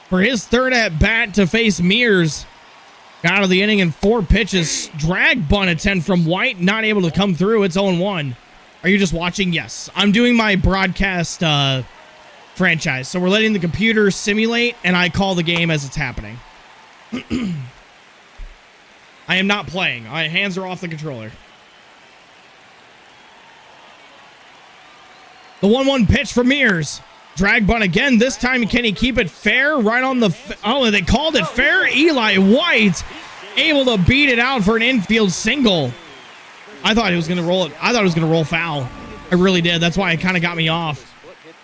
for his third at bat to face Mears. Got out of the inning in 4 pitches. Drag bunt attempt from White, not able to come through. It's 0-1. Are you just watching? Yes. I'm doing my broadcast franchise. So we're letting the computer simulate, and I call the game as it's happening. I am not playing. My hands are off the controller. The 1-1 pitch for Mears. Drag bunt again. This time, can he keep it fair? Right on the... Oh, they called it fair. Eli White able to beat it out for an infield single. I thought he was going to roll it. I thought it was going to roll foul. I really did. That's why it kind of got me off.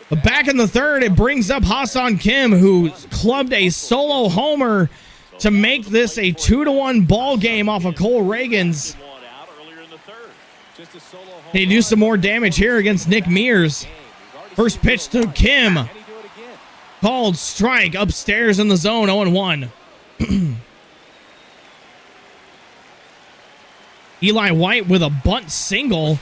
But back in the third, it brings up Ha-Seong Kim, who clubbed a solo homer to make this a 2-1 ball game off of Cole Reagan's. Can he do some more damage here against Nick Mears? First pitch to Kim. Called strike upstairs in the zone, 0-1. Eli White with a bunt single.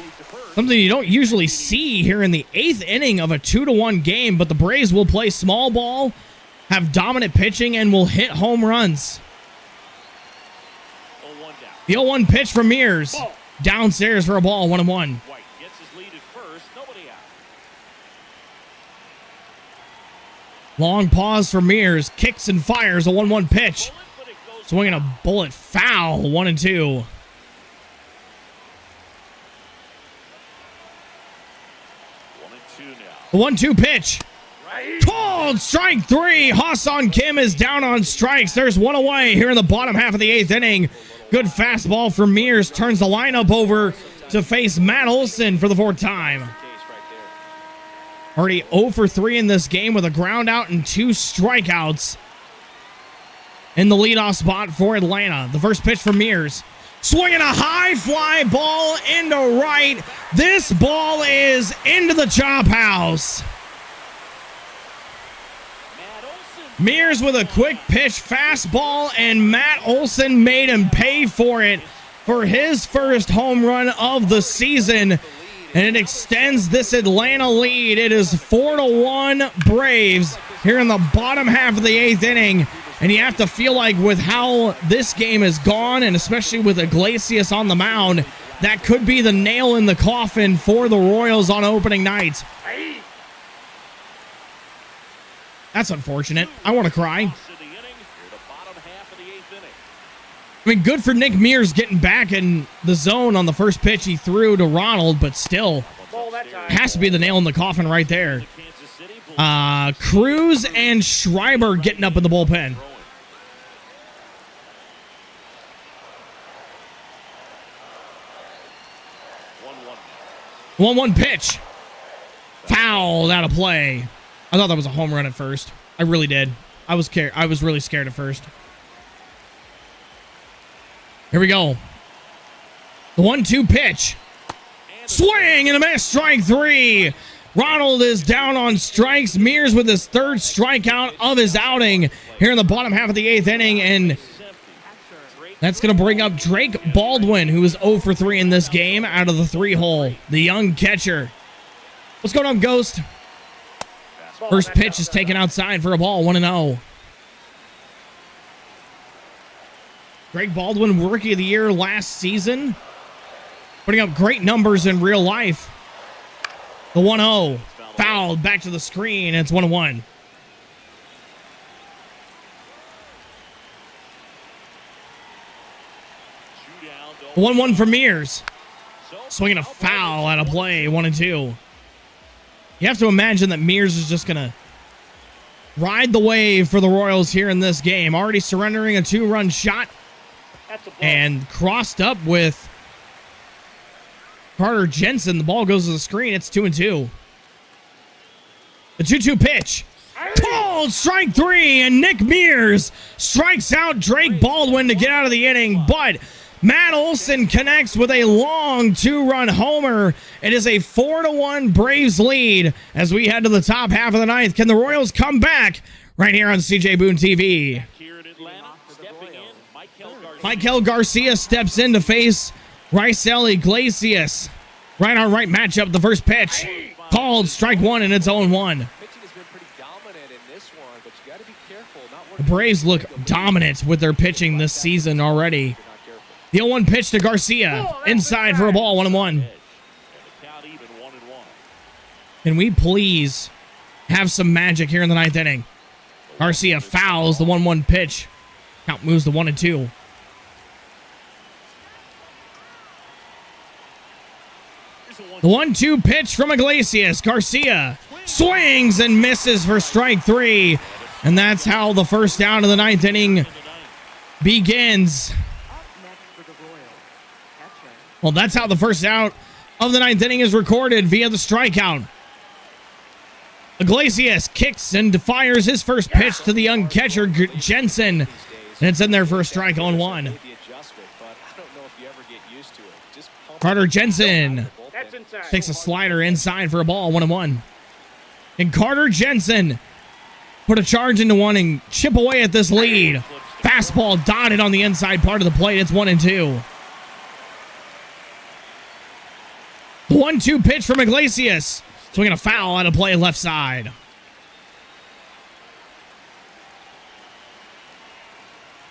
Something you don't usually see here in the 8th inning of a 2-1 game, but the Braves will play small ball, have dominant pitching, and will hit home runs. The 0-1 pitch from Mears. Downstairs for a ball, 1-1. White gets his lead at first, nobody out. Long pause for Mears. Kicks and fires a 1-1 pitch. Swinging a bullet foul, 1-2. The 1-2 pitch. Called strike 3. Ha-Seong Kim is down on strikes. There's one away here in the bottom half of the 8th inning. Good fastball for Mears. Turns the lineup over to face Matt Olson for the 4th time. Already 0 for 3 in this game with a ground out and 2 strikeouts in the leadoff spot for Atlanta. The first pitch for Mears. Swinging a high fly ball into right. This ball is into the chop house. Mears with a quick pitch fastball, and Matt Olson made him pay for it for his first home run of the season. And it extends this Atlanta lead. It is 4-1 Braves here in the bottom half of the 8th inning. And you have to feel like with how this game has gone, and especially with Iglesias on the mound, that could be the nail in the coffin for the Royals on opening night. That's unfortunate. I want to cry. I mean, good for Nick Mears getting back in the zone on the first pitch he threw to Ronald, but still, has to be the nail in the coffin right there. Cruz and Schreiber getting up in the bullpen. One pitch. Fouled out of play. I thought that was a home run at first. I really did. I was really scared at first. Here we go. The 1-2 pitch. Swing and a miss. Strike 3. Ronald is down on strikes. Mears with his 3rd strikeout of his outing here in the bottom half of the 8th inning. And that's going to bring up Drake Baldwin, who is 0 for 3 in this game out of the 3-hole. The young catcher. What's going on, Ghost? First pitch is taken outside for a ball, 1-0. Drake Baldwin, Rookie of the Year last season. Putting up great numbers in real life. The 1-0. Fouled back to the screen. And it's 1-1. The 1-1 for Mears. Swinging a foul out of play. 1-2. You have to imagine that Mears is just going to ride the wave for the Royals here in this game. Already surrendering a 2-run shot. And crossed up with Carter Jensen. The ball goes to the screen. It's 2-2. The 2-2 pitch. Called strike 3. And Nick Mears strikes out Drake Baldwin to get out of the inning. But Matt Olson connects with a long 2-run homer. It is a 4-1 Braves lead as we head to the top half of the 9th. Can the Royals come back right here on CJBooneTV? Michael Garcia steps in to face Raisel Iglesias. Right on right matchup, the first pitch. Called strike 1, and it's 0-1. The Braves look dominant with their pitching this season already. The 0-1 pitch to Garcia. Inside for a ball, 1-1. Can we please have some magic here in the 9th inning? Garcia fouls the 1-1 pitch. Count moves to 1-2. The 1-2 pitch from Iglesias. Garcia swings and misses for strike 3. And that's how the first out of the 9th inning begins. Up next for the Royals, catcher. Well, that's how the first out of the 9th inning is recorded via the strikeout. Iglesias kicks and fires his first pitch to the young catcher, Jensen. And it's in there for a strike on 1. Carter Jensen That's inside. takes a slider inside for a ball, 1-1. And Carter Jensen put a charge into 1 and chip away at this lead. Fastball dotted on the inside part of the plate. It's 1-2. The 1-2 pitch from Iglesias. Swinging a foul out of play left side.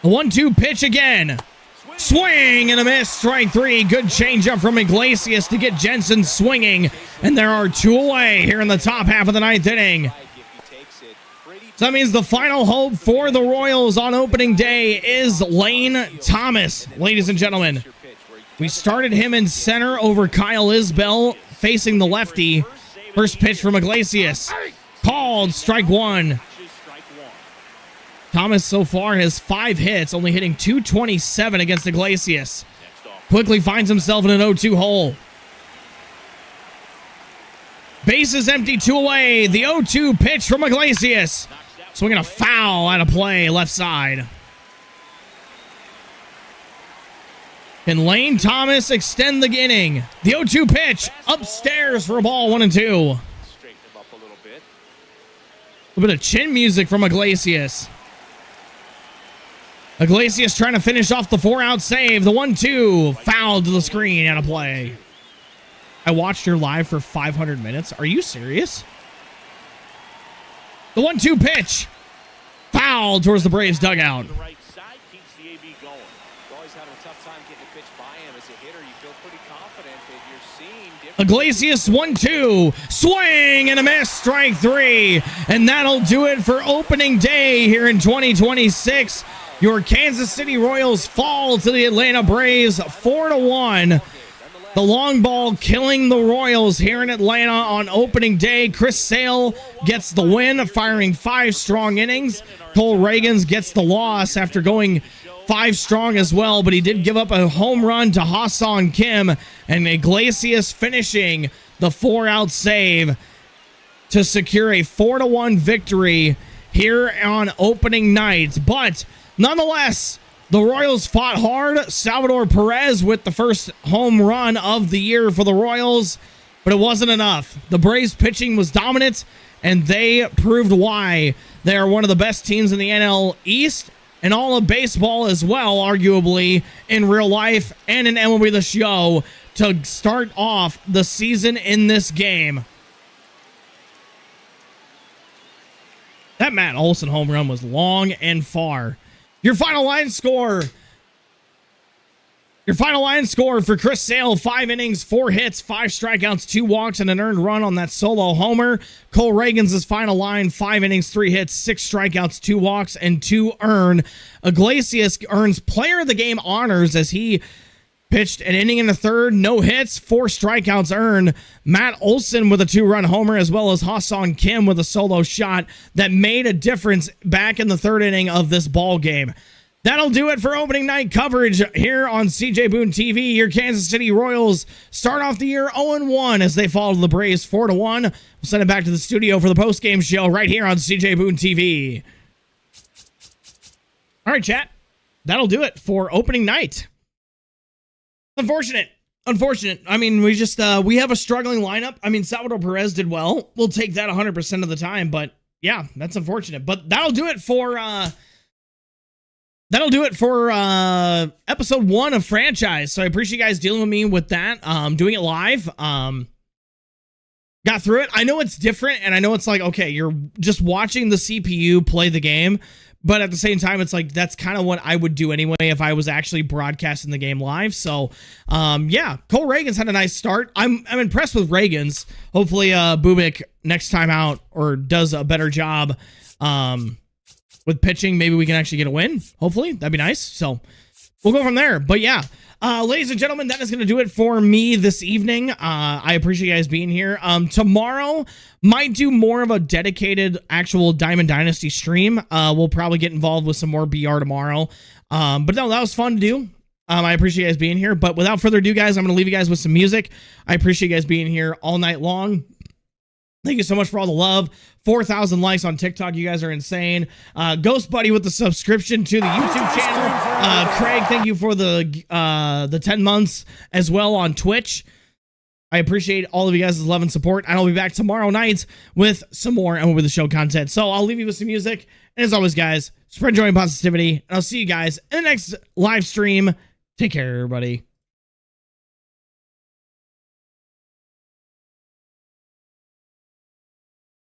The 1-2 pitch again. Swing and a miss. Strike 3. Good changeup from Iglesias to get Jensen swinging. And there are 2 away here in the top half of the 9th inning. So that means the final hope for the Royals on opening day is Lane Thomas. Ladies and gentlemen, we started him in center over Kyle Isbell facing the lefty. First pitch from Iglesias. Called strike 1. Thomas so far has 5 hits, only hitting .227 against Iglesias. Quickly finds himself in an 0-2 hole. Bases empty, 2 away. The 0-2 pitch from Iglesias. Swinging a foul out of play, left side. Can Lane Thomas extend the inning? The 0-2 pitch upstairs for a ball, 1-2. Straighten him up a little bit. A bit of chin music from Iglesias. Iglesias trying to finish off the 4-out save. The 1-2 fouled to the screen, out of play. I watched your live for 500 minutes. Are you serious? The 1-2 pitch. Foul towards the Braves dugout. The right side keeps the AB going. You're always having a tough time getting a pitch by him as a hitter. You feel pretty confident that you're seeing different. Iglesias 1-2. Swing and a miss. Strike 3. And that'll do it for opening day here in 2026. Your Kansas City Royals fall to the Atlanta Braves 4-1. The long ball killing the Royals here in Atlanta on opening day. Chris Sale gets the win, firing 5 strong innings. Cole Reagans gets the loss after going 5 strong as well, but he did give up a home run to Ha-Seong Kim, and Iglesias finishing the 4-out save to secure a 4-1 victory here on opening night. But nonetheless, the Royals fought hard. Salvador Perez with the first home run of the year for the Royals, but it wasn't enough. The Braves pitching was dominant, and they proved why they are one of the best teams in the NL East and all of baseball as well, arguably, in real life and in MLB The Show to start off the season in this game. That Matt Olson home run was long and far. Your final line score for Chris Sale: 5 innings, 4 hits, 5 strikeouts, 2 walks, and an earned run on that solo homer. Cole Reagans' final line: 5 innings, 3 hits, 6 strikeouts, 2 walks, and 2 earned. Iglesias earns player of the game honors as he pitched an inning and a third, no hits, 4 strikeouts earned. Matt Olson with a 2-run homer, as well as Ha-Seong Kim with a solo shot that made a difference back in the 3rd inning of this ball game. That'll do it for opening night coverage here on CJBooneTV. Your Kansas City Royals start off the year 0-1 as they fall to the Braves 4-1. We'll send it back to the studio for the post-game show right here on CJBooneTV. All right, chat. That'll do it for opening night. Unfortunate. I mean, we have a struggling lineup. I mean, Salvador Perez did well. We'll take that 100% of the time, but yeah, that's unfortunate. But that'll do it for episode 1 of Franchise. So I appreciate you guys dealing with me with that. Doing it live. Got through it. I know it's different, and I know it's like, okay, you're just watching the CPU play the game. But at the same time, it's like, that's kind of what I would do anyway if I was actually broadcasting the game live. So, yeah, Cole Reagans had a nice start. I'm impressed with Reagans. Hopefully, Bubik next time out or does a better job with pitching. Maybe we can actually get a win. Hopefully, that'd be nice. So, we'll go from there. But yeah, ladies and gentlemen, that is going to do it for me this evening. I appreciate you guys being here. Tomorrow might do more of a dedicated actual Diamond Dynasty stream. We'll probably get involved with some more BR tomorrow. But no, that was fun to do. I appreciate you guys being here. But without further ado, guys, I'm going to leave you guys with some music. I appreciate you guys being here all night long. Thank you so much for all the love. 4,000 likes on TikTok. You guys are insane. Ghost Buddy with the subscription to the YouTube channel. Craig, thank you for the 10 months as well on Twitch. I appreciate all of you guys' love and support. And I'll be back tomorrow night with some more and with the show content. So I'll leave you with some music. And as always, guys, spread joy and positivity. And I'll see you guys in the next live stream. Take care, everybody.